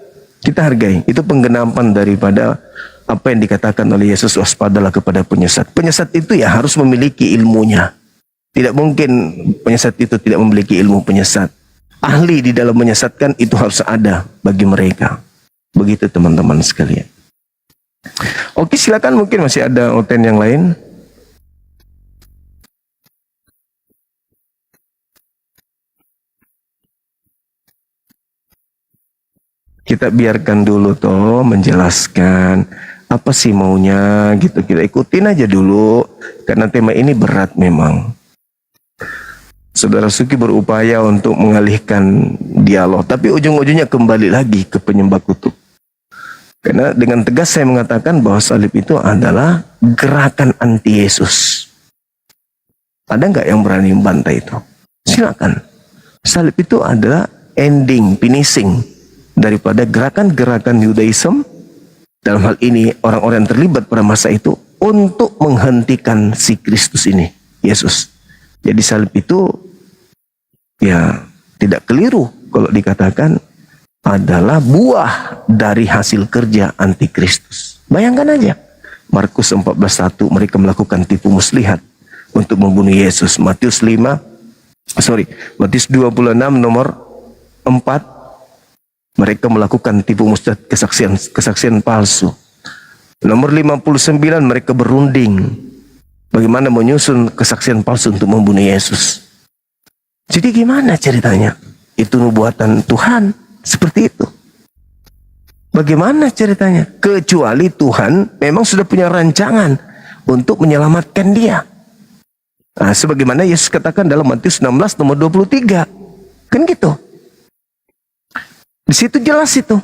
itu penggenapan daripada apa yang dikatakan oleh Yesus, waspadalah kepada penyesat. Penyesat itu ya harus memiliki ilmunya. Tidak mungkin penyesat itu tidak memiliki ilmu penyesat. Ahli di dalam menyesatkan itu harus ada bagi mereka. Begitu teman-teman sekalian. Oke, silakan, mungkin masih ada oten yang lain. Kita biarkan dulu toh menjelaskan apa sih maunya gitu. Kita ikutin aja dulu karena tema ini berat memang. Saudara Suki berupaya untuk mengalihkan dialog, tapi ujung-ujungnya kembali lagi ke penyembah kutub. Karena dengan tegas saya mengatakan bahwa salib itu adalah gerakan anti Yesus. Ada nggak yang berani membantah itu? Silakan. Salib itu adalah ending, finishing daripada gerakan-gerakan Yudaism, dalam hal ini orang-orang yang terlibat pada masa itu, untuk menghentikan si Kristus ini, Yesus. Jadi salib itu ya tidak keliru kalau dikatakan adalah buah dari hasil kerja antikristus. Bayangkan aja, Markus 14:1 mereka melakukan tipu muslihat untuk membunuh Yesus. Matius 26 nomor 4 mereka melakukan tipu muslihat, kesaksian palsu. Nomor 59 mereka berunding bagaimana menyusun kesaksian palsu untuk membunuh Yesus. Jadi gimana ceritanya? Itu nubuatan Tuhan seperti itu. Bagaimana ceritanya? Kecuali Tuhan memang sudah punya rancangan untuk menyelamatkan dia. Nah, sebagaimana Yesus katakan dalam Matius 16 nomor 23. Kan gitu. Di situ jelas itu.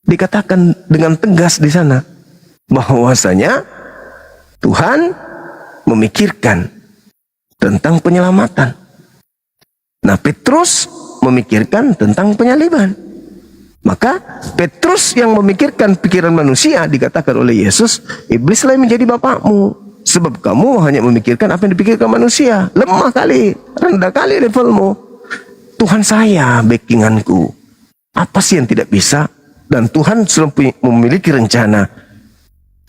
Dikatakan dengan tegas di sana bahwasanya Tuhan memikirkan tentang penyelamatan. Nah, Petrus memikirkan tentang penyaliban. Maka Petrus yang memikirkan pikiran manusia dikatakan oleh Yesus, iblislah yang menjadi bapakmu. Sebab kamu hanya memikirkan apa yang dipikirkan manusia. Lemah kali, rendah kali levelmu. Tuhan saya backinganku. Apa sih yang tidak bisa? Dan Tuhan sudah memiliki rencana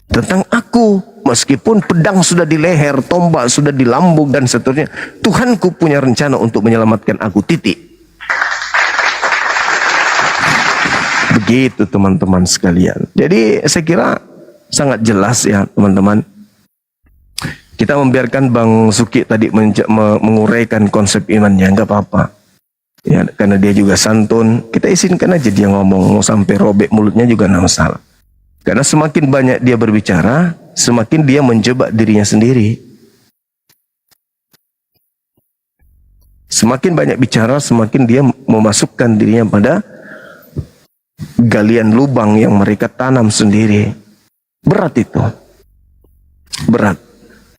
tentang aku. Meskipun pedang sudah di leher, tombak sudah di lambung dan seterusnya, Tuhanku punya rencana untuk menyelamatkan aku, titik. Begitu teman-teman sekalian. Jadi saya kira sangat jelas ya teman-teman. Kita membiarkan Bang Suki tadi menguraikan konsep imannya, nggak apa-apa. Ya, karena dia juga santun, kita izinkan aja dia ngomong, mau sampai robek mulutnya juga nggak masalah. Karena semakin banyak dia berbicara, semakin dia menjebak dirinya sendiri. Semakin banyak bicara, semakin dia memasukkan dirinya pada galian lubang yang mereka tanam sendiri. Berat itu. Berat.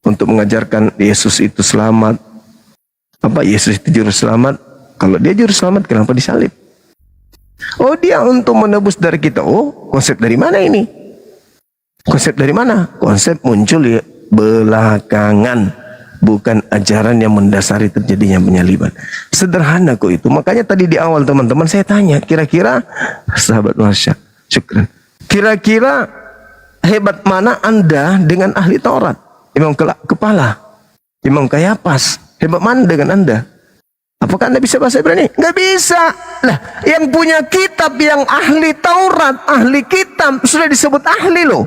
Untuk mengajarkan Yesus itu selamat. Apa Yesus itu juru selamat? Kalau dia juru selamat, kenapa disalib? Oh, dia untuk menebus dari kita. Oh, konsep dari mana ini? Konsep dari mana? Konsep muncul ya belakangan, bukan ajaran yang mendasari terjadinya penyaliban. Sederhana kok itu. Makanya tadi di awal teman-teman saya tanya, kira-kira sahabat Marsya, syukran. Kira-kira hebat mana Anda dengan ahli Taurat? Imam Kepala, Imam Kayafas, hebat mana dengan Anda? Apakah Anda bisa bahasa Ibrani? Nggak bisa. Lah, yang punya kitab, yang ahli Taurat, ahli kitab, sudah disebut ahli loh.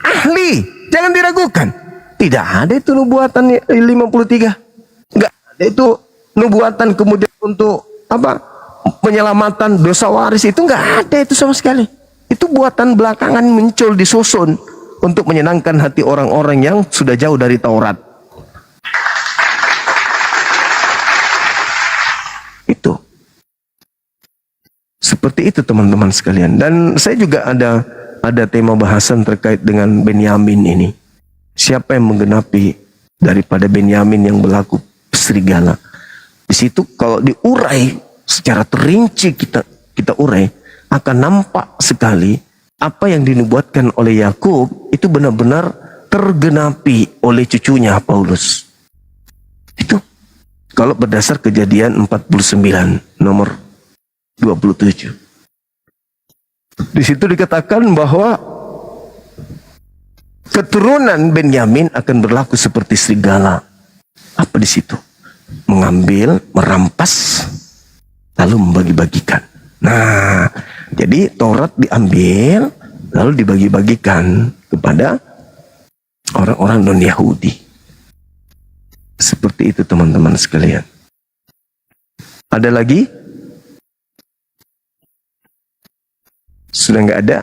Ahli, jangan diragukan. Tidak ada itu nubuatan 53. Nggak ada itu nubuatan kemudian untuk apa? Penyelamatan dosa waris itu nggak ada itu sama sekali. Itu buatan belakangan muncul disusun untuk menyenangkan hati orang-orang yang sudah jauh dari Taurat. Itu. Seperti itu teman-teman sekalian. Dan saya juga ada tema bahasan terkait dengan Benyamin ini. Siapa yang menggenapi daripada Benyamin yang berlaku serigala? Di situ kalau diurai secara terinci kita urai, akan nampak sekali apa yang dinubuatkan oleh Yakub itu benar-benar tergenapi oleh cucunya Paulus. Itu kalau berdasar Kejadian 49 nomor 27. Di situ dikatakan bahwa keturunan Benyamin akan berlaku seperti serigala. Apa di situ? Mengambil, merampas, lalu membagi-bagikan. Nah, jadi Taurat diambil, lalu dibagi-bagikan kepada orang-orang non-Yahudi. Seperti itu teman-teman sekalian. Ada lagi? Sudah nggak ada?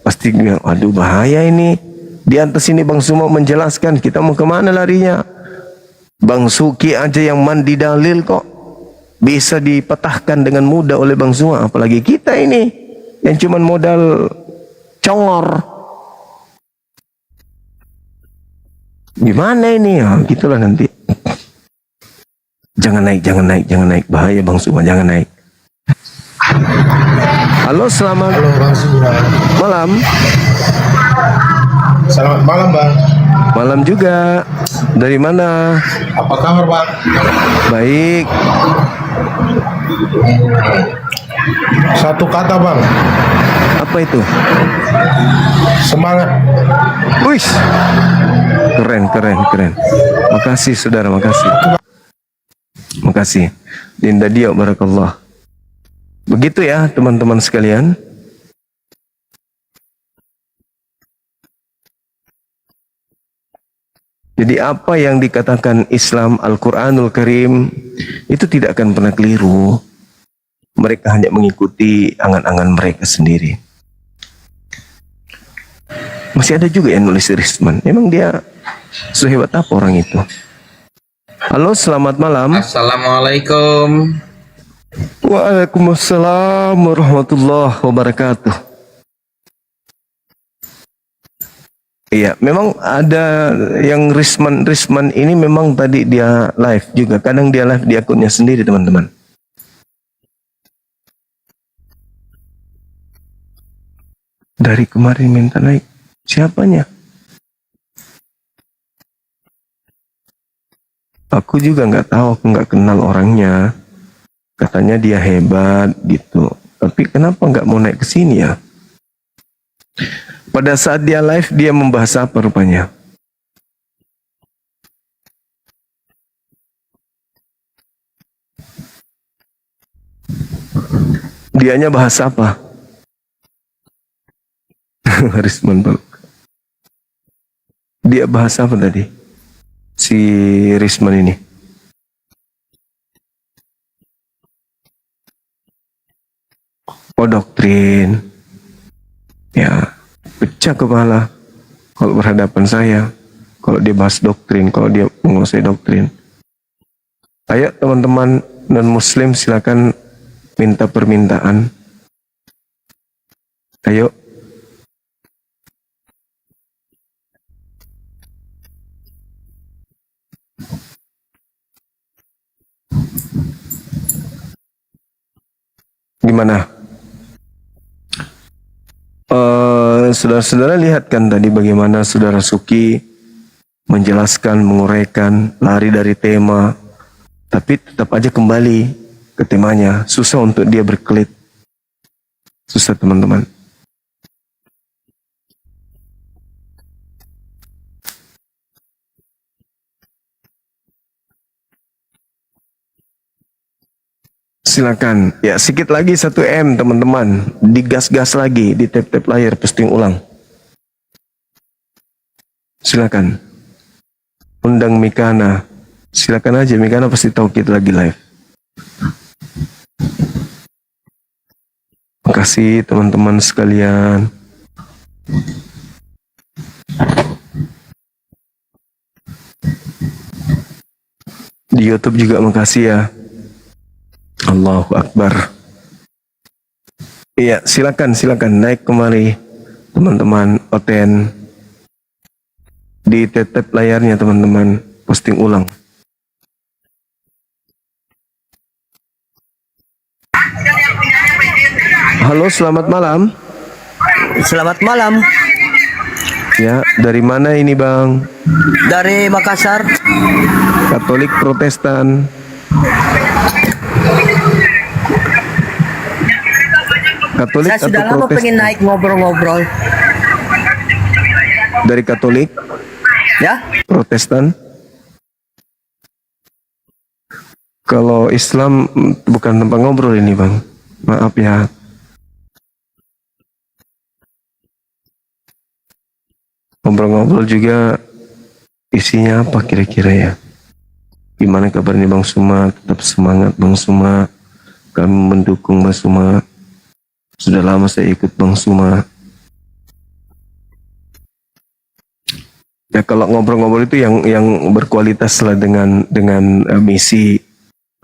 Pasti bilang, aduh bahaya ini. Di atas ini Bang Suma menjelaskan, kita mau kemana larinya? Bang Suki aja yang mandi dalil kok bisa dipatahkan dengan mudah oleh Bang Suma. Apalagi kita ini yang cuma modal congor. Gimana ini? Ya, gitulah nanti. Jangan naik. Bahaya Bang Suma, jangan naik. Halo, selamat malam. Selamat malam, Bang. Malam juga. Dari mana? Apa kabar, Bang? Baik. Satu kata, Bang. Apa itu? Semangat. Wih, keren. Makasih saudara, makasih. Makasih. Dinda Dio, barakallah. Begitu ya teman-teman sekalian. Jadi apa yang dikatakan Islam Al-Quranul Karim itu tidak akan pernah keliru. Mereka hanya mengikuti angan-angan mereka sendiri. Masih ada juga yang nulis Risman. Emang dia sehebat apa orang itu? Halo, selamat malam. Assalamualaikum. Waalaikumsalam warahmatullahi wabarakatuh. Iya, memang ada yang Risman ini memang tadi dia live juga. Kadang dia live di akunnya sendiri, teman-teman. Dari kemarin minta naik. Siapanya? Aku juga nggak tahu, aku nggak kenal orangnya. Katanya dia hebat gitu. Tapi kenapa nggak mau naik ke sini ya? Pada saat dia live, dia membahas apa rupanya? Dianya bahas apa? Risman Baluk. Dia bahas apa tadi? Si Risman ini. Oh, doktrin. Ya, pecah kepala kalau berhadapan saya. Kalau dia bahas doktrin, kalau dia menguasai doktrin. Ayo teman-teman non-muslim silakan minta permintaan. Ayo. Gimana? Saudara-saudara lihat kan tadi bagaimana saudara Suki menjelaskan, menguraikan, lari dari tema, tapi tetap aja kembali ke temanya. Susah untuk dia berkelit. Susah teman-teman. Silakan. Ya, sedikit lagi 1 M teman-teman. Digas-gas lagi, di tap-tap layar, posting ulang. Silakan. Undang Mikana. Silakan aja, Mikana pasti tahu kita lagi live. Makasih teman-teman sekalian. Di YouTube juga makasih ya. Allahu Akbar. Iya, silakan naik kemari teman-teman Oten. Di tap layarnya teman-teman, posting ulang. Halo, selamat malam. Selamat malam. Ya, dari mana ini Bang? Dari Makassar. Katolik Protestan? Katolik Saya sudah atau lama Protestan? pengen naik ngobrol-ngobrol. Dari Katolik? Ya? Protestan? Kalau Islam bukan tempat ngobrol ini Bang. Maaf ya. Ngobrol-ngobrol juga isinya apa kira-kira ya? Gimana kabarnya Bang Suma? Tetap semangat Bang Suma. Kami mendukung Bang Suma. Sudah lama saya ikut Bang Suma. Ya kalau ngobrol-ngobrol itu yang berkualitas lah dengan misi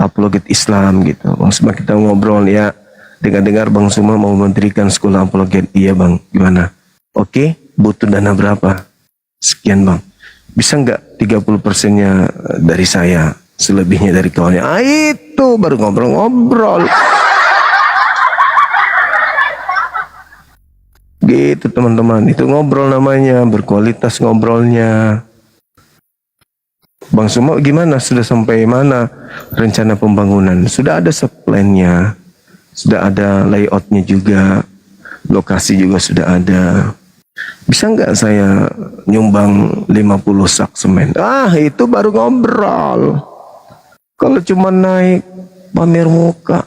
apologet Islam gitu. Bang Suma kita ngobrol ya. Dengar-dengar Bang Suma mau mendirikan sekolah apologet. Iya Bang, gimana? Oke, butuh dana berapa? Sekian Bang. Bisa nggak 30%-nya dari saya, selebihnya dari kawannya? Ah, itu baru ngobrol-ngobrol. Gitu teman-teman, itu ngobrol namanya, berkualitas ngobrolnya. Bang Suma gimana? Sudah sampai mana rencana pembangunan? Sudah ada subplannya, sudah ada layoutnya juga. lokasi juga sudah ada. Bisa nggak saya nyumbang 50 sak semen? Ah, itu baru ngobrol. Kalau cuma naik pamer muka,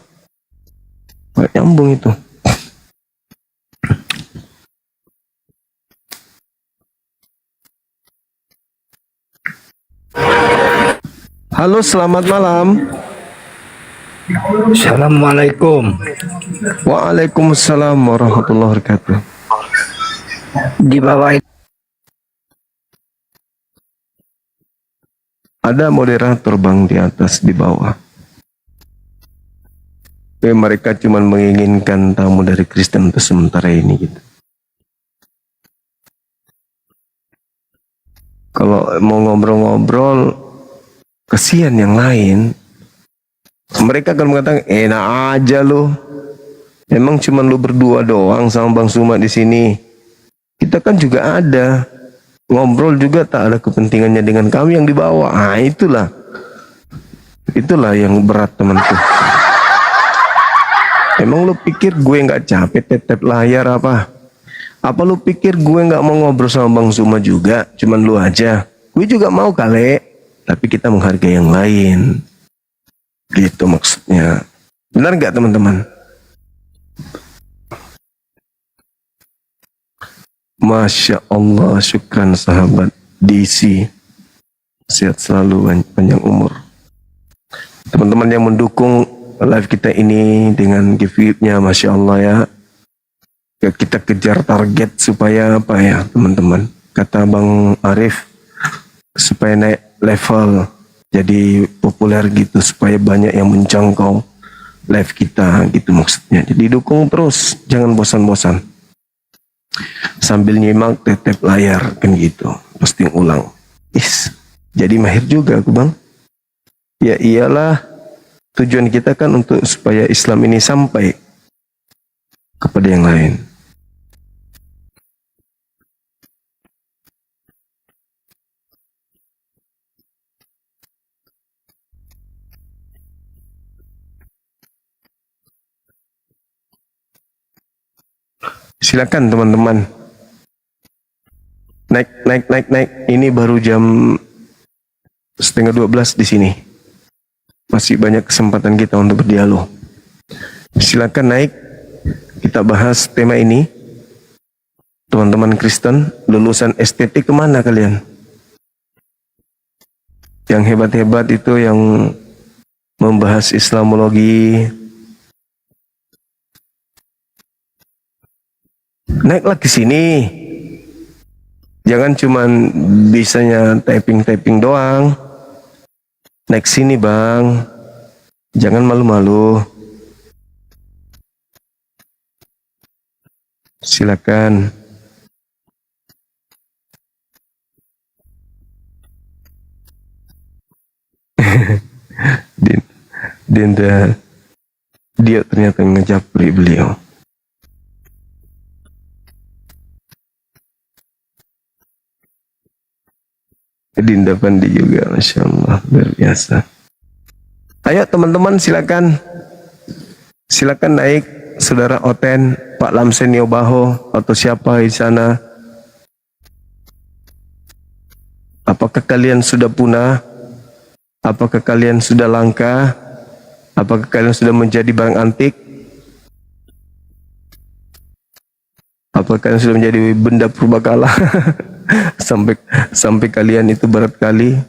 nggak nyambung itu. Halo, selamat malam. Assalamualaikum. Waalaikumsalam warahmatullahi wabarakatuh. Di bawah Ada moderator bang di atas di bawah. Mereka cuma menginginkan tamu dari Kristen untuk sementara ini gitu. Kalau mau ngobrol-ngobrol, kesian yang lain. Mereka akan mengatakan, enak aja lo. Emang cuma lu berdua doang sama Bang Suma di sini. Kita kan juga ada. Ngobrol juga tak ada kepentingannya dengan kami yang di bawah. Ah, itulah. Itulah yang berat temanku. Emang lu pikir gue nggak capek tetep layar apa? Apa lu pikir gue nggak mau ngobrol sama Bang Suma juga? Cuman lu aja. Gue juga mau kali. Tapi kita menghargai yang lain. Gitu maksudnya. Benar nggak teman-teman? Masya Allah, syukran sahabat DC. Sehat selalu, panjang umur. Teman-teman yang mendukung live kita ini dengan gift-nya, Masya Allah ya. Kita kejar target supaya apa ya teman-teman. Kata Bang Arif, supaya naik level. Jadi populer gitu, supaya banyak yang menjangkau live kita gitu maksudnya. Jadi dukung terus, jangan bosan-bosan. Sambil nyimak tetep layar kan gitu, posting ulang. Jadi mahir juga aku bang. Ya iyalah, tujuan kita kan untuk supaya Islam ini sampai kepada yang lain. Silakan teman-teman. Naik. Ini baru jam 11:30 di sini. Masih banyak kesempatan kita untuk berdialog. Silakan naik. Kita bahas tema ini. Teman-teman Kristen, lulusan estetik kemana kalian? Yang hebat-hebat itu yang membahas Islamologi. Naiklah ke sini. Jangan cuman bisanya typing doang. Naik sini bang. Jangan malu-malu. Silakan. Dinda dia ternyata ngejapri beliau. Dinda Pandi juga, Masya Allah, luar biasa. Ayo teman-teman silakan. Silakan naik, Saudara Oten, Pak Lamsenio Baho, atau siapa di sana. Apakah kalian sudah punah? Apakah kalian sudah langka? Apakah kalian sudah menjadi barang antik? Apakah kalian sudah menjadi benda purbakala? sampai kalian itu berat kali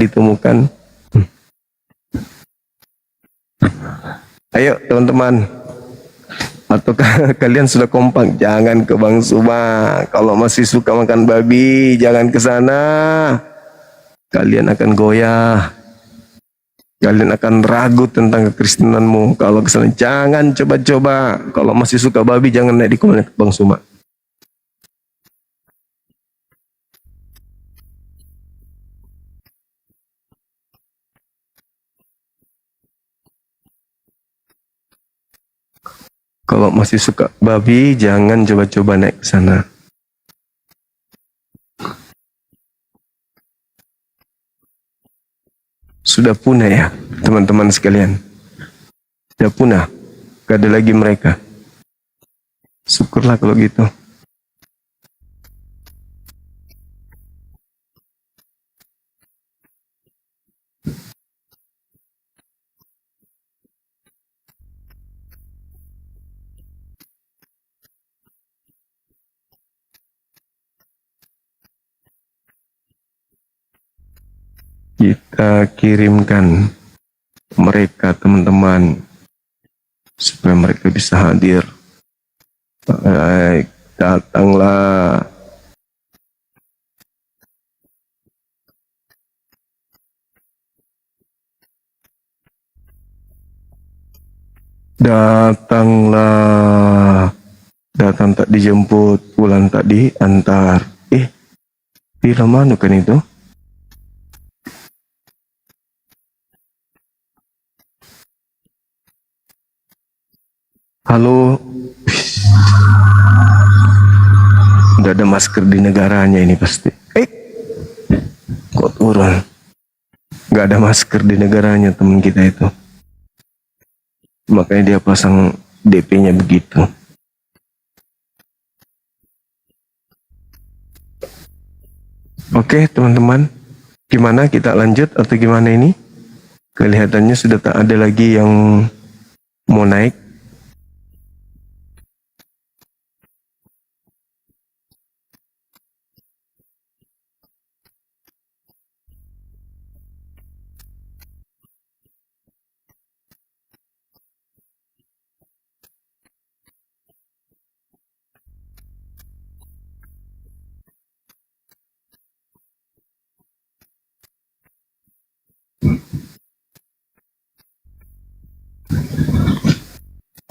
ditemukan. Ayo teman-teman, ataukah kalian sudah kompak? Jangan ke Bang Suma. Kalau masih suka makan babi, jangan ke sana. Kalian akan goyah. Kalian akan ragu tentang kekristenanmu. Kalau ke sana jangan coba-coba. Kalau masih suka babi, jangan naik di komunitas Bang Suma. Kalau masih suka babi, jangan coba-coba naik ke sana. Sudah punah ya, teman-teman sekalian. Sudah punah. Gak ada lagi mereka. Syukurlah kalau gitu. Kita kirimkan mereka teman-teman supaya mereka bisa hadir. Baik, datanglah. Datanglah. Datang tak dijemput, pulang tak diantar. Film mana kan itu? Halo. Udah ada masker di negaranya ini pasti. Kok turun? Gak ada masker di negaranya teman kita itu. Makanya dia pasang DP-nya begitu. Oke teman-teman, gimana kita lanjut atau gimana ini? Kelihatannya sudah tak ada lagi yang mau naik.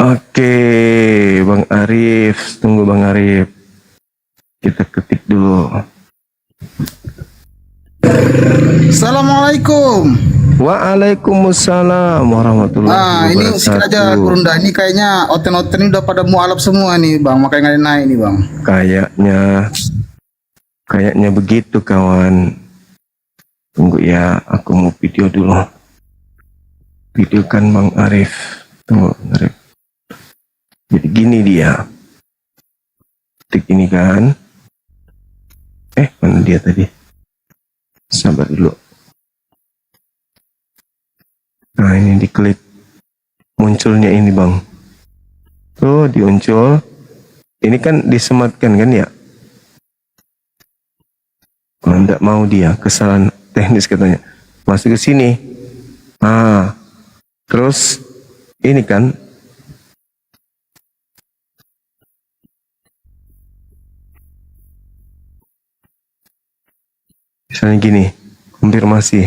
Oke, Bang Arif, tunggu Bang Arif. Kita ketik dulu. Assalamualaikum. Waalaikumsalam warahmatullahi Ini wabarakatuh. sikit aja kurunda. Ini kayaknya oten-oten ini udah pada mualaf semua nih bang. Makanya nggak naik nih bang. Kayaknya begitu kawan. Tunggu ya, aku mau video dulu. Videokan Bang Arif. Tunggu Bang Arif. Jadi gini dia. Ketik ini kan. Mana dia tadi? Sabar dulu. Nah ini diklik. Munculnya ini bang. Tuh diuncul. Ini kan disematkan kan ya? Nggak mau dia. Kesalahan teknis katanya. Masuk ke sini. Terus ini kan. Misalnya gini, konfirmasi,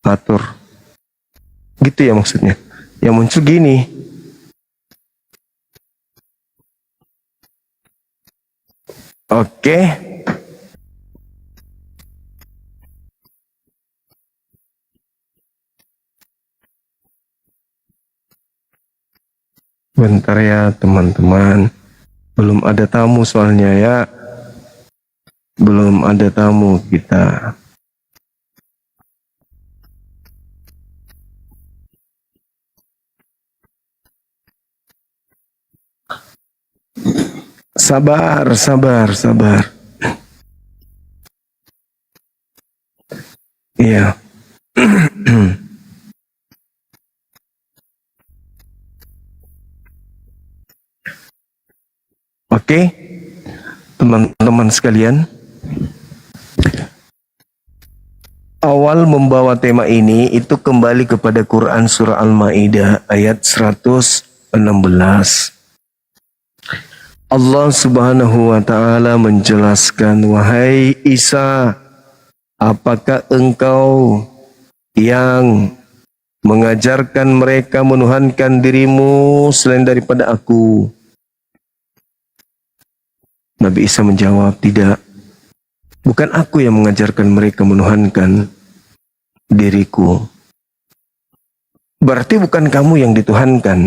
atur, gitu ya maksudnya. Yang muncul gini. Oke. Bentar ya teman-teman. Belum ada tamu soalnya ya. Belum ada tamu kita. Sabar. Iya. Oke, teman-teman sekalian. Awal membawa tema ini itu kembali kepada Quran surah Al-Maidah ayat 116. Allah Subhanahu wa taala menjelaskan, wahai Isa, apakah engkau yang mengajarkan mereka menuhankan dirimu selain daripada aku? Nabi Isa menjawab, tidak. Bukan aku yang mengajarkan mereka menuhankan diriku. Berarti bukan kamu yang dituhankan.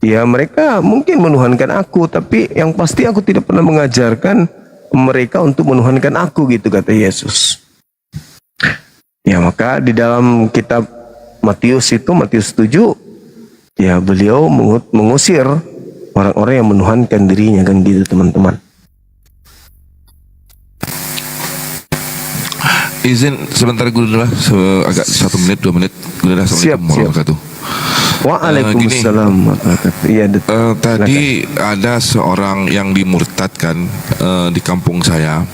Ya mereka mungkin menuhankan aku, tapi yang pasti aku tidak pernah mengajarkan mereka untuk menuhankan aku, gitu kata Yesus. Ya maka di dalam kitab Matius itu, Matius 7, ya beliau mengusir orang-orang yang menuhankan dirinya kan gitu teman-teman. Izin sebentar Guru lah, agak 1 menit 2 menit. Guru lah, Siap, Assalamualaikum warahmatullahi wabarakatuh. Waalaikumsalam warahmatullahi. Iya, Tadi ada seorang yang dimurtadkan di kampung saya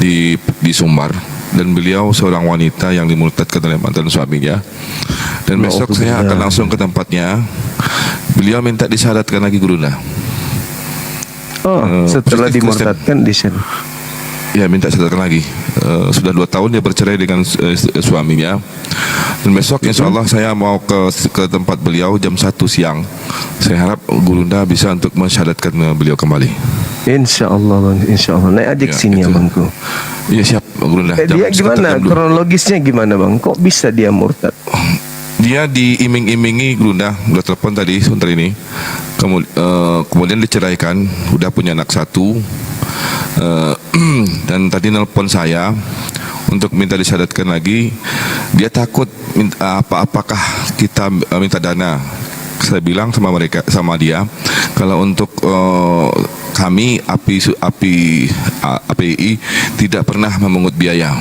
di Sumbar, dan beliau seorang wanita yang dimurtadkan oleh mantan suaminya. Dan besok saya akan langsung ke tempatnya. Beliau minta disyaratkan lagi Guru lah. Setelah positif Kristen. dimurtadkan disyarat. Ya, minta syaratkan lagi. Sudah 2 tahun dia bercerai dengan suaminya. Dan besok insya Allah saya mau ke tempat beliau jam 1 siang. Saya harap Gurunda bisa untuk mensyaratkan beliau kembali. Insya Allah bang, insya Allah. Naik aja ke sini ya bangku. Iya siap Gurunda. Dia gimana? Kronologisnya gimana bang? Kok bisa dia murtad? Dia diiming-imingi Gurunda, udah telepon tadi sebentar ini. Kemudian diceraikan, udah punya anak 1. Dan tadi nelpon saya untuk minta disyaratkan lagi. Dia takut apakah kita minta dana. Saya bilang sama dia kalau untuk kami API tidak pernah memungut biaya.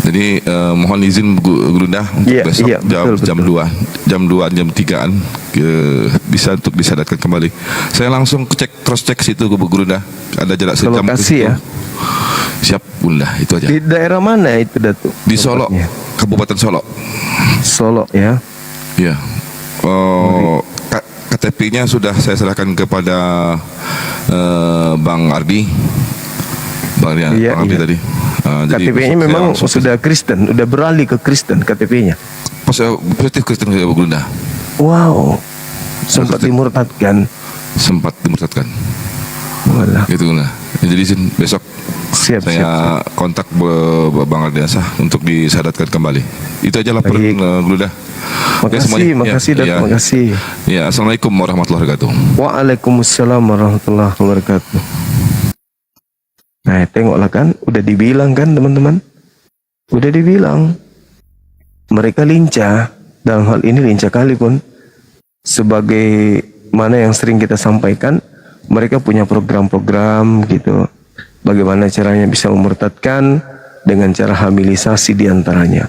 Jadi mohon izin Gurunda untuk besok jam 2 jam 3-an bisa untuk disyaratkan kembali. Saya langsung cross check situ Gurunda. Ada jarak sejam ke situ. Ya. Siap Gurunda, itu aja. Di daerah mana itu Datuk? Di Solo, Kabupaten Solo. Solo ya. Iya. KTP-nya sudah saya serahkan kepada Bang Ardi. Bang Ardi tadi. KTP-nya memang sudah Kristen, udah beralih ke Kristen KTP-nya. Positif Kristen ya Gurunda. Wow. Sempat dimurtadkan. Walah. Gitu Gurunda. Jadi besok saya kontak Bang Ardiansah untuk disyaratkan kembali. Itu aja laporan Gurunda. Makasih Datuk, makasih. Ya, Assalamualaikum warahmatullahi wabarakatuh. Waalaikumsalam warahmatullahi wabarakatuh. Nah, tengoklah kan, udah dibilang kan teman-teman. Udah dibilang. Mereka lincah, dalam hal ini lincah kali pun. Sebagai mana yang sering kita sampaikan, mereka punya program-program gitu. Bagaimana caranya bisa memurtadkan dengan cara hamilisasi diantaranya.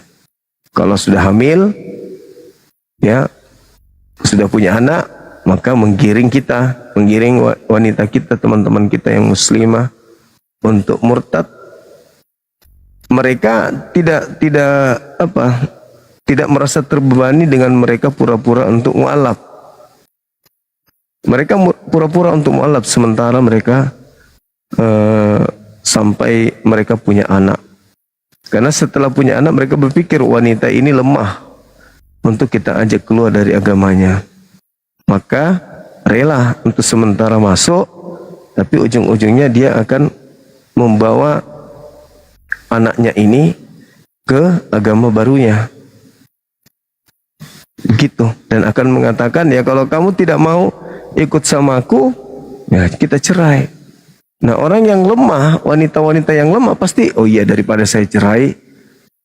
Kalau sudah hamil, ya sudah punya anak, maka menggiring wanita kita, teman-teman kita yang muslimah untuk murtad. Mereka tidak merasa terbebani dengan mereka pura-pura untuk mualaf. Mereka pura-pura untuk mualaf sementara mereka sampai mereka punya anak. Karena setelah punya anak mereka berpikir wanita ini lemah untuk kita ajak keluar dari agamanya. Maka rela untuk sementara masuk, tapi ujung-ujungnya dia akan membawa anaknya ini ke agama barunya. Begitu. Dan akan mengatakan, ya kalau kamu tidak mau ikut sama aku, ya kita cerai. Nah, orang yang lemah, wanita-wanita yang lemah pasti, oh iya daripada saya cerai,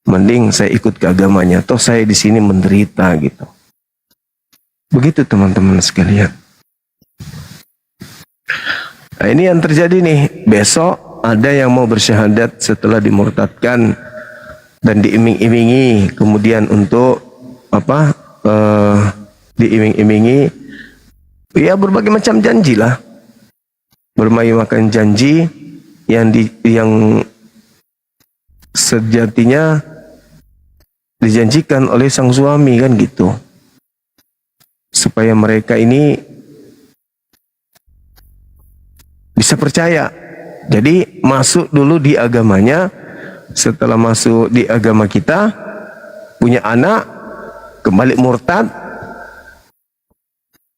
mending saya ikut ke agamanya. Toh saya di sini menderita gitu. Begitu teman-teman sekalian. Nah, ini yang terjadi nih. Besok ada yang mau bersyahadat setelah dimurtadkan dan diiming-imingi, kemudian untuk diiming-imingi, ya berbagai macam janji lah. Bermacam janji yang sejatinya dijanjikan oleh sang suami kan gitu, supaya mereka ini bisa percaya. Jadi masuk dulu di agamanya, setelah masuk di agama kita, punya anak, kembali murtad,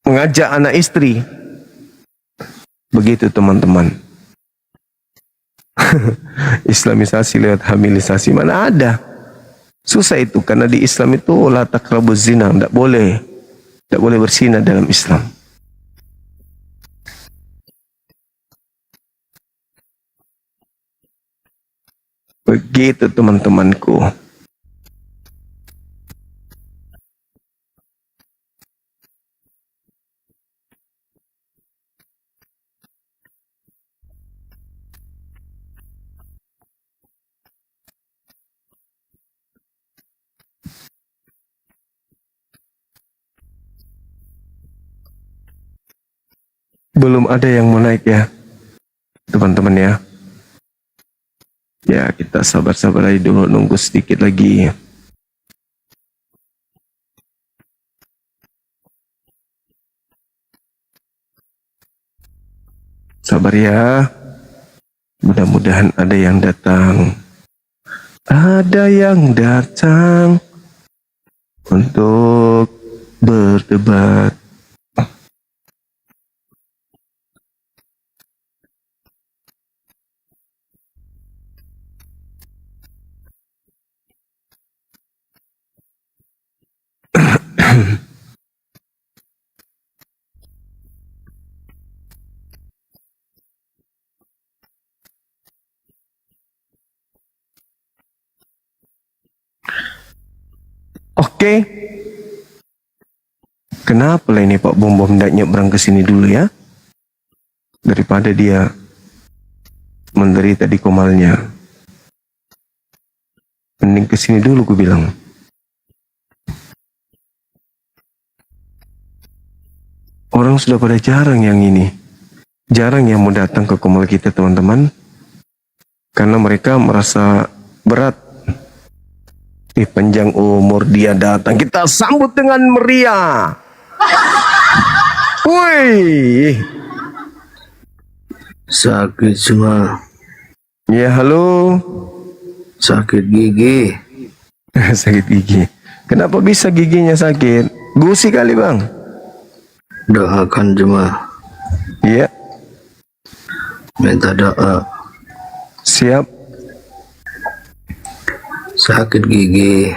mengajak anak istri. Begitu teman-teman. Islamisasi lewat hamilisasi mana ada? Susah itu, karena di Islam itu la taqrabuz zina, tidak boleh berzina dalam Islam. Begitu teman-temanku. belum ada yang mau naik ya, teman-teman ya. Ya, kita sabar-sabar aja dulu, nunggu sedikit lagi. Sabar ya. Mudah-mudahan ada yang datang. Ada yang datang untuk berdebat. Oke. Kenapa lah ini Pak Bom Bom tidak nyebrang ke sini dulu ya? Daripada dia menderita di komalnya. Mending ke sini dulu gue bilang. Orang sudah pada jarang yang ini. Jarang yang mau datang ke komal kita, teman-teman. Karena mereka merasa berat. Panjang umur dia datang. Kita sambut dengan meriah. Wih. Sakit semua. Ya, halo. Sakit gigi. Sakit gigi. Kenapa bisa giginya sakit? Gusi kali bang. Doakan cuma. Iya. Minta doa. Siap. Sakit gigi.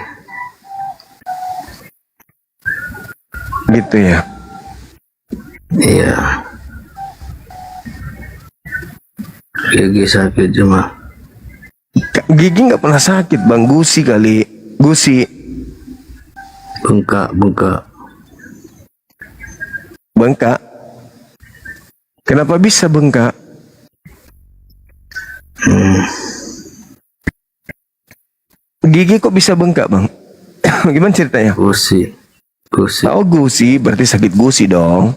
Gitu ya. Iya. Gigi sakit cuma. Gigi nggak pernah sakit bang. Gusi kali. Gusi. Bengkak. Bengkak. Kenapa bisa bengkak? Gigi kok bisa bengkak bang? Gimana ceritanya? Gusi. Oh gusi, berarti sakit gusi dong.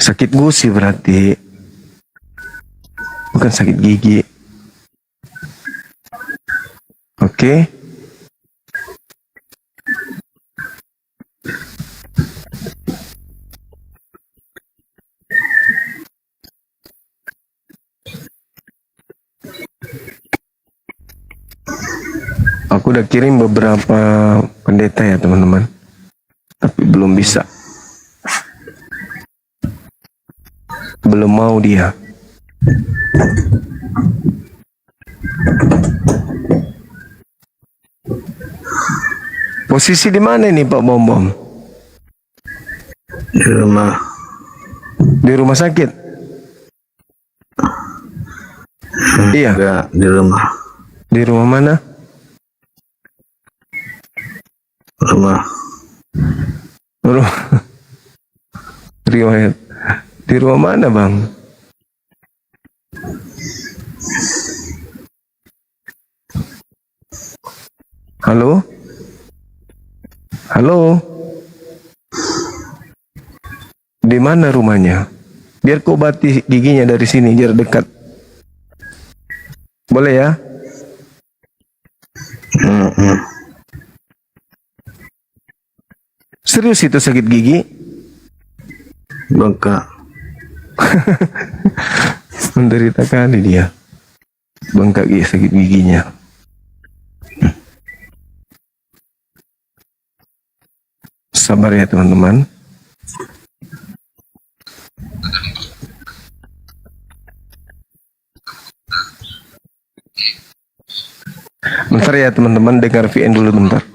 Sakit gusi berarti. Bukan sakit gigi. Oke. Aku udah kirim beberapa pendeta ya teman-teman, tapi belum bisa, belum mau dia. Posisi di mana nih Pak Bom Bom? Di rumah. Di rumah sakit? Iya. Enggak, di rumah. Di rumah mana? Rumah. Riwayat. Di rumah mana bang? Halo? Halo? Di mana rumahnya? Biar ku obati giginya dari sini, biar dekat. Boleh ya? Serius itu sakit gigi? Bengkak. Menderita kali dia. Bengkak gigi, sakit giginya. Sabar ya teman-teman. Bentar ya teman-teman, dengar VN dulu bentar.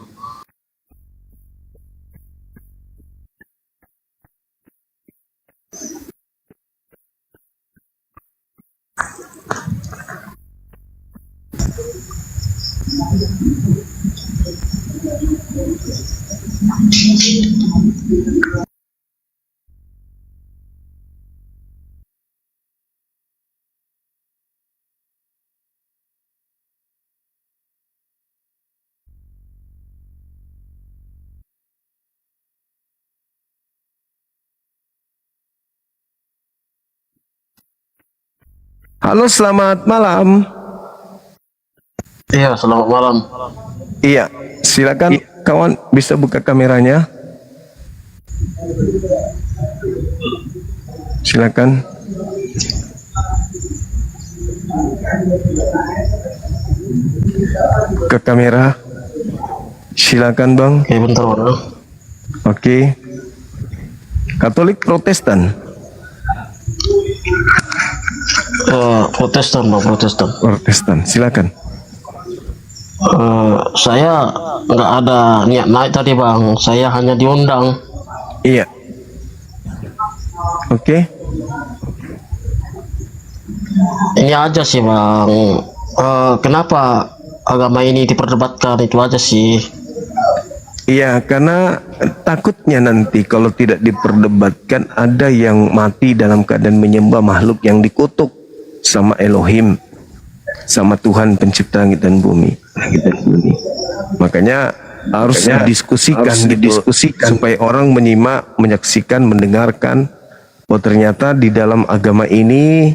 Halo, selamat malam. Iya, selamat malam. Iya, silakan kawan bisa buka kameranya. Silakan. Ke kamera. Silakan, Bang. Oke, bentar, Bang. Oke. Katolik Protestan. Protestan, Bang, Protestan. Protestan. Silakan. Saya nggak ada niat naik tadi, Bang. Saya hanya diundang. Iya. Oke. Ini aja sih, Bang. Kenapa agama ini diperdebatkan, itu aja sih. Iya, karena takutnya nanti kalau tidak diperdebatkan ada yang mati dalam keadaan menyembah makhluk yang dikutuk sama Elohim, sama Tuhan pencipta langit dan bumi. Makanya harus didiskusikan supaya orang menyimak, menyaksikan, mendengarkan. Oh, ternyata di dalam agama ini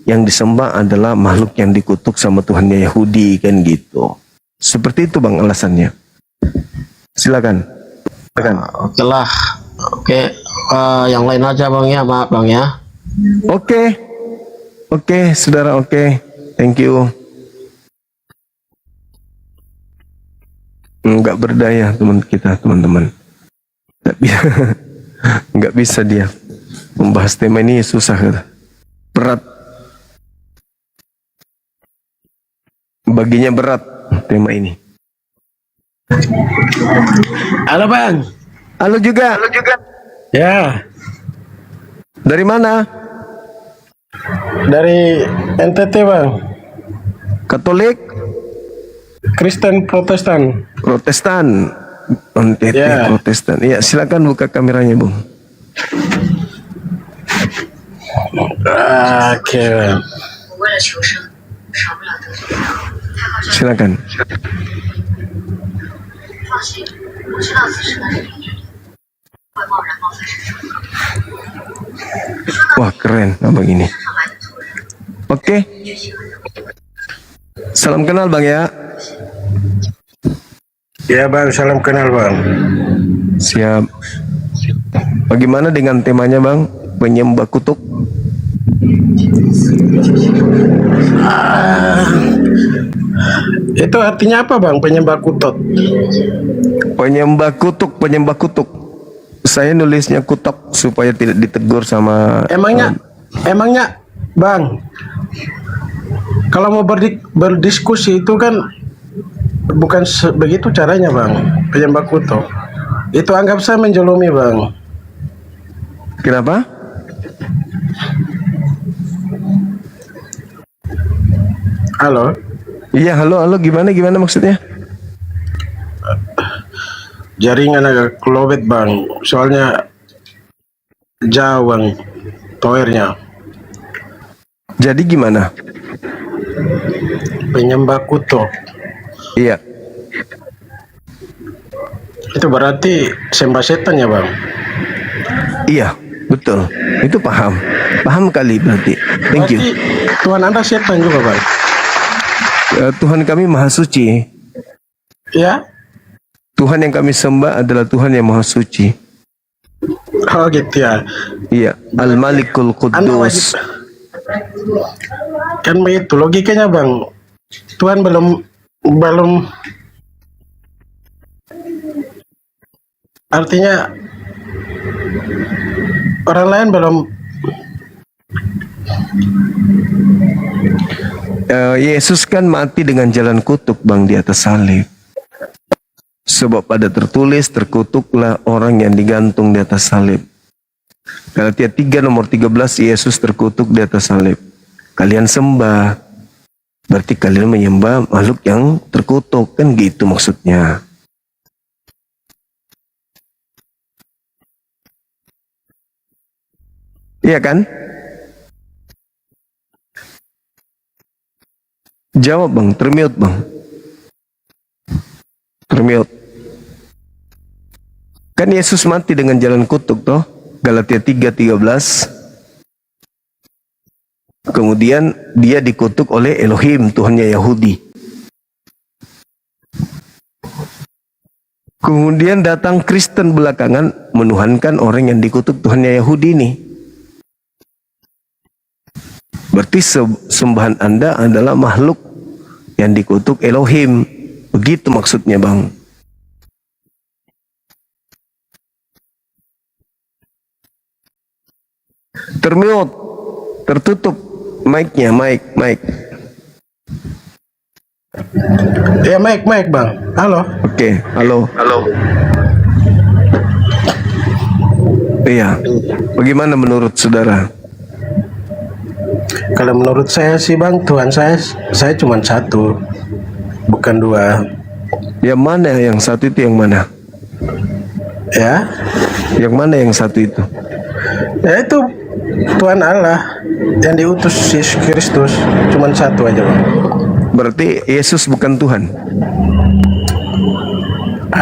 yang disembah adalah makhluk yang dikutuk sama Tuhannya Yahudi, kan gitu. Seperti itu, Bang, alasannya. Silakan. Oke lah. Oke, yang lain aja, Bang, ya. Maaf, Bang, ya. Oke. Oke, saudara, oke. Thank you. Nggak berdaya teman-teman. Nggak bisa dia membahas tema ini, susah, berat. Baginya berat tema ini. Halo, Bang. Halo juga. Ya, Dari mana? dari NTT, Bang. Katolik? Kristen Protestan. Protestan. NTT Ya. Protestan. Iya, silakan buka kameranya, Bung. Oke, Bang. Silakan. Wah, keren abang ini. Oke. Salam kenal, Bang, ya. Ya, Bang, salam kenal, Bang. Siap. Bagaimana dengan temanya, Bang? Penyembah kutuk. Itu artinya apa, Bang, penyembah kutuk? Penyembah kutuk. Saya nulisnya kutok supaya tidak ditegur sama Emangnya, Bang, kalau mau berdiskusi itu kan bukan begitu caranya, Bang. Penyembah kutuk itu anggap saya menjelumi, Bang. Kenapa? Halo. Iya, halo, gimana maksudnya? Jaringan agak lowet, Bang. Soalnya jauh, Bang, towernya. Jadi gimana? Penyembah kutuk Iya. itu berarti sembah setan ya, Bang? Iya, betul. Itu paham kali berarti. Thank you. Berarti Tuhan Anda setan juga, Bang? Tuhan kami maha suci. Ya? Tuhan yang kami sembah adalah Tuhan yang maha suci. Oh, gitu ya. Iya, Al-Malikul Anda Quddus. kan begitu logikanya, Bang. Tuhan belum artinya orang lain belum. Yesus kan mati dengan jalan kutuk, Bang, di atas salib. Sebab pada tertulis, terkutuklah orang yang digantung di atas salib. Galatia 3 nomor 13, Yesus terkutuk di atas salib. Kalian sembah, berarti kalian menyembah makhluk yang terkutuk, kan gitu maksudnya. Iya kan? Jawab, Bang, termute, Bang. Termute. Kan Yesus mati dengan jalan kutuk toh? Galatia 3:13. Kemudian dia dikutuk oleh Elohim, Tuhannya Yahudi. Kemudian datang Kristen belakangan menuhankan orang yang dikutuk Tuhannya Yahudi ini. Berarti sembahan Anda adalah makhluk yang dikutuk Elohim. Begitu maksudnya, Bang. Termute, tertutup mic-nya, mic. Ya mic bang. Halo. Oke, halo. Iya, bagaimana menurut saudara? Kalau menurut saya sih bang, Tuhan saya cuma satu, bukan dua. Yang mana yang satu itu yang mana? Ya, Yang mana yang satu itu? ya itu Tuhan Allah yang diutus Yesus Kristus, cuma satu aja bang. Berarti Yesus bukan Tuhan.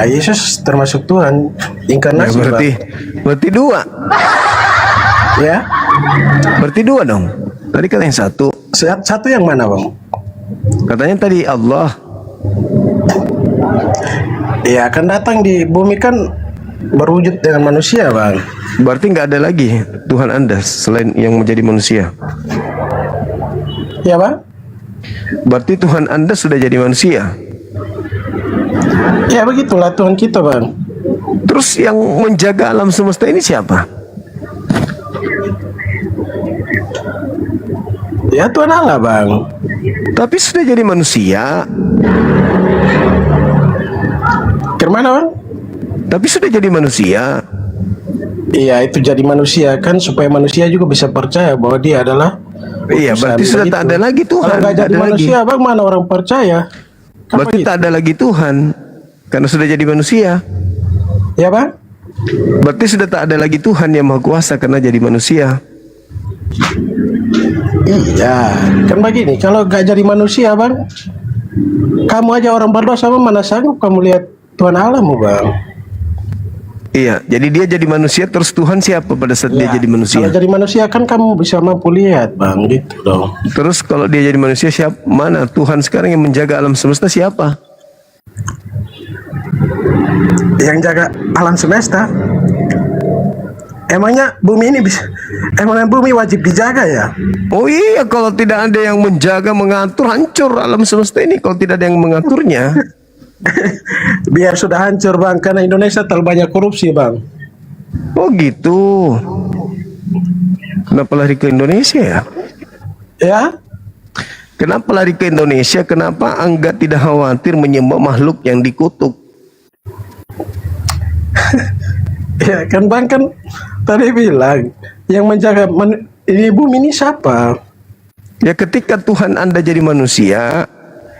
Yesus termasuk Tuhan, Ya, inkarnasi berarti dua. bang. Ya, Berarti dua dong. Tadi kata yang satu. satu yang mana bang? Katanya tadi Allah. Ya akan datang di bumi kan berwujud dengan manusia bang. Berarti nggak ada lagi Tuhan Anda selain yang menjadi manusia. Ya bang? Berarti Tuhan Anda sudah jadi manusia. Ya begitulah Tuhan kita bang. Terus yang menjaga alam semesta ini siapa? Ya Tuhan Allah bang. Tapi sudah jadi manusia. Kemana bang? Tapi sudah jadi manusia. Iya itu jadi manusia kan supaya manusia juga bisa percaya bahwa dia adalah Iya, berarti utusan, sudah begitu. tak ada lagi Tuhan. Kalau nggak Tak jadi ada manusia lagi. bang mana orang percaya? Kan Berarti begitu? tak ada lagi Tuhan karena sudah jadi manusia. Ya bang? Berarti sudah tak ada lagi Tuhan yang Maha Kuasa karena jadi manusia. Iya kan begini kalau nggak jadi manusia bang, kamu aja orang berdosa bang, mana sanggup kamu lihat Tuhan Allahmu bang. Iya, jadi dia jadi manusia terus Tuhan siapa pada saat dia Ya, jadi manusia? Kalau jadi manusia kan kamu bisa mampu lihat bang, gitu dong. Terus kalau dia jadi manusia siapa? Mana Tuhan sekarang yang menjaga alam semesta siapa? Yang jaga alam semesta. Emangnya bumi ini bisa? Emangnya bumi wajib dijaga ya? Oh iya, kalau tidak ada yang menjaga, mengatur, hancur alam semesta ini kalau tidak ada yang mengaturnya. Biar sudah hancur bang, karena Indonesia terlalu banyak korupsi bang. Oh gitu. Kenapa lari ke Indonesia ya? Ya? Kenapa lari ke Indonesia? Kenapa Angga tidak khawatir menyembah makhluk yang dikutuk? Ya kan bang kan tadi bilang yang menjaga ini bumi ini siapa? Ya ketika Tuhan Anda jadi manusia,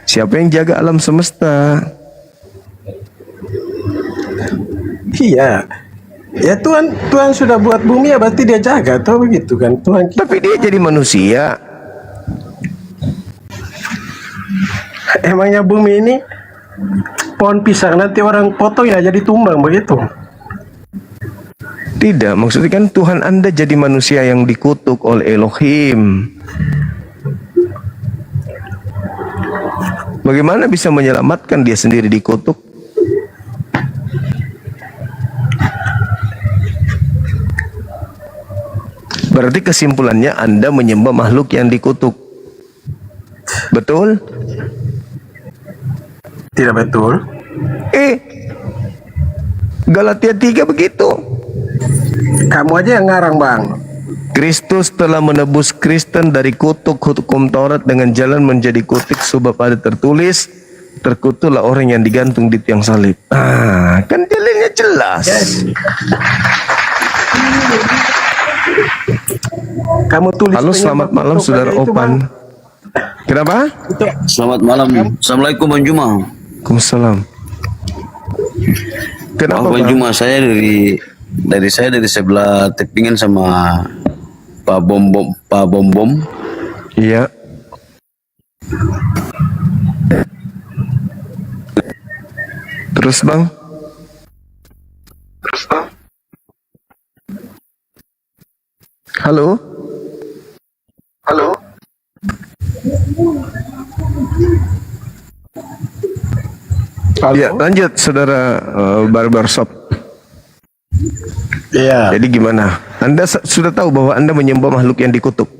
siapa yang jaga alam semesta? Iya. Ya Tuhan sudah buat bumi ya berarti dia jaga, tuh begitu kan Tuhan kita. Tapi dia jadi manusia. Emangnya bumi ini pohon pisang nanti orang potong ya jadi tumbang begitu? Tidak, maksudnya kan Tuhan Anda jadi manusia yang dikutuk oleh Elohim. Bagaimana bisa menyelamatkan dia sendiri dikutuk? Berarti kesimpulannya Anda menyembah makhluk yang dikutuk. Betul? Tidak betul. Galatia 3 begitu. Kamu aja yang ngarang bang. Kristus telah menebus Kristen dari kutuk hukum Taurat dengan jalan menjadi kutuk, sebab ada tertulis, terkutuklah orang yang digantung di tiang salib. Kan jalannya jelas. Kamu tulis. Halo, selamat malam saudara itu, Opan. Bang. Kenapa? Selamat malam. Assalamualaikum Bang Juma. Waalaikumsalam. Kenapa Bang Bang? Juma, saya dari sebelah Tepingan sama Pak Bom. Iya. Terus Bang? Halo? Ya, lanjut saudara Barbershop. Iya. Jadi gimana? Anda sudah tahu bahwa Anda menyembah makhluk yang dikutuk?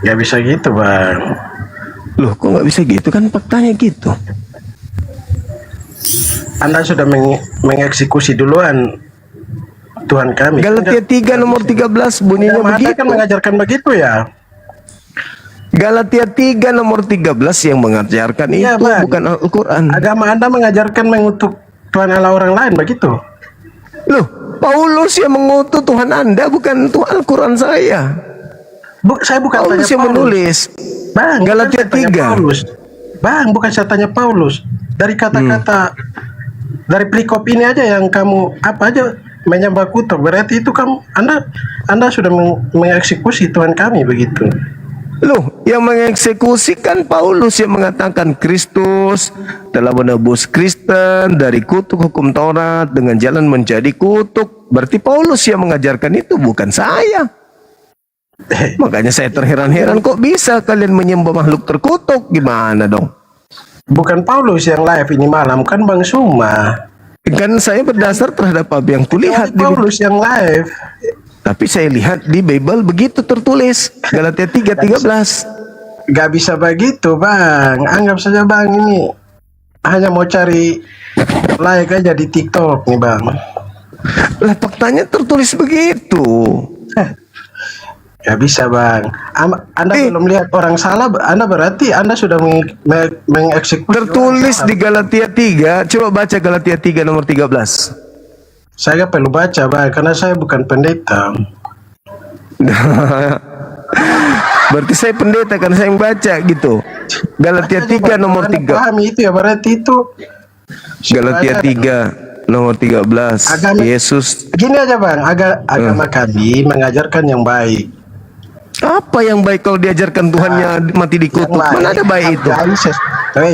Gak bisa gitu bang. Loh, kok nggak bisa gitu? Kan faktanya gitu. Anda sudah mengeksekusi duluan Tuhan kami. Galatia 3 nomor 13 bunyinya Agama Anda begitu. kan mengajarkan begitu ya. Galatia 3 nomor 13 yang mengajarkan Iya, itu, Bang. bukan Al-Quran. Agama Anda mengajarkan mengutuk Tuhan Allah orang lain begitu. Loh, Paulus yang mengutuk Tuhan Anda, bukan Tuhan Al-Quran saya. Saya bukan Paulus tanya yang Paulus. menulis. Bang, Galatia bukan saya tanya 3. Paulus. Bang, bukan saya tanya Paulus. Dari kata-kata dari plikop ini aja yang kamu apa aja menyembah kutuk, berarti itu Anda sudah mengeksekusi Tuhan kami begitu. Loh, yang mengeksekusikan Paulus yang mengatakan Kristus telah menebus Kristen dari kutuk hukum Taurat dengan jalan menjadi kutuk. Berarti Paulus yang mengajarkan itu, bukan saya. Makanya saya terheran-heran, kok bisa kalian menyembah makhluk terkutuk? Gimana dong? Bukan Paulus yang live ini malam, kan Bang Suma. Kan saya berdasar terhadap apa yang kulihat di Paulus yang live. Tapi saya lihat di Bible begitu tertulis, Galatia 3:13. Gak bisa begitu bang. Anggap saja bang ini hanya mau cari like aja di TikTok nih bang. Lah faktanya tertulis begitu. Gak bisa bang. Anda belum lihat orang salah, Anda berarti Anda sudah mengeksekusi. Tertulis di Galatia 3. Coba baca Galatia 3 nomor 13. Saya gak perlu baca bang, karena saya bukan pendeta. Berarti saya pendeta karena saya yang baca gitu. Galatia 3 nomor 3. Pahami itu ya, berarti itu Galatia 3 nomor 13. Yesus. Gini aja bang, agama kami mengajarkan yang baik. Apa yang baik kalau diajarkan Tuhannya mati dikutuk? Mana ada baik itu? Hei,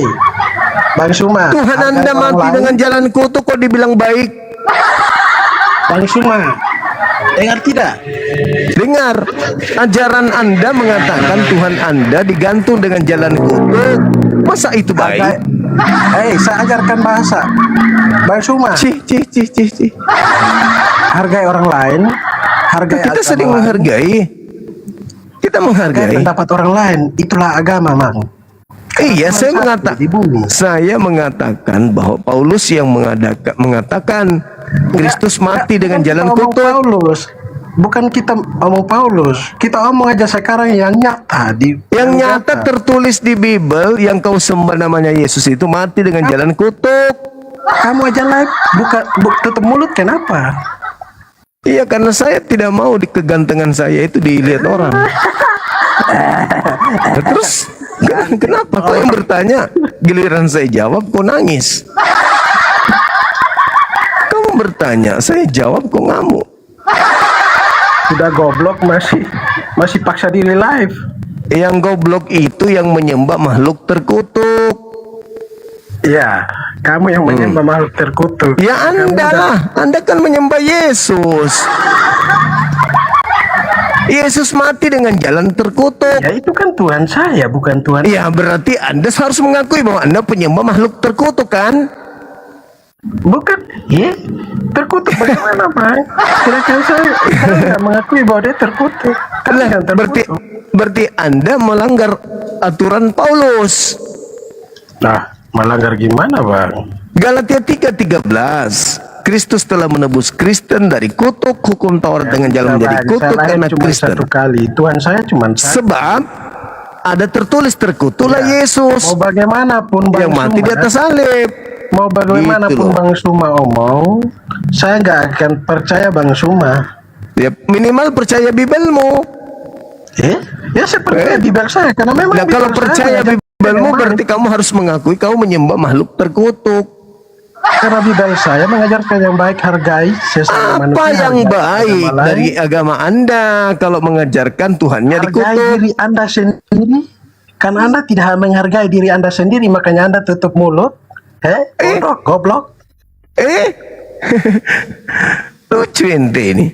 Bang Suma. Tuhan Anda mati dengan jalan kutuk kok dibilang baik? Bang Suma, dengar tidak? Dengar, ajaran Anda mengatakan Tuhan Anda digantung dengan jalan kutuk. Masa itu baik? Hei, saya ajarkan bahasa. Bang Suma. Cih. Hargai orang lain. Hargai Kita sering menghargai. Kita menghargai pendapat orang lain. Itulah agama, Mang. Iya, saya mengatakan bahwa Paulus yang mengatakan Kristus mati dengan jalan kutuk. Paulus, bukan kita omong Paulus, kita omong aja sekarang yang nyata yang nyata tertulis di Bible, yang kau sembah namanya Yesus itu mati dengan jalan kutuk. Kamu aja live tutup mulut, kenapa? Iya, karena saya tidak mau di kegantengan saya itu dilihat orang. Nah, terus kenapa kau yang bertanya, giliran saya jawab kau nangis? Kamu bertanya, saya jawab kau ngamuk. Udah goblok masih paksa diri live. Yang goblok itu yang menyembah makhluk terkutuk. Ya, kamu yang menyembah makhluk terkutuk. Ya Anda lah, Anda kan menyembah Yesus. Yesus mati dengan jalan terkutuk. Ya itu kan Tuhan saya, bukan Tuhan. Ya berarti Anda harus mengakui bahwa Anda penyembah makhluk terkutuk kan? Bukan, ya terkutuk bagaimana Bang? Kira-kira saya nggak mengakui bahwa dia terkutuk. Berarti Anda melanggar aturan Paulus. Nah, melanggar gimana Bang? Galatia 3:13. Kristus telah menebus Kristen dari kutuk hukum Taurat dengan jalan menjadi kutuk karena Kristen. Satu kali, Tuhan saya cuma satu. Sebab ada tertulis terkutuklah Yesus. Mau bagaimanapun Bang yang mati di atas salib. Mau bagaimanapun Gitu Bang Suma omong, saya nggak akan percaya Bang Suma. Ya minimal percaya Bibelmu. Ya saya percaya Bibel saya karena memang. Nah, kalau percaya Bibelmu berarti kamu harus mengakui kamu menyembah makhluk terkutuk. Karena Bibel saya mengajarkan yang baik, hargai sesama manusia. Apa yang baik dari agama Anda kalau mengajarkan Tuhannya dikutuk? Hargai diri Anda sendiri. Kan Anda tidak menghargai diri Anda sendiri, makanya Anda tutup mulut. Goblok. Lucu ente ini.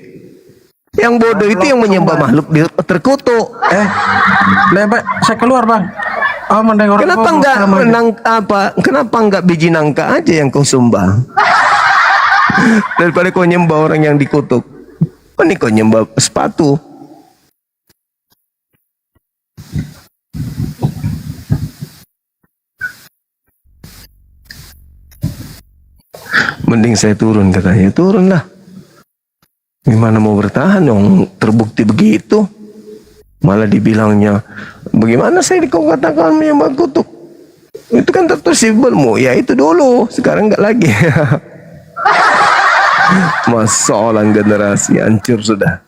Yang bodoh itu yang menyembah makhluk terkutuk. Lebat, saya keluar bang. Oh, mendengar orang Kenapa ngomong enggak sama aja. kenapa enggak biji nangka aja yang kau sumbang? Daripada kau nyembah orang yang dikutuk. Oh, ini kau nyembah sepatu. Mending saya turun, katanya. Turunlah. Gimana mau bertahan dong, terbukti begitu. Malah dibilangnya, bagaimana saya dikatakan menyembah kutuk? Itu kan tertulis di Bible-mu. Ya itu dulu, sekarang enggak lagi. Masalah generasi hancur sudah.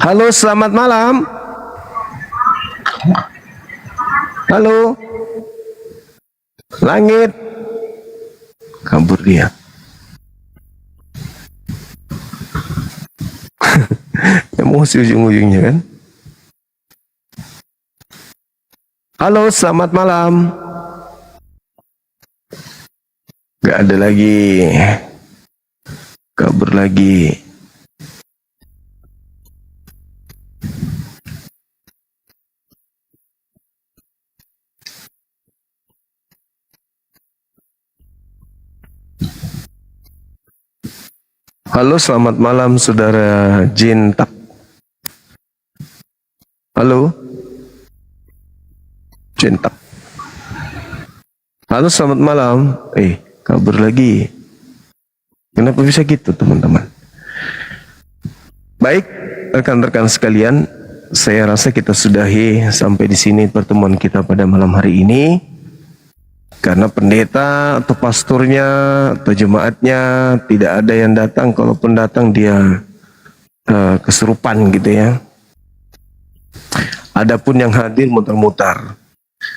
Halo, selamat malam. Halo. Langit. Kabur dia. Emosi ujung-ujungnya kan. Halo, selamat malam. Gak ada lagi. Kabur lagi. Halo, selamat malam saudara Jintak. Halo, Jintak. Halo, selamat malam. Kabur lagi. Kenapa bisa gitu, teman-teman? Baik, rekan-rekan sekalian, saya rasa kita sudahi sampai di sini pertemuan kita pada malam hari ini. Karena pendeta atau pastornya atau jemaatnya tidak ada yang datang, kalaupun datang dia kesurupan gitu ya. Adapun yang hadir muter-muter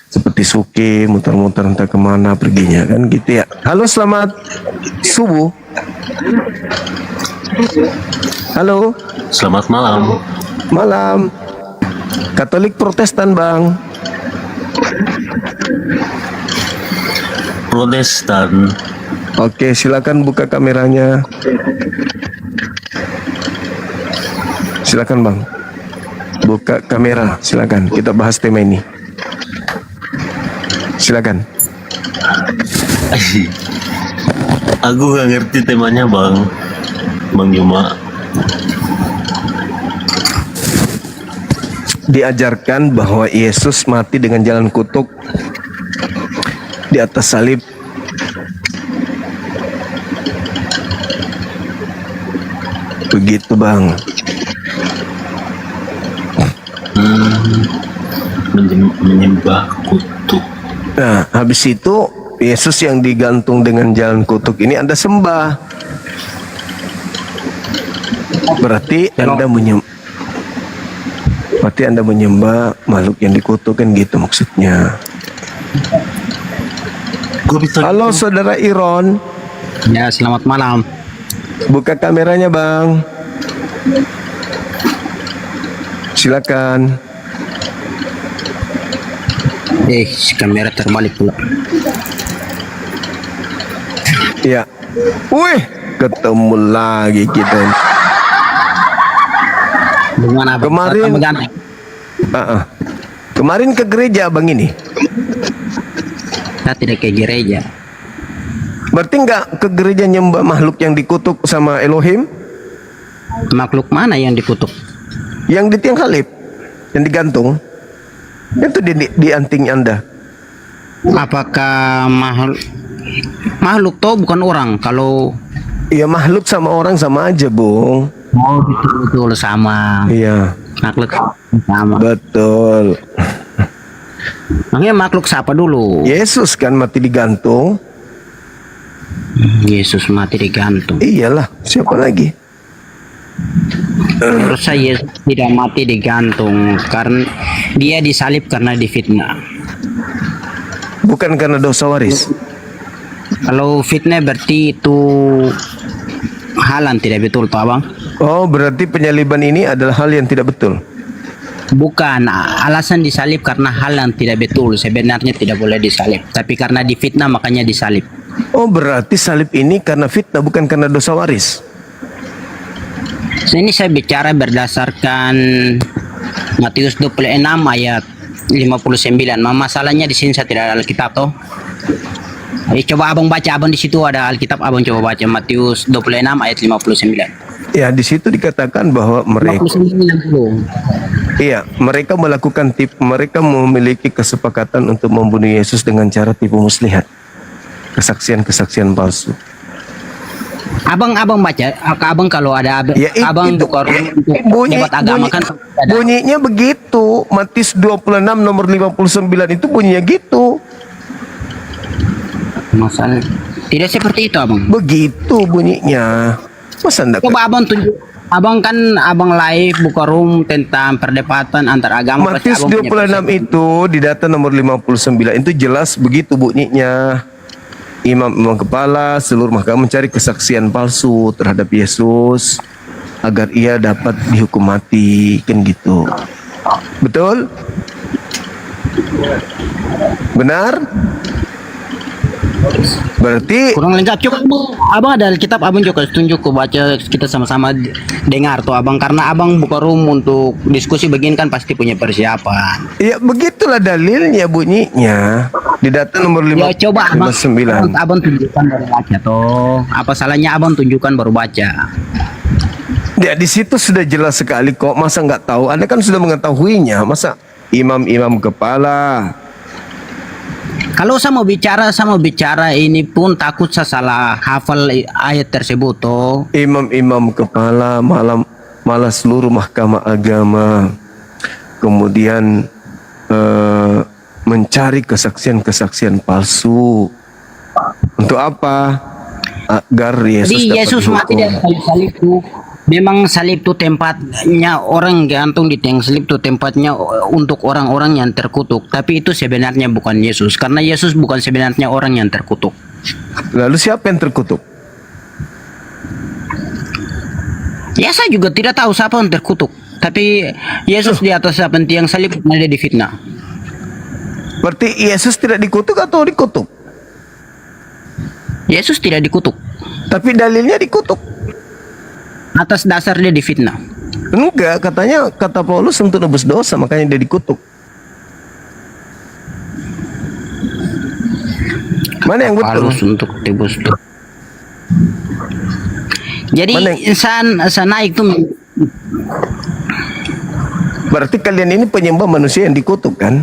seperti Suki, muter-muter entah kemana perginya kan gitu ya. Halo, selamat subuh. Halo, Selamat malam. malam. Katolik Protestan bang. Protestan. Oke, silakan buka kameranya. Silakan bang, buka kamera. Silakan, kita bahas tema ini. Silakan. Aku gak ngerti temanya bang Juma. Diajarkan bahwa Yesus mati dengan jalan kutuk di atas salib. Begitu bang. Menyembah kutuk. Nah, habis itu Yesus yang digantung dengan jalan kutuk ini Anda sembah. Berarti Anda menyembah makhluk yang dikutuk kan gitu maksudnya. Halo saudara Iron. Ya, selamat malam. Buka kameranya bang. Silakan. Kamera terbalik pula. Ya. Wih, ketemu lagi kita. Gimana bang? Kemarin Kemarin ke gereja bang ini. Saya tidak ke gereja. Berarti nggak ke gereja nyembah makhluk yang dikutuk sama Elohim? Makhluk mana yang dikutuk? Yang di tiang salib, yang digantung. Itu di anting Anda. Apakah makhluk toh bukan orang? Kalau ya makhluk sama orang sama aja, Bung. Oh, betul sama. Iya. Makhluk sama. Betul. Makanya makhluk siapa dulu? Yesus kan mati digantung. Yesus mati digantung. Iyalah, siapa lagi? Menurut saya Yesus tidak mati digantung karena dia disalib karena difitnah. Bukan karena dosa waris. Kalau fitnah berarti itu hal yang tidak betul, toh abang? Oh, berarti penyaliban ini adalah hal yang tidak betul. Bukan, alasan disalib karena hal yang tidak betul. Sebenarnya tidak boleh disalib, tapi karena difitnah makanya disalib. Oh, berarti salib ini karena fitnah, bukan karena dosa waris. Ini saya bicara berdasarkan Matius 26 ayat 59. Masalahnya di sini saya tidak ada Alkitab toh. Coba abang baca, abang di situ ada Alkitab, abang coba baca Matius 26 ayat 59. Ya, di situ dikatakan bahwa mereka, 59. iya, mereka melakukan mereka memiliki kesepakatan untuk membunuh Yesus dengan cara tipu muslihat, kesaksian palsu. Abang baca, abang kalau ada Ya, abang itu, buka ya, untuk debat agama kan ada. bunyinya begitu. Matius 26 nomor 59 itu bunyinya gitu. Masalah tidak seperti itu abang. Begitu bunyinya. Masa enggak? Coba abang tunjuk. Abang kan abang live buka room tentang perdebatan antar agama. Pasti Matius abang punya 26 itu di data nomor 59 itu jelas begitu bunyinya. Imam kepala seluruh mahkamah mencari kesaksian palsu terhadap Yesus agar ia dapat dihukum mati, kan gitu. Betul? Benar? Berarti kurang lengkap. Coba abang ada Alkitab, abang juga tunjuk ke baca, kita sama-sama dengar tuh abang, karena abang buka room untuk diskusi begini kan pasti punya persiapan. ya begitulah dalilnya bunyinya di data nomor Ya coba abang 59. abang tunjukkan baru baca toh. Apa salahnya abang tunjukkan baru baca? Ya di situ sudah jelas sekali kok. Masa nggak tahu? Anda kan sudah mengetahuinya. Masa imam kepala? Kalau saya mau bicara ini pun takut saya salah hafal ayat tersebut toh. Imam kepala malah seluruh mahkamah agama kemudian mencari kesaksian palsu. Untuk apa? Agar Yesus Jadi dapat Yesus mati dihukum. dari salib itu. Memang salib itu tempatnya orang gantung di tiang salib itu tempatnya untuk orang-orang yang terkutuk. Tapi itu sebenarnya bukan Yesus, karena Yesus bukan sebenarnya orang yang terkutuk. Lalu siapa yang terkutuk? Ya saya juga tidak tahu siapa yang terkutuk. Tapi Yesus di atas tiang salib ada difitnah. Berarti Yesus tidak dikutuk atau dikutuk? Yesus tidak dikutuk. Tapi dalilnya dikutuk. Atas dasar dia difitnah. Enggak, katanya kata Paulus untuk nebus dosa, makanya dia dikutuk. Mana yang betul? Paulus untuk tebus dosa. Jadi Mana yang- insan naik tuh. Berarti kalian ini penyembah manusia yang dikutuk kan?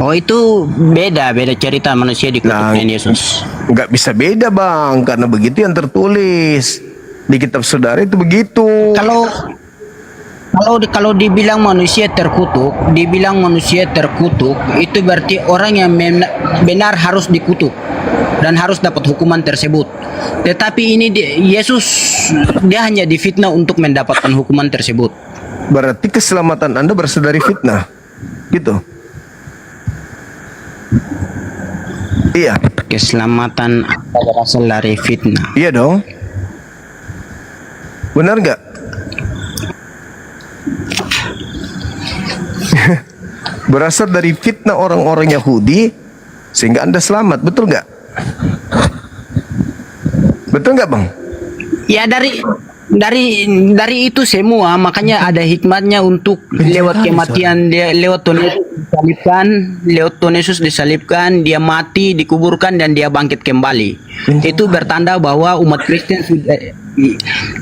Oh itu beda cerita manusia dikutuk Nah, dengan Yesus. Enggak bisa beda bang, karena begitu yang tertulis di kitab saudara itu begitu. Kalau dibilang manusia terkutuk, itu berarti orang yang benar harus dikutuk dan harus dapat hukuman tersebut. Tetapi ini Yesus dia hanya difitnah untuk mendapatkan hukuman tersebut. Berarti keselamatan Anda berasal dari fitnah, gitu. Iya, Keselamatan berasal dari fitnah. iya dong. Benar nggak? Berasal dari fitnah orang-orang Yahudi sehingga Anda selamat, betul nggak? Betul nggak bang? Ya dari itu semua, makanya ada hikmatnya untuk lewat kematian dia, lewat Tuhan Yesus disalibkan, dia mati, dikuburkan dan dia bangkit kembali. Itu bertanda bahwa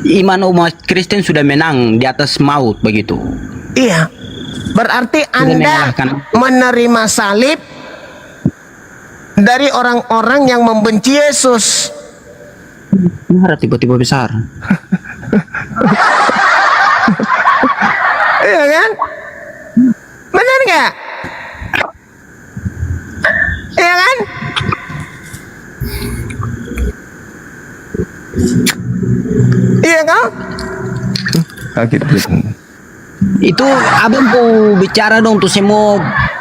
iman umat Kristen sudah menang di atas maut begitu. Iya. Berarti Anda menyalahkan. menerima salib dari orang-orang yang membenci Yesus. Marah tiba-tiba besar. Iya kan? Benar nggak? Iya kan? Iya kan? Kaget. Itu abang mau bicara dong tuh semua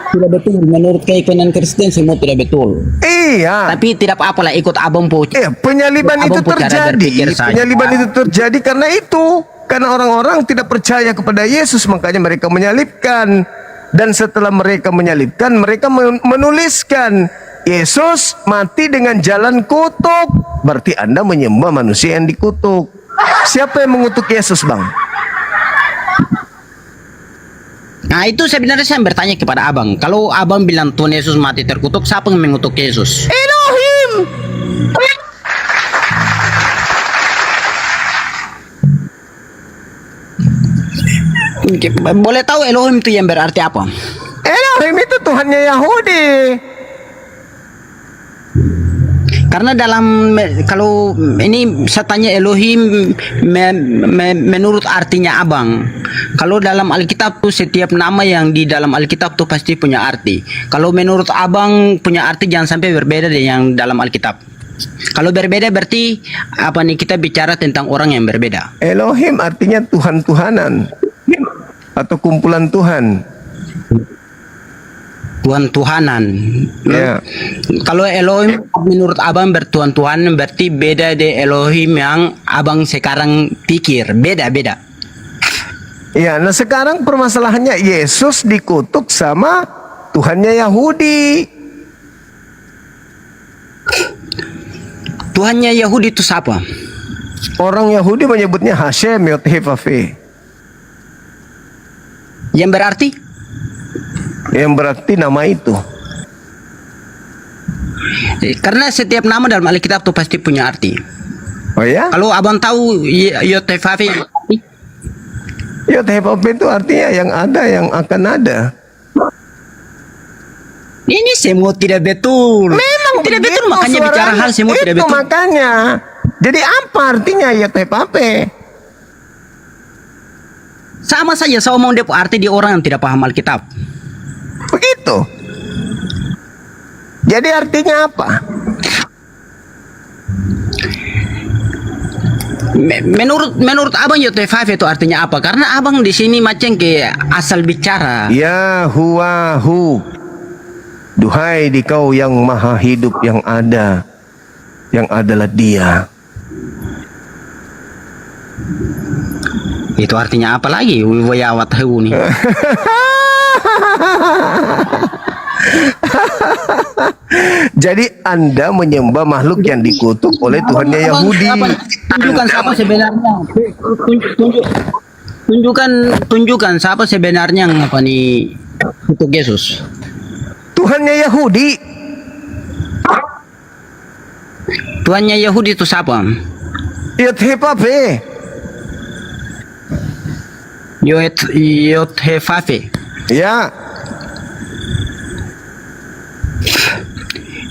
tidak betul menurut keyakinan Kristen, semua tidak betul. Iya. Tapi tidak apa-apa lah, ikut abang po. Iya, penyaliban itu Abang po cara berpikir terjadi. saja. Penyaliban itu terjadi karena itu. Karena orang-orang tidak percaya kepada Yesus, makanya mereka menyalibkan. Dan setelah mereka menyalibkan, mereka menuliskan Yesus mati dengan jalan kutuk, berarti Anda menyembah manusia yang dikutuk. Siapa yang mengutuk Yesus, Bang? Nah itu sebenarnya saya bertanya kepada abang. Kalau abang bilang Tuhan Yesus mati terkutuk, siapa yang mengutuk Yesus? Elohim. Boleh tahu Elohim itu yang berarti apa? Elohim itu Tuhannya Yahudi. Karena kalau ini saya tanya Elohim menurut artinya abang. Kalau dalam Alkitab tuh setiap nama yang di dalam Alkitab tuh pasti punya arti. Kalau menurut abang punya arti jangan sampai berbeda dengan yang dalam Alkitab. Kalau berbeda berarti apa nih, kita bicara tentang orang yang berbeda. Elohim artinya Tuhan-Tuhanan atau kumpulan Tuhan. Tuhan-Tuhanan. Ya. Kalau Elohim menurut abang bertuhan-tuhan berarti beda dari Elohim yang abang sekarang pikir. Beda-beda. Ya, nah sekarang permasalahannya Yesus dikutuk sama Tuhannya Yahudi. Tuhannya Yahudi itu siapa? Orang Yahudi menyebutnya Hashem Yot-Heh-Vaveh. Yang berarti? Yang berarti nama itu. Karena setiap nama dalam Alkitab itu pasti punya arti. Oh ya? Kalau abang tahu Yot-Heh-Vaveh, Yot-Heh-Vaveh itu artinya yang ada, yang akan ada. ini semua tidak betul. Memang tidak betul, begitu makanya bicara suaranya. hal semua tidak Itu betul. makanya. Jadi apa artinya Yot-Heh-Vaveh? Sama saja saya mau dia arti di orang yang tidak paham Alkitab. Begitu. Jadi artinya apa? Menurut abang Yot-Heh-Vaveh itu artinya apa? Karena abang di sini macam kayak asal bicara. Ya huwahu. Duhai di kau yang maha hidup yang ada, yang adalah dia. Itu artinya apa lagi? Wiwayawathu nih. Jadi Anda menyembah makhluk yang dikutuk oleh Tuhannya Yahudi. Tunjukkan siapa sebenarnya. Tunjukkan siapa sebenarnya yang apa nih untuk Yesus. Tuhannya Yahudi. Tuhannya Yahudi itu siapa? Yot-Heh-Vaveh. Yot-Heh-Vaveh. Ya.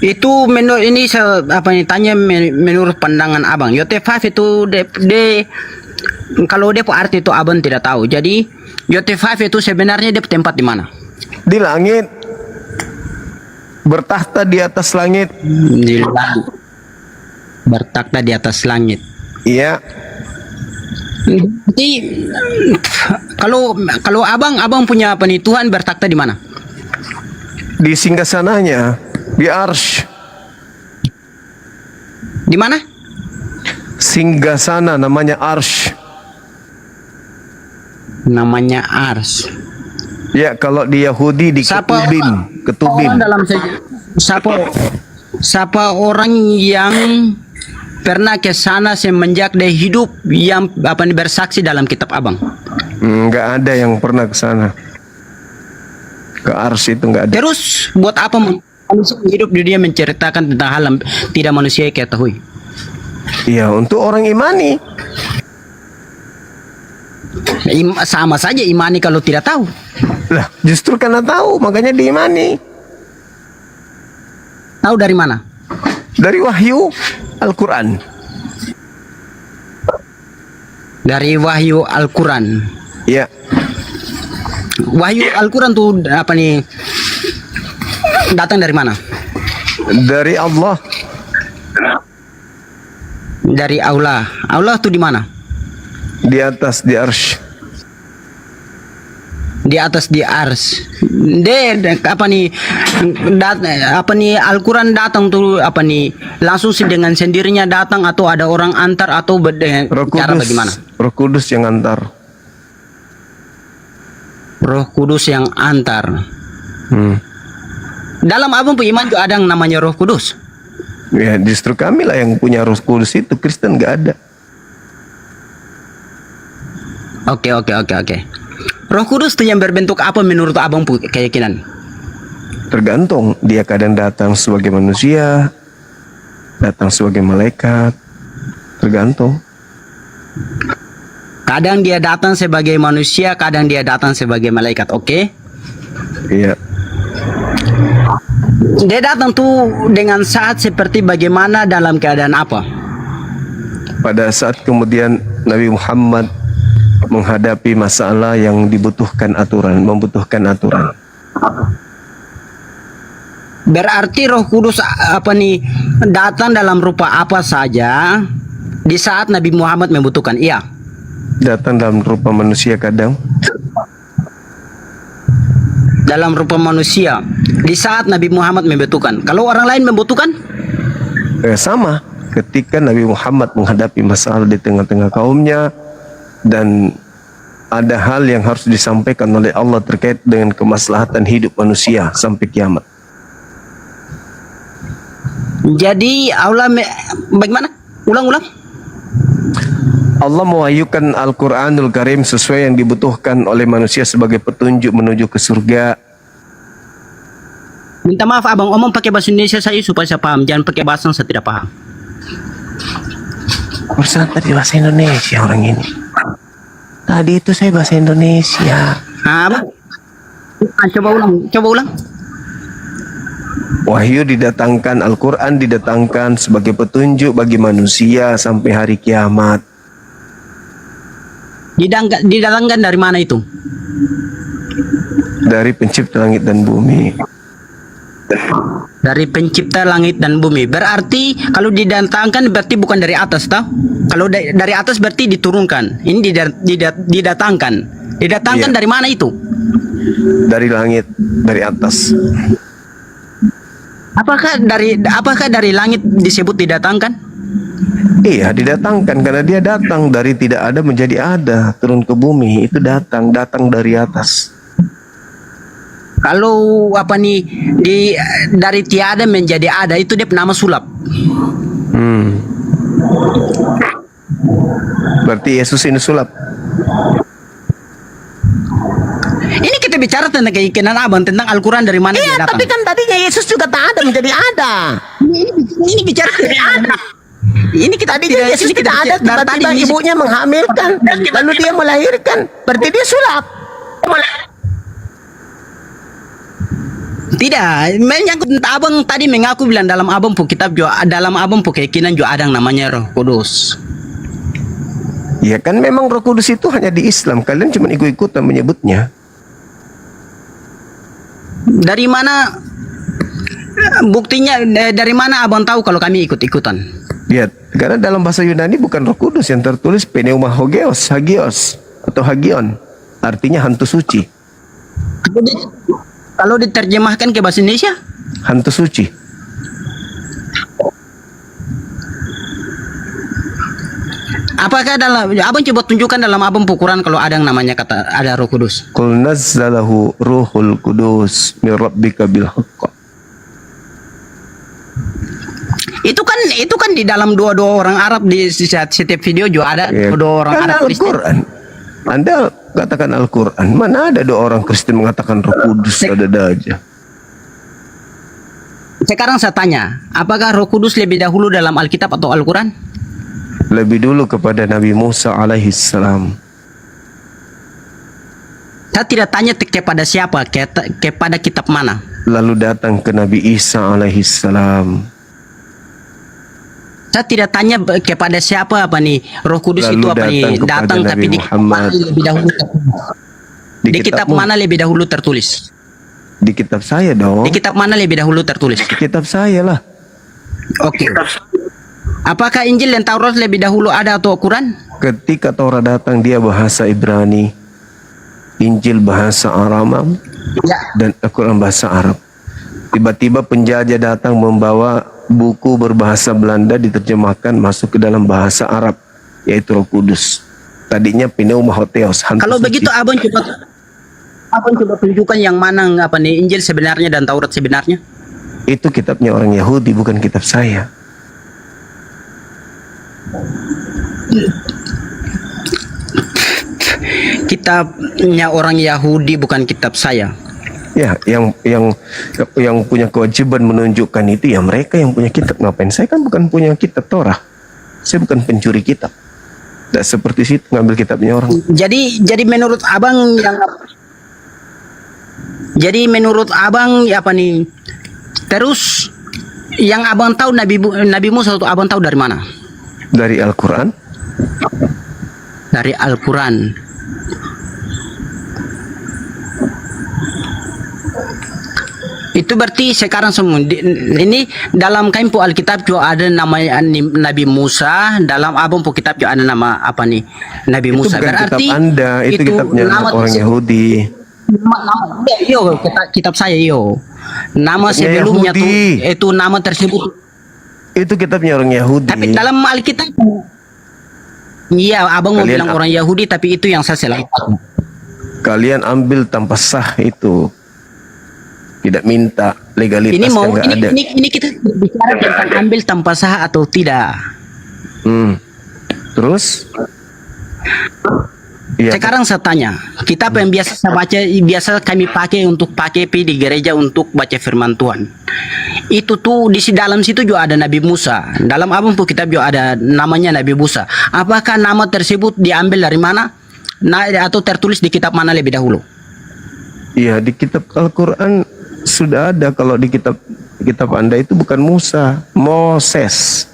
Itu menurut ini apa nih tanya menurut pandangan abang. Yot-Heh-Vaveh itu kalau dia arti itu abang tidak tahu. Jadi Yot-Heh-Vaveh itu sebenarnya dia tempat di mana? Di langit. Bertahta di atas langit. Di langit. Bertakhta di atas langit. Iya. Jadi kalau abang punya apa nih, Tuhan bertakhta di mana? Di singgasananya, di Arsy. Di mana? Singgasana namanya Arsy. Namanya Ars. Ya, kalau di Yahudi di Ketubim. Orang dalam siapa orang yang pernah ke sana semenjak dia hidup yang apa nih bersaksi dalam kitab abang? Nggak ada yang pernah ke sana. Ke Arsy itu nggak ada. Terus buat apa manusia hidup di dunia menceritakan tentang hal yang tidak manusia ketahui? Iya, untuk orang imani. Sama saja imani kalau tidak tahu. Lah, justru karena tahu makanya diimani. Tahu dari mana? Dari wahyu Al-Quran. Dari wahyu Al-Quran. Ya. Wahyu Al-Quran tuh apa nih? Datang dari mana? Dari Allah. Dari Allah. Allah tuh di mana? Di atas, di Arsy. Di atas di ars. Apa nih Al-Quran datang tuh apa nih langsung dengan sendirinya datang atau ada orang antar atau cara bagaimana? Roh Kudus yang antar. Roh Kudus yang antar. Dalam abang punya iman juga ada yang namanya Roh Kudus. Ya justru kami lah yang punya Roh Kudus itu, Kristen nggak ada. Oke. Roh Kudus itu yang berbentuk apa menurut abang punya keyakinan? Tergantung, dia kadang datang sebagai manusia, datang sebagai malaikat, tergantung. Kadang dia datang sebagai manusia, kadang dia datang sebagai malaikat. Oke? Iya. Dia datang tuh dengan saat seperti bagaimana, dalam keadaan apa? Pada saat kemudian Nabi Muhammad menghadapi masalah yang membutuhkan aturan. Berarti Roh Kudus datang dalam rupa apa saja di saat Nabi Muhammad membutuhkan? Iya. Datang dalam rupa manusia kadang. Dalam rupa manusia di saat Nabi Muhammad membutuhkan. Kalau orang lain membutuhkan? Sama. Ketika Nabi Muhammad menghadapi masalah di tengah-tengah kaumnya dan ada hal yang harus disampaikan oleh Allah terkait dengan kemaslahatan hidup manusia sampai kiamat. Jadi Allah bagaimana? Ulang. Allah mewahyukan Al-Quranul Karim sesuai yang dibutuhkan oleh manusia sebagai petunjuk menuju ke surga. Minta maaf abang, omong pakai bahasa Indonesia saya supaya saya paham. Jangan pakai bahasa yang saya tidak paham. Urusan tadi bahasa Indonesia orang ini. Tadi itu saya bahasa Indonesia. Abang? Coba ulang. Wahyu didatangkan, Al-Quran didatangkan sebagai petunjuk bagi manusia sampai hari kiamat. Didatangkan dari mana itu? Dari pencipta langit dan bumi. Dari pencipta langit dan bumi. Berarti kalau didatangkan berarti bukan dari atas, toh? Kalau dari atas berarti diturunkan. Ini didatangkan. Didatangkan Iya. dari mana itu? Dari langit, dari atas. Apakah dari langit disebut didatangkan? Iya, didatangkan karena dia datang dari tidak ada menjadi ada, turun ke bumi, itu datang dari atas. Kalau dari tiada menjadi ada itu dia nama sulap. Berarti Yesus ini sulap. Ini kita bicara tentang keyakinan abang tentang Al-Quran dari mana dia datang. Tapi kan tadinya Yesus juga tak ada menjadi ada. Ini bicara ada. Ini kita Tadinya Yesus tidak ada, tiba-tiba ibunya menghamilkan, lalu dia melahirkan. Berarti dia sulap. Tidak, menyangkut abang tadi mengaku bilang dalam abang pu kitab juga, dalam abang pu keyakinan juga ada yang namanya Roh Kudus. Ya kan memang Roh Kudus itu hanya di Islam, kalian cuma ikut-ikutan menyebutnya. Dari mana buktinya? Dari mana abang tahu kalau kami ikut-ikutan? Lihat, karena dalam bahasa Yunani bukan Roh Kudus yang tertulis pneumahagios, hagios atau hagion, artinya hantu suci. Kalau diterjemahkan ke bahasa Indonesia? Hantu suci. Apakah abang coba tunjukkan dalam abang Quran kalau ada yang namanya kata ada Roh Kudus? Qul nazzalahu ruhul kudus min rabbika bil haqq. Itu kan di dalam dua orang Arab di setiap video juga ada dua orang Kan Arab Kristen. Al-Quran. Anda katakan Al-Quran, mana ada dua orang Kristen mengatakan Roh Kudus, ada aja. Sekarang saya tanya, apakah Roh Kudus lebih dahulu dalam Alkitab atau Al-Quran? Lebih dulu kepada Nabi Musa alaihissalam. Saya tidak tanya kepada siapa, kepada kitab mana. Lalu datang ke Nabi Isa alaihissalam. Saya tidak tanya kepada siapa Roh Kudus Lalu itu datang kepada tapi Nabi di kitab mana lebih dahulu tertulis? Di kitab mana lebih dahulu tertulis? Di kitab saya dong. Di kitab mana lebih dahulu tertulis? Di kitab saya lah. Oke. Apakah Injil dan Taurat lebih dahulu ada atau Quran? Ketika Taurat datang dia bahasa Ibrani, Injil bahasa Aramam, dan Al-Quran bahasa Arab. Tiba-tiba penjajah datang membawa buku berbahasa Belanda diterjemahkan masuk ke dalam bahasa Arab, yaitu Roh Kudus. Tadinya pneumahotheos. Kalau begitu abang coba tunjukkan yang mana Injil sebenarnya dan Taurat sebenarnya. Itu kitabnya orang Yahudi, bukan kitab saya. Kitabnya orang Yahudi bukan kitab saya. Ya, yang punya kewajiban menunjukkan itu ya mereka yang punya kitab. Ngapain? Saya kan bukan punya kitab Torah. Saya bukan pencuri kitab. Tidak seperti situ ngambil kitabnya orang. Jadi menurut abang apa nih? Terus yang abang tahu Nabi Musa itu abang tahu dari mana? Dari Al-Quran. Dari Al-Quran. Itu berarti sekarang semua ini dalam kaimpu Alkitab juga ada namanya Nabi Musa, dalam abang pu kitab juga ada nama apa nih Nabi Itu Musa. bukan Berarti kitab Anda, itu kitabnya orang Yahudi. Kitab saya nama Kitabnya sebelumnya tuh Yahudi. itu nama tersebut. Itu kitabnya orang Yahudi. Tapi dalam Alkitab, iya abang mau Kalian bilang orang Yahudi, tapi itu yang saya salah. Kalian ambil tanpa sah itu. Tidak minta legalitas yang nggak ada. Ini kita bicara tentang ambil tanpa sah atau tidak. Terus? Ya, Sekarang saya tanya, kitab yang biasa saya baca, biasa kami pakai untuk pakai di gereja untuk baca firman Tuhan. Itu tuh di dalam situ juga ada Nabi Musa. Dalam abang pun kitab juga ada namanya Nabi Musa. Apakah nama tersebut diambil dari mana? Atau tertulis di kitab mana lebih dahulu? Iya, di kitab Al-Quran sudah ada. Kalau di kitab Anda itu bukan Musa, Moses.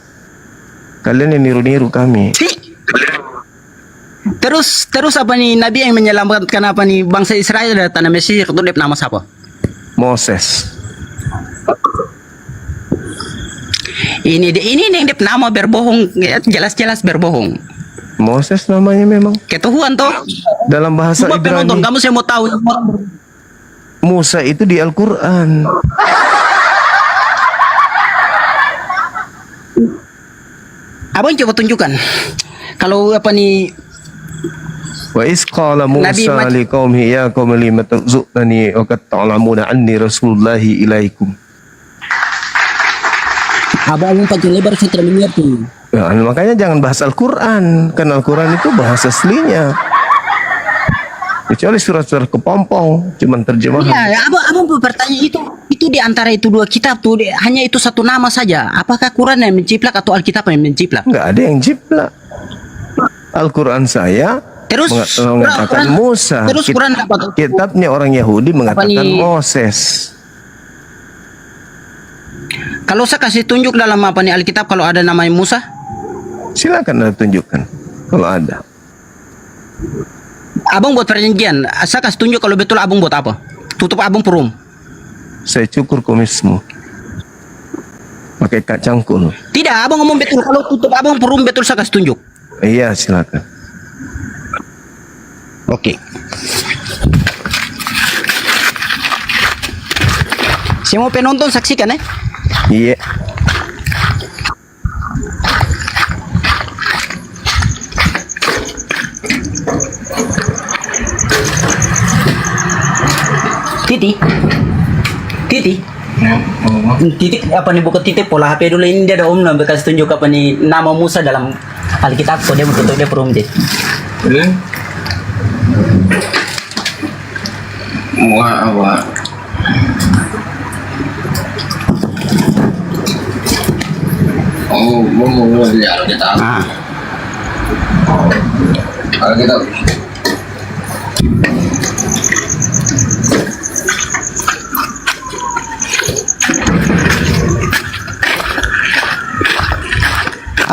Kalian yang niru-niru kami. Terus apa nih Nabi yang menyelamatkan apa nih bangsa Israel dari tanah Mesir itu dia nama siapa? Moses. Ini yang dia nama berbohong, jelas-jelas berbohong. Moses namanya memang. Ketuhuan toh. Dalam bahasa Coba penonton, Ibrani. kamu saya mau tahu. Musa itu di Al-Quran. Abang coba tunjukkan. Kalau apa nih Wa is qala Nabi Musa liqaumihi ya qaumi lima ta'zunani wa qad ta'lamuna anni rasulullahi ilaikum. abang pakai lebar saya tidak mengerti. Ya, makanya jangan bahas Al-Quran. Kan Al-Quran itu bahasa aslinya. Kecuali surat-surat kepompong, cuman terjemahan. Iya, abang bertanya itu di antara itu dua kitab tuh hanya itu satu nama saja. Apakah Quran yang menciplak atau Alkitab yang menciplak? Nggak ada yang jiplak. Al-Quran saya Terus mengatakan Musa. Terus Quran apa tuh? Kitabnya orang Yahudi mengatakan nih? Moses. Kalau saya kasih tunjuk dalam apa nih Alkitab kalau ada nama Musa? Silakan Anda tunjukkan kalau ada. Abang buat perjanjian, saya kasih tunjuk kalau betul abang buat apa? Tutup abang perum. Saya cukur kumismu pakai kacangkul. Tidak, abang ngomong betul. Kalau tutup abang perum betul saya kasih tunjuk. Iya, silakan. Oke. Semua penonton saksikan ya. Iya. Titik apa nih buka titik pola HP dulu ini dia ada om bekas tunjuk apa nih nama Musa dalam Alkitab kok dia betul dia perum deh. Wah. Oh, mau lihat Alkitab. Alkitab.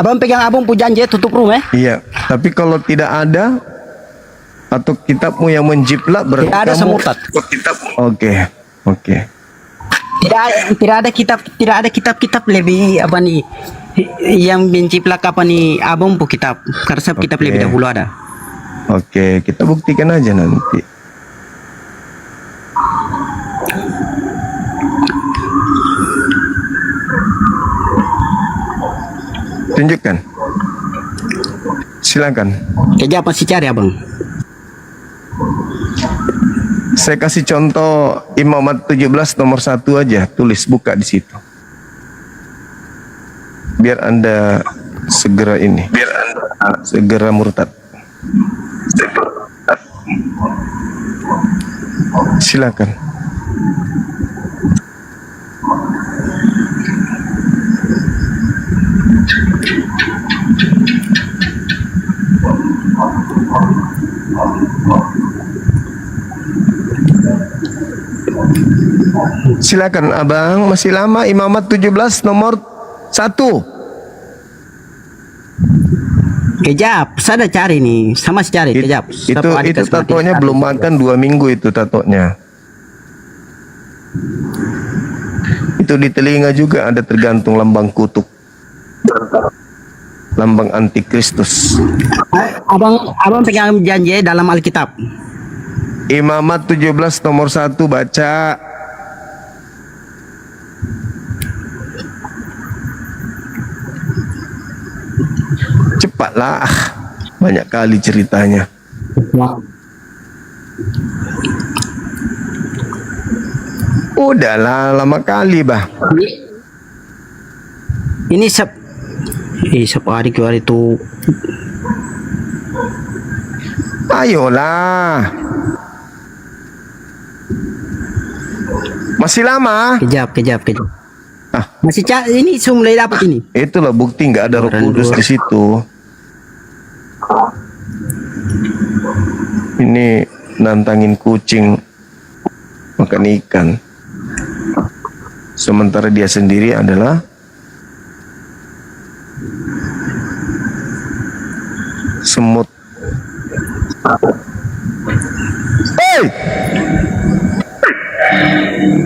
Abang pegang abang janji tutup rumah. Iya, tapi kalau tidak ada atau kitabmu yang menjiplak berarti tidak ada kamu semutat. Oke. Tidak ada kitab lebih apa nih yang menciplak apa nih abang pu kitab. Karena kitab lebih dahulu ada. Oke, kita buktikan aja nanti. Tunjukkan. Silakan. Kerja apa sih cari abang? Saya kasih contoh Imamat 17 nomor 1 aja, tulis buka di situ. Biar Anda segera ini. Biar Anda segera murtad. Silakan. Silakan abang, masih lama. Imamat 17 nomor 1. Kejap, saya udah cari nih, sama si cari kejap. Itu tatonya belum makan 2 minggu itu tatonya. Itu di telinga juga ada tergantung lambang kutuk, lambang antikristus. Abang pegang janji dalam Alkitab. Imamat 17 nomor 1 baca. Cepatlah, banyak kali ceritanya. Udahlah, lama kali bah. Ini setiap hari ke hari itu. Ayolah. Masih lama. Kejap. Masih ini mulai dapat ini. Itulah bukti nggak ada Roh Kudus di situ. Ini nantangin kucing makan ikan. Sementara dia sendiri adalah semut. Hei!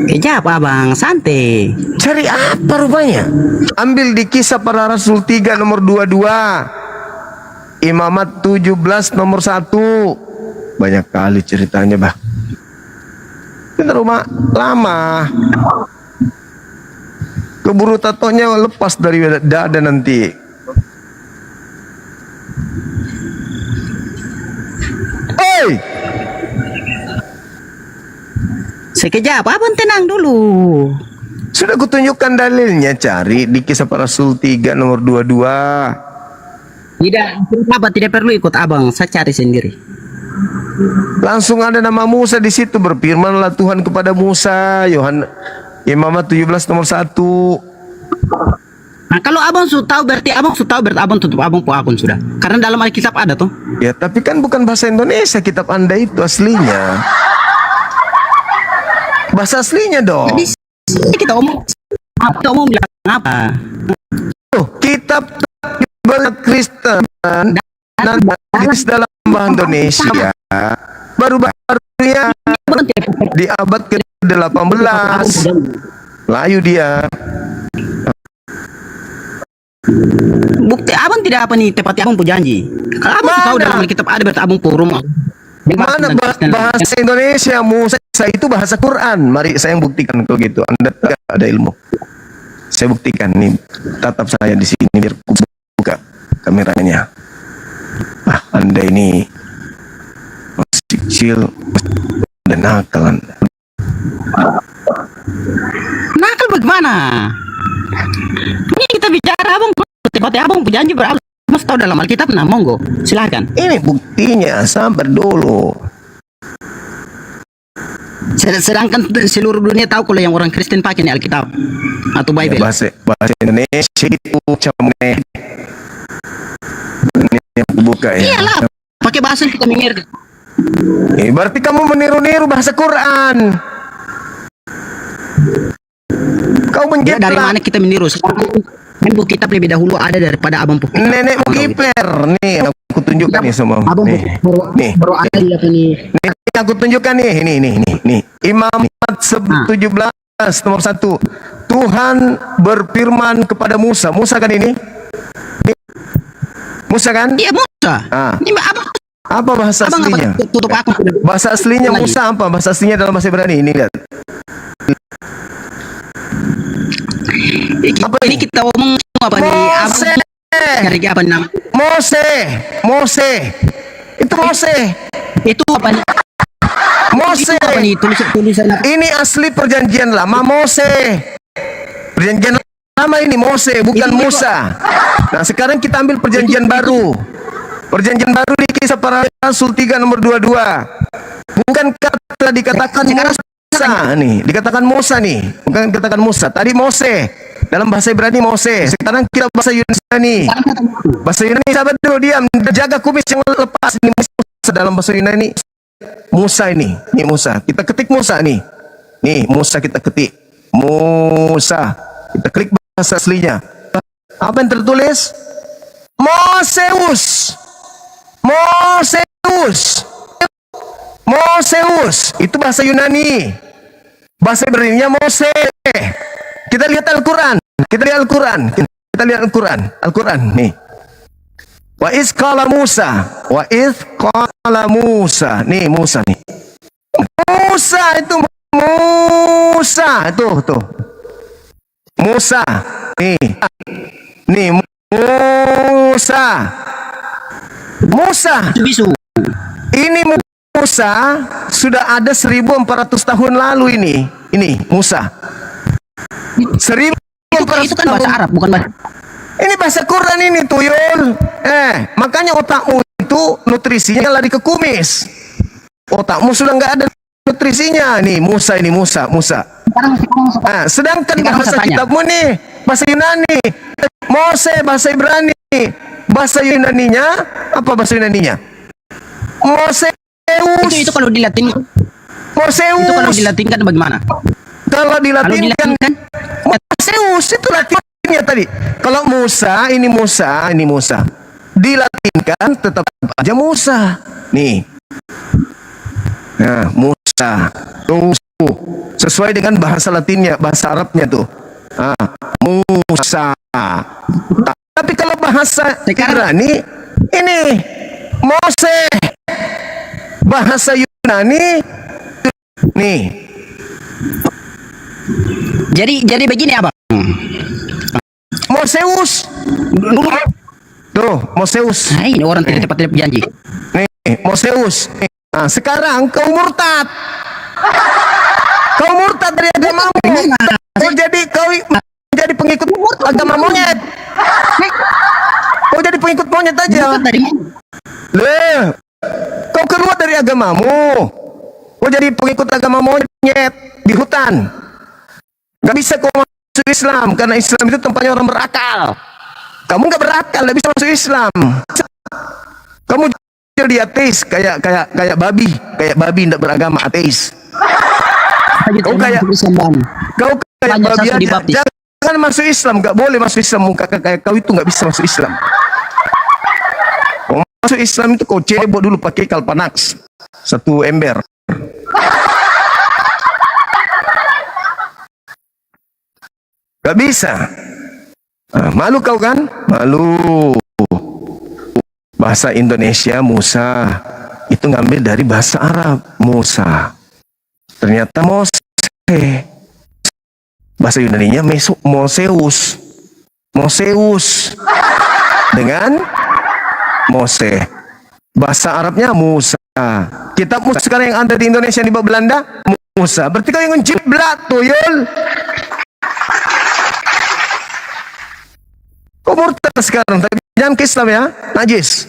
Kejap abang, santai. Cari apa rupanya? Ambil di Kisah Para Rasul 3 nomor 22. Imamat 17 nomor 1. Banyak kali ceritanya bah. Kita rumah lama. Keburu tatonya lepas dari dada nanti. Hei! Sekejap, abang tenang dulu. Sudah kutunjukkan dalilnya, cari di Kisah Para Rasul 3 nomor 22. Tidak perlu ikut abang, saya cari sendiri. Langsung ada nama Musa di situ, berfirmanlah Tuhan kepada Musa. Imamat 17 nomor 1. Nah, kalau abang sudah tahu berarti abang tutup abang pun akun sudah. Karena dalam Alkitab ada tuh. Ya, tapi kan bukan bahasa Indonesia kitab Anda itu aslinya. Bahasa aslinya dong. Jadi kita omong bilang apa? Kitab Kristen dan hadis dalam bahasa Indonesia baru-baru ya di abad ke-18. Layu dia. Bukti abang tidak apa nih tepati abang pun janji. Kalau abang tahu dalam Alkitab ada berarti abang pun rumah. Mana bahasa Indonesia Musa itu bahasa Quran. Mari saya buktikan kalau gitu. Anda tidak ada ilmu. Saya buktikan nih. Tatap saya di sini biar buka kameranya. Anda ini masih kecil dan nakal Anda. Nakal bagaimana? Ini kita bicara abang tepati abang pun janji berabang. Mas tahu dalam Alkitab, nah monggo, silakan. Ini buktinya, sabar dulu. Sedangkan seluruh dunia tahu kalau yang orang Kristen pakai ini Alkitab atau Bible. Ya, bahasa Indonesia itu macam ini yang buka ya. Iyalah, pakai bahasa kita mengerti. Berarti kamu meniru-niru bahasa Quran. Kau menjelaskan. Dari mana kita meniru? Buku kitab lebih dahulu ada daripada abang buku. Nenek Kipler nih aku tunjukkan nih semua. Abang nih. Baru ada dia nih. Nih aku tunjukkan nih. Nih. Imamat 17 nomor 1. Tuhan berfirman kepada Musa. Musa kan ini? Musa kan? Iya Musa. Ini abang. Apa bahasa aslinya? Tutup aku. Bahasa aslinya Musa apa? Bahasa aslinya dalam bahasa Ibrani. Ini lihat. Ini kita ngomong apa nih? Cari apa nama? Mose. Itu Mose. Itu apa nih? Mose. Apa nih tulisan apa? Ini asli perjanjian lama Mose. Perjanjian lama ini Mose, bukan Musa. Nah, sekarang kita ambil perjanjian baru. Perjanjian baru di Kisah Para Rasul 3 nomor 22. Bukan kata dikatakan Musa nih, dikatakan Musa nih, bukan dikatakan Musa. Tadi Mose. Dalam bahasa Ibrani Mose. Sekarang kita bahasa Yunani. Bahasa Yunani, sahabat dulu diam, jaga kumis yang lepas. Ini Musa dalam bahasa Yunani. Musa ini Musa. Kita ketik Musa nih. Nih Musa kita ketik. Musa. Kita klik bahasa aslinya. Apa yang tertulis? Moseus. Moseus. Moseus. Itu bahasa Yunani. Bahasa Ibraninya Mose. Kita lihat Al-Quran. Kita lihat Al-Quran. Kita lihat Al-Quran. Al-Quran nih. Wa iz qala Musa. Wa iz qala Musa. Nih Musa nih. Musa itu Musa itu tuh. Musa. Nih. Nih Musa. Musa. Bisu. Ini Musa sudah ada 1400 tahun lalu ini. Ini Musa. 1400 Itu kan bahasa Arab, bukan bahasa. Ini bahasa Quran ini tuyul. Makanya otakmu itu nutrisinya lari ke kumis. Otakmu sudah nggak ada nutrisinya. Nih Musa ini Musa. Nah, sedangkan bahasa kitabmu nih bahasa Yunani. Mose bahasa Ibrani. Bahasa Yunaninya apa bahasa Yunaninya? Moseus. Itu kalau dilatin. Moseus. Itu kalau dilatinkan bagaimana? Kalau dilatinkan Moseus itu latinnya tadi. Kalau Musa, ini Musa, ini Musa. Dilatinkan tetap aja Musa. Nih. Nah, Musa. Tuh. Sesuai dengan bahasa Latinnya, bahasa Arabnya tuh. Musa. Tapi kalau bahasa Ibrani ini Mose. Bahasa Yunani nih. Jadi begini Abang. Moseus. Tuh, Moseus. Nah, ini orang tidak cepat janji. Nih, Moseus. Nah, sekarang kau murtad. Kau murtad dari agamamu. Kau jadi pengikut agama monyet. Kau jadi pengikut monyet aja. Kau keluar dari agamamu. Kau jadi pengikut agama monyet di hutan. Gak bisa kau masuk Islam karena Islam itu tempatnya orang berakal. Kamu gak berakal, gak bisa masuk Islam. Kamu jadi ateis kayak babi tidak beragama ateis. Kau kayak babi aja. Jangan masuk Islam, gak boleh masuk Islam. Muka kayak kau itu gak bisa masuk Islam. Kau masuk Islam itu kau cebok dulu pakai Kalpanax 1 ember. Gak bisa. Malu kau kan? Malu. Bahasa Indonesia Musa itu ngambil dari bahasa Arab Musa. Ternyata Mose. Bahasa Yunaninya Moseus. Moseus dengan Mose. Bahasa Arabnya Musa. Kitab Musa sekarang yang ada di Indonesia di bawah Belanda Musa. Berarti kau yang ngejiplak tuyul. Kau murtad sekarang, tapi jangan ke Islam ya, najis.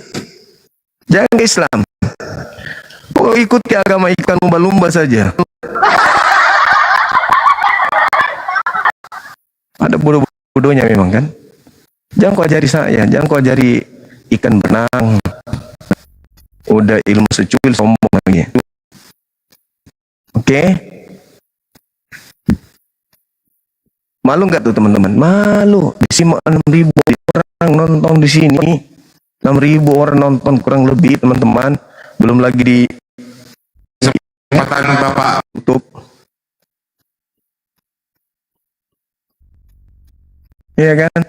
Jangan ke Islam. Kau ikuti agama ikan lumba-lumba saja. Ada bodoh-bodohnya memang kan. Jangan kau ajari saya, jangan kau ajari ikan benang. Udah ilmu secuil sombong lagi. Oke? Malu nggak tuh teman-teman? Malu. Disimak 6.000 orang nonton di sini. 6.000 orang nonton kurang lebih teman-teman. Belum lagi di kesempatan Bapak tutup. Iya kan?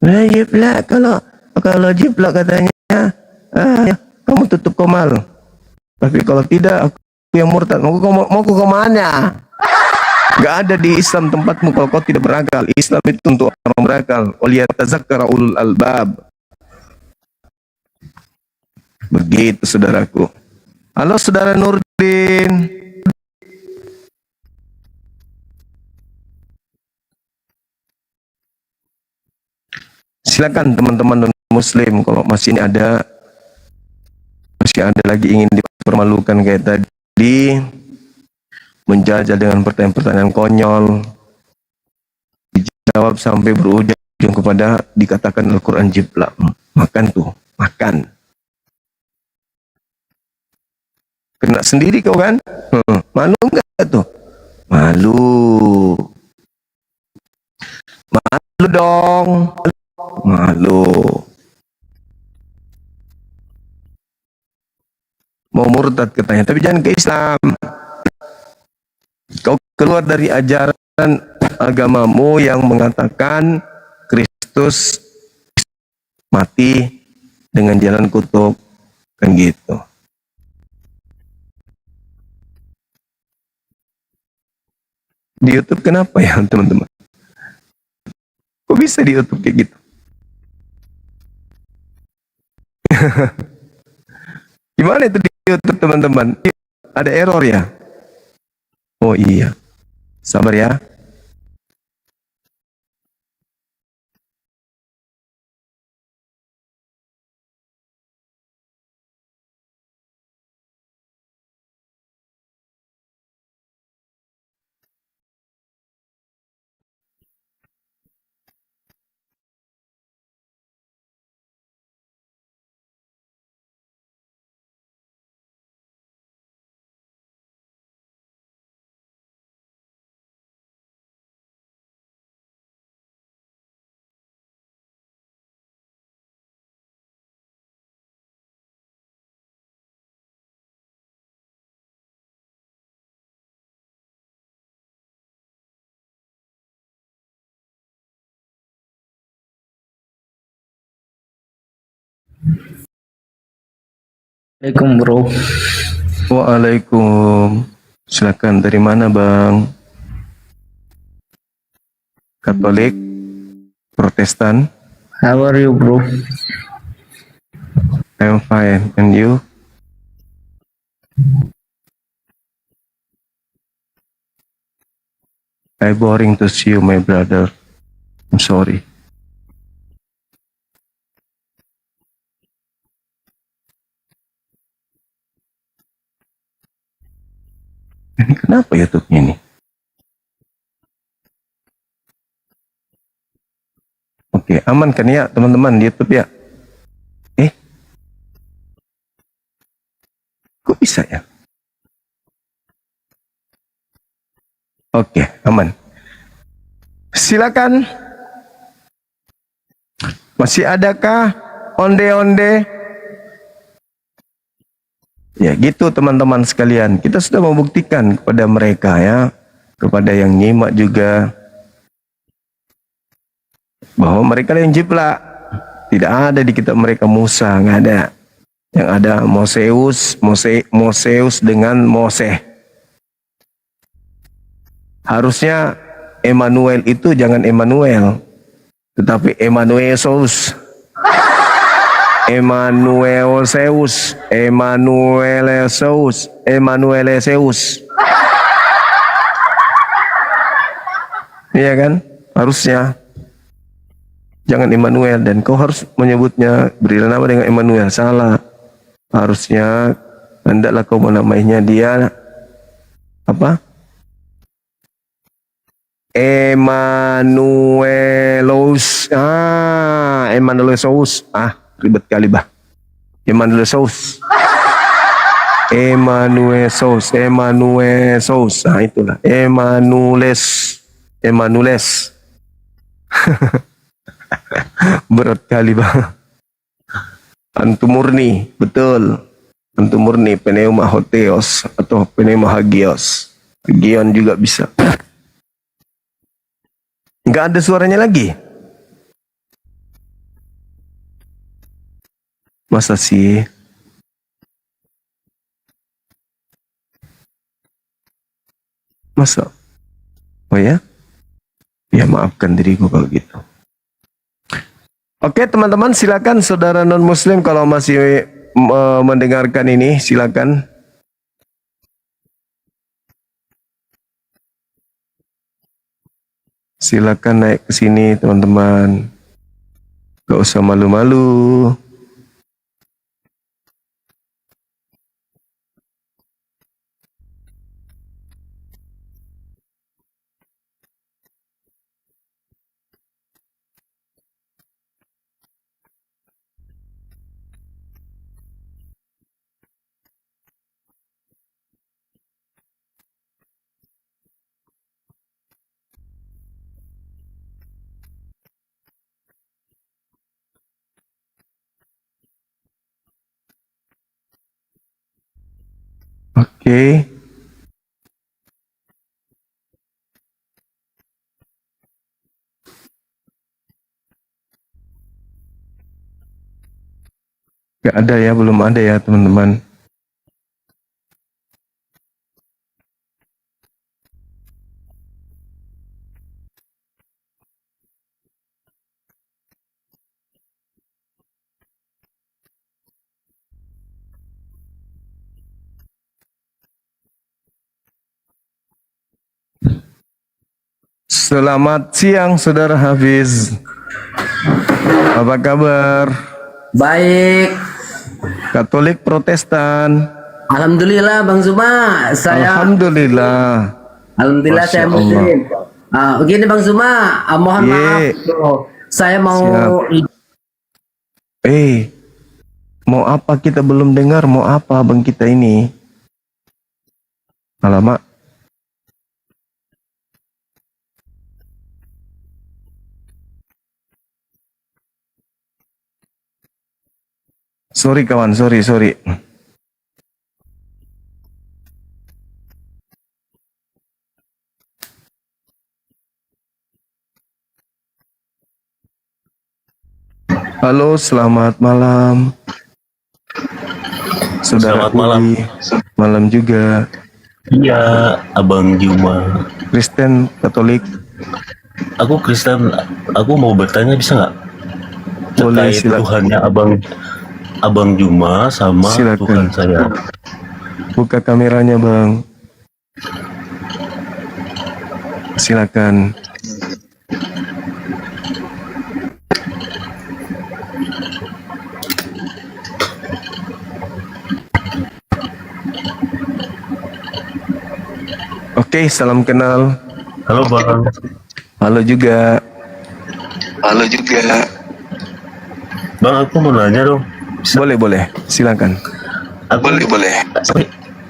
Nah, jiplak kalau jiplak katanya, kamu tutup komal. Tapi kalau tidak, aku yang murtad. Mau ke kemana? Gak ada di Islam tempatmu kalau kau tidak berakal. Islam itu untuk orang berakal. Waliyatazakkara ulul albab. Begitu saudaraku. Halo saudara Nurdin. Silakan teman-teman non muslim kalau masih ada lagi ingin dipermalukan kayak tadi, menjajal dengan pertanyaan-pertanyaan konyol, dijawab sampai berujung kepada dikatakan Al-Quran jiplak. Makan tuh, makan. Kena sendiri kau kan? Malu enggak tuh? Malu. Malu dong. Malu. Mau murtad katanya, tapi jangan ke Islam. Kau keluar dari ajaran agamamu yang mengatakan Kristus mati dengan jalan kutub, kan gitu. Di YouTube kenapa ya teman-teman? Kok bisa di YouTube kayak gitu? Gimana itu di YouTube teman-teman? Ada error ya? Oh iya. Sabar ya. Assalamualaikum bro. Waalaikum. Silakan, dari mana bang? Katolik, Protestan? How are you bro? I'm fine, and you? I'm boring to see you, my brother. I'm sorry. Ini kenapa YouTube-nya ini? Oke, aman kan ya teman-teman di YouTube ya? Kok bisa ya? Oke, aman. Silakan. Masih adakah onde-onde? Ya gitu teman-teman sekalian, kita sudah membuktikan kepada mereka ya, kepada yang nyimak juga, bahwa mereka yang jiplak. Tidak ada di kitab mereka Musa, nggak ada. Yang ada Moseus dengan Mose. Harusnya Emmanuel itu jangan Emmanuel, tetapi Emmanuelos. Emmanueleseus. Iya kan? Harusnya jangan Emmanuel, dan kau harus menyebutnya, berilah nama dengan Emmanuel. Salah. Harusnya hendaklah kau menamainya dia apa? Emmanuelos. Emmanuelos. Ribet kali bah. Emmanuelos. Itulah. Emmanueles. Berat kali bah. Antum murni, betul. Antum murni, pneuma hoteos atau pneuma hagios. Hagion juga bisa. Enggak ada suaranya lagi. Masa sih? Masa? Oh ya? Ya maafkan diriku kalau gitu. Oke teman-teman, silakan saudara non muslim kalau masih mendengarkan ini, silakan Silakan naik ke sini teman-teman. Gak usah malu-malu. Oke. Gak ada ya, belum ada ya teman-teman. Selamat siang Saudara Hafiz. Apa kabar? Baik. Katolik Protestan. Alhamdulillah Bang Zuma. Alhamdulillah. Alhamdulillah Masya saya Allah. muslim. Begini Bang Zuma, mohon Ye. maaf. Saya mau Mau apa kita belum dengar? Mau apa abang kita ini? Alamak. Sorry kawan, sorry. Halo, selamat malam. Saudara Selamat malam. Uli. Malam juga. Iya, Abang Juma. Kristen, Katolik. Aku Kristen. Aku mau bertanya bisa nggak? Boleh, Terkait silakan. Tuhannya Abang Juma sama Silakan. Tuhan saya. Buka kameranya, Bang. Silakan. Oke, salam kenal. Halo Bang. Halo juga. Bang, aku mau nanya dong. Boleh. Silakan. Boleh.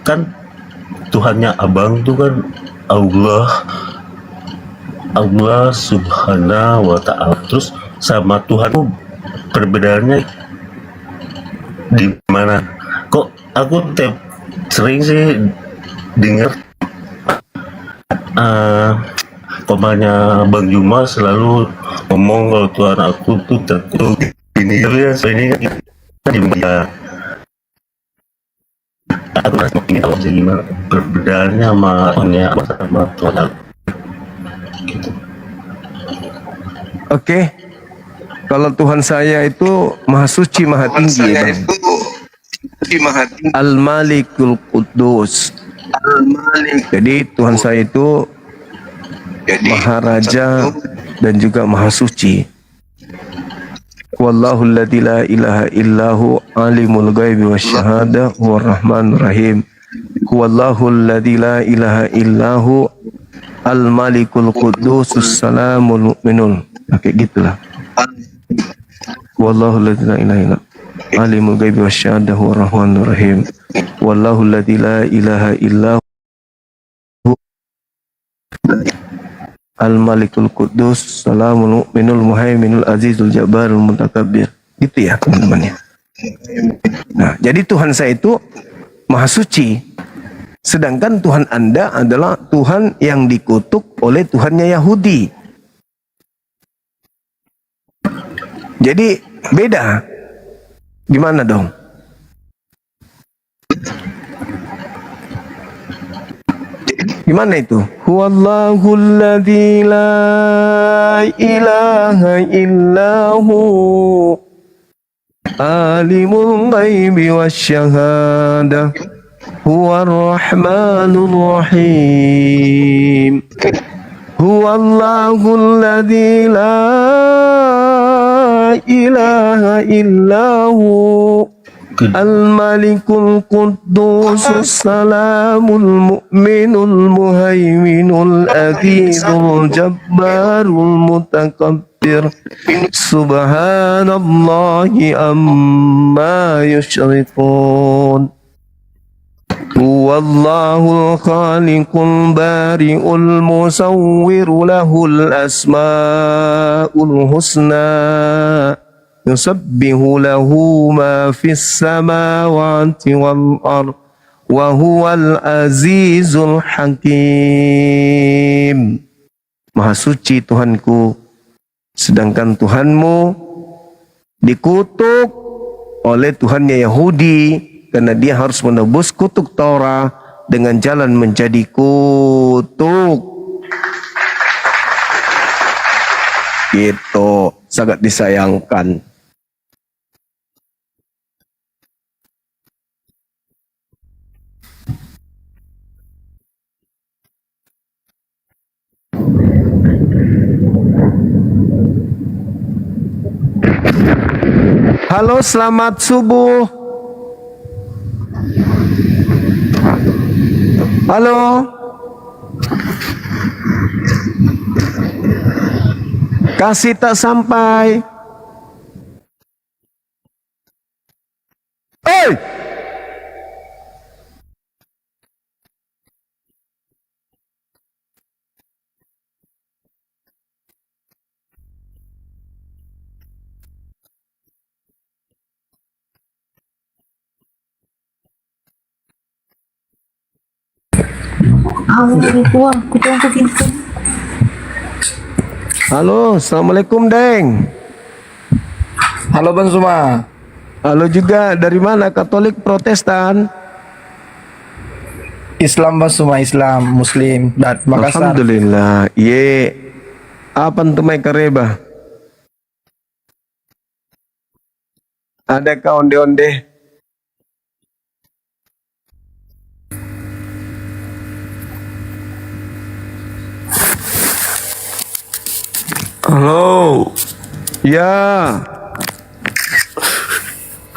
Kan Tuhannya Abang tuh kan Allah Subhanahu wa Ta'ala. Terus sama Tuhan tuh perbedaannya di mana? Kok aku sering sih dengar komanya Bang Juma selalu ngomong kalau Tuhan aku tuh tertutup ini ya, ini kan di dunia. Aku masih ingin tahu aja gimana perbedaannya sama Tuhan aku. Oke. Kalau Tuhan saya itu Maha Suci, Maha Tinggi, ya, Bang. Al-Malikul Quddus. Jadi Tuhan saya itu Maharaja dan juga Maha Suci. Wallahu alladzi la ilaha illahu alimul ghaibi wasyahadah huwar rahmanur rahim. Wallahu alladzi la ilaha illahu al-malikul quddusus salamul mu'minun. Oke, gitulah. Wallahu alladzi la ilaha illahu alimul ghaibi wasyahadah huwar rahmanur rahim. Wallahu alladzi la ilaha illahu Al-Malikul Quddus, Salamul Mu'minul Muhaiminul Azizul Jabbarul Mutakabbir. Itu ya teman-teman ya. Nah, jadi Tuhan saya itu Maha Suci. Sedangkan Tuhan Anda adalah Tuhan yang dikutuk oleh Tuhannya Yahudi. Jadi beda. Gimana dong? Gimana itu? Huwallahul ladzi la ilaha illahu alimul ghaibi wasyahadah huwar rahmanur rahim. Huwallahul ladzi la ilaha illahu Al-Malikul Quddusus Salamul Mu'minul Muhaiminul Azizul Jabbarul Mutakabbir Subhanallahi amma yusyrikun Huwallahul khaliqul bari'ul musawwiru lahul asma'ul husna Yusabbihu lahu ma fis samawati wal ard wa huwal azizul hakim. Maha suci Tuhanku, sedangkan Tuhanmu dikutuk oleh Tuhannya Yahudi karena dia harus menebus kutuk Torah dengan jalan menjadi kutuk. Gitu, sangat disayangkan. Halo, selamat subuh. Halo. Kasih tak sampai. Hey! Halo, assalamualaikum Deng. Halo Bang Zuma. Halo juga, dari mana? Katolik, Protestan? Islam Bang Zuma, Islam, Muslim, dan Makassar. Alhamdulillah. Ye, apa tumai kareba? Ada ka onde-onde? Halo. Ya.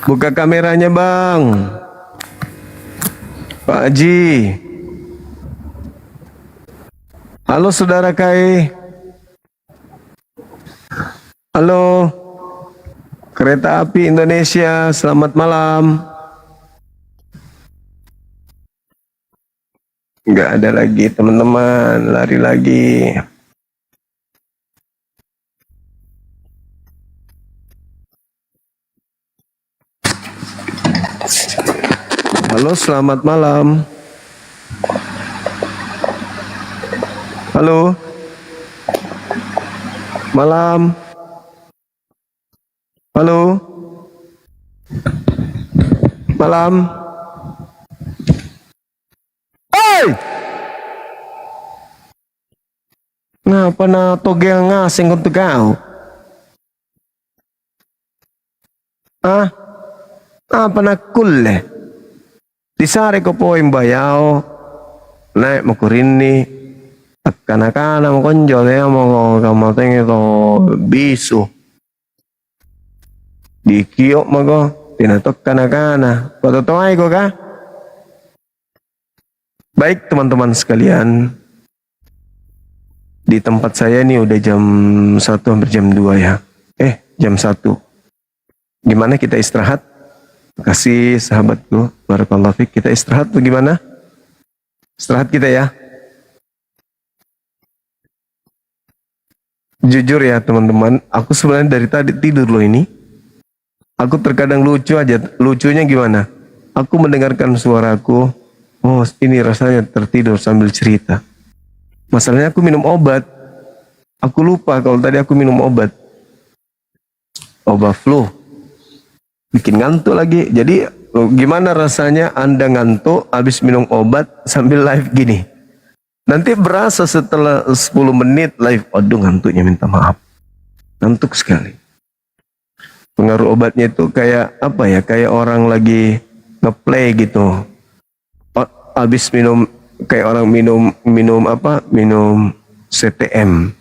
Buka kameranya, Bang. Pak Haji. Halo saudara Kai. Halo. Kereta Api Indonesia, selamat malam. Nggak ada lagi teman-teman, lari lagi. Halo, selamat malam. Halo. Malam. Halo. Malam. Hey! Ngapa na toge ngasing untuk kau? Ah? Apa na kulle? Disare ko po yung bayaw. Naik mo kurini. At kanakana mo konjo. Kaya mo kamateng ito biso. Di kiyok mo ko. Tinatok kanakana. Patutuay ko ka? Baik teman-teman sekalian. Di tempat saya ini udah jam 1 hampir jam 2 ya. Jam 1. Gimana kita istirahat? Kasih sahabatku, barakallahu fiik. Kita istirahat tuh gimana? Istirahat kita ya. Jujur ya teman-teman, aku sebenarnya dari tadi tidur loh ini. Aku terkadang lucu aja. Lucunya gimana? Aku mendengarkan suaraku. Oh, ini rasanya tertidur sambil cerita. Masalahnya aku minum obat. Aku lupa kalau tadi aku minum obat. Obat flu. Bikin ngantuk lagi. Jadi gimana rasanya Anda ngantuk habis minum obat sambil live gini? Nanti berasa setelah 10 menit live, aduh ngantuknya minta maaf. Ngantuk sekali. Pengaruh obatnya itu kayak apa ya? Kayak orang lagi ngeplay gitu. Habis minum, kayak orang minum CTM.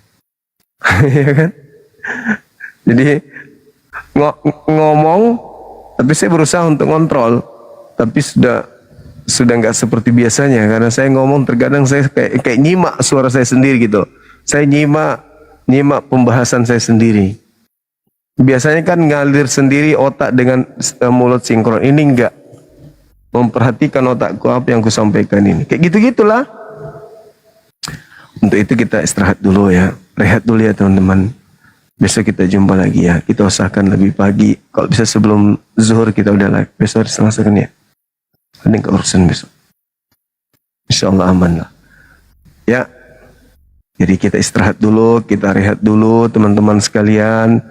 Ya kan? Jadi ngomong, tapi saya berusaha untuk kontrol, tapi sudah nggak seperti biasanya, karena saya ngomong terkadang saya kayak nyimak suara saya sendiri gitu. Saya nyimak pembahasan saya sendiri. Biasanya kan ngalir sendiri otak dengan mulut sinkron. Ini enggak, memperhatikan otakku apa yang ku sampaikan ini. Kayak gitu-gitulah. Untuk itu kita istirahat dulu ya. Rehat dulu ya teman-teman. Besok kita jumpa lagi ya. Kita usahakan lebih pagi. Kalau bisa sebelum zuhur kita udah live. Besok hari Selasa kan ya. Ada urusan besok. Insya Allah aman lah. Ya. Jadi kita istirahat dulu, kita rehat dulu teman-teman sekalian.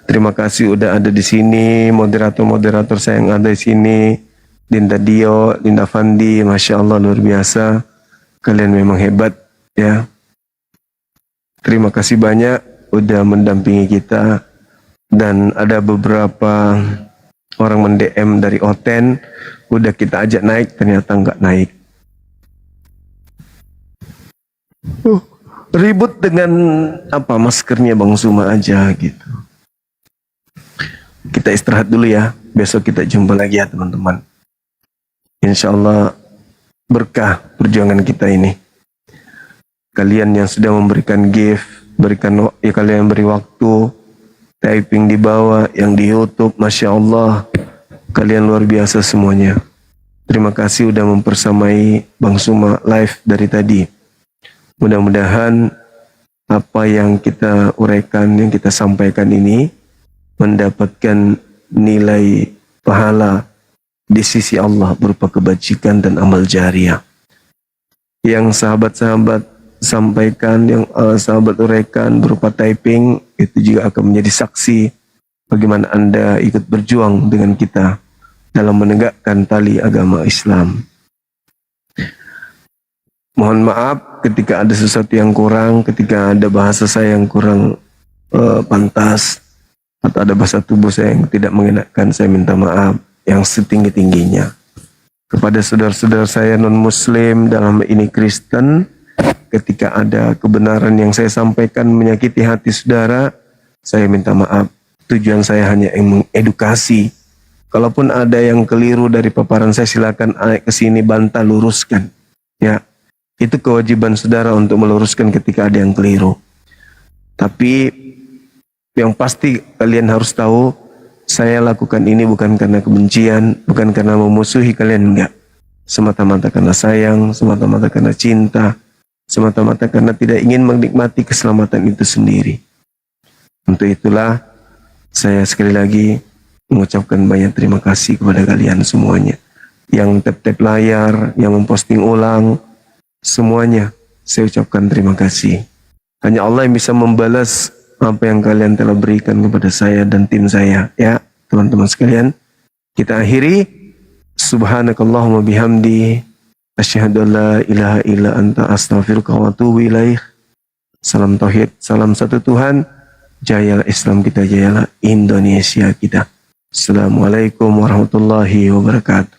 Terima kasih udah ada di sini, moderator-moderator saya yang ada di sini. Dinda Dio, Dinda Fandi, Masya Allah luar biasa. Kalian memang hebat ya. Terima kasih banyak udah mendampingi kita. Dan ada beberapa orang men-DM dari Oten, udah kita ajak naik, ternyata nggak naik. Ribut dengan apa maskernya Bang Suma aja gitu. Kita istirahat dulu ya. Besok kita jumpa lagi ya teman-teman. Insya Allah berkah perjuangan kita ini. Kalian yang sudah memberikan gift, kalian yang beri waktu, typing di bawah, yang di YouTube, Masya Allah, kalian luar biasa semuanya. Terima kasih udah mempersamai Bang Suma live dari tadi. Mudah-mudahan apa yang kita uraikan, yang kita sampaikan ini mendapatkan nilai pahala di sisi Allah berupa kebajikan dan amal jariah. Yang sahabat-sahabat sampaikan, yang sahabat uraikan berupa typing, itu juga akan menjadi saksi bagaimana Anda ikut berjuang dengan kita dalam menegakkan tali agama Islam. Mohon maaf ketika ada sesuatu yang kurang, ketika ada bahasa saya yang kurang pantas, atau ada bahasa tubuh saya yang tidak mengenakan, saya minta maaf yang setinggi-tingginya. Kepada saudara-saudara saya non-muslim, dalam ini Kristen, ketika ada kebenaran yang saya sampaikan menyakiti hati saudara, saya minta maaf. Tujuan saya hanya mengedukasi. Kalaupun ada yang keliru dari paparan saya, silakan naik ke sini, bantah, luruskan. Ya. Itu kewajiban saudara untuk meluruskan ketika ada yang keliru. Tapi yang pasti kalian harus tahu, saya lakukan ini bukan karena kebencian, bukan karena memusuhi kalian, enggak. Semata-mata karena sayang, semata-mata karena cinta, semata-mata karena tidak ingin menikmati keselamatan itu sendiri. Untuk itulah saya sekali lagi mengucapkan banyak terima kasih kepada kalian semuanya. Yang tap-tap layar, yang memposting ulang, semuanya saya ucapkan terima kasih. Hanya Allah yang bisa membalas apa yang kalian telah berikan kepada saya dan tim saya. Ya, teman-teman sekalian, kita akhiri. Subhanakallahumma bihamdi, asyhadu an la ilaha illa anta, astaghfiruka wa atubu ilaih. Salam tauhid, salam satu Tuhan. Jayalah Islam kita, jayalah Indonesia kita. Assalamualaikum warahmatullahi wabarakatuh.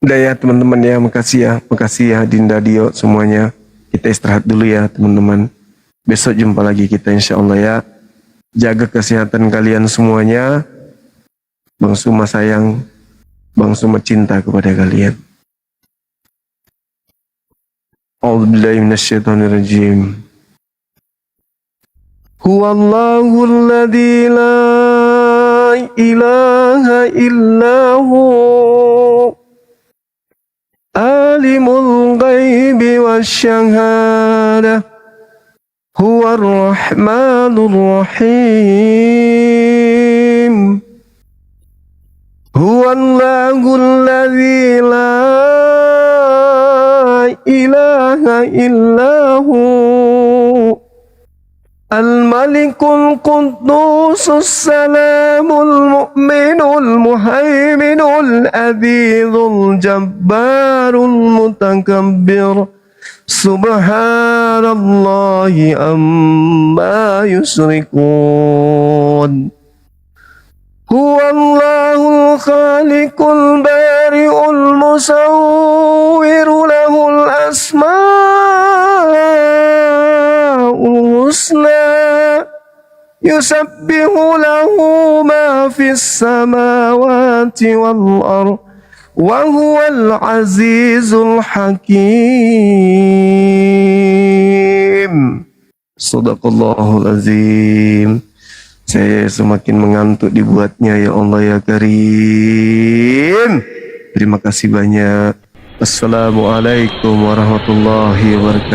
Udah ya teman-teman ya, makasih ya Dinda Dio semuanya. Kita istirahat dulu ya teman-teman. Besok jumpa lagi kita insya Allah ya. Jaga kesehatan kalian semuanya. Bang Suma sayang, Bang Suma cinta kepada kalian. A'udzubillahi minasyaitonirrajim. Huwallahul ladzi la ilaha illahu alimul ghaibi wasyahada huwar rahmanur rahim huwallahul ladzi la ilaha illahu al-malikul qudusus salamul mu'minul muhaiminul azizul jabbarul mutakabbir Subhanallahi amma yusrikun. Huwallahul khaliqul bari'ul musawwiru lahul asma'ul husna. Yusabbihu lahu ma fis samawati wal ardh wa huwal azizul hakim. Sadaqallahul azim. Saya semakin mengantuk dibuatnya, ya Allah ya Karim. Terima kasih banyak. Assalamualaikum warahmatullahi wabarakatuh.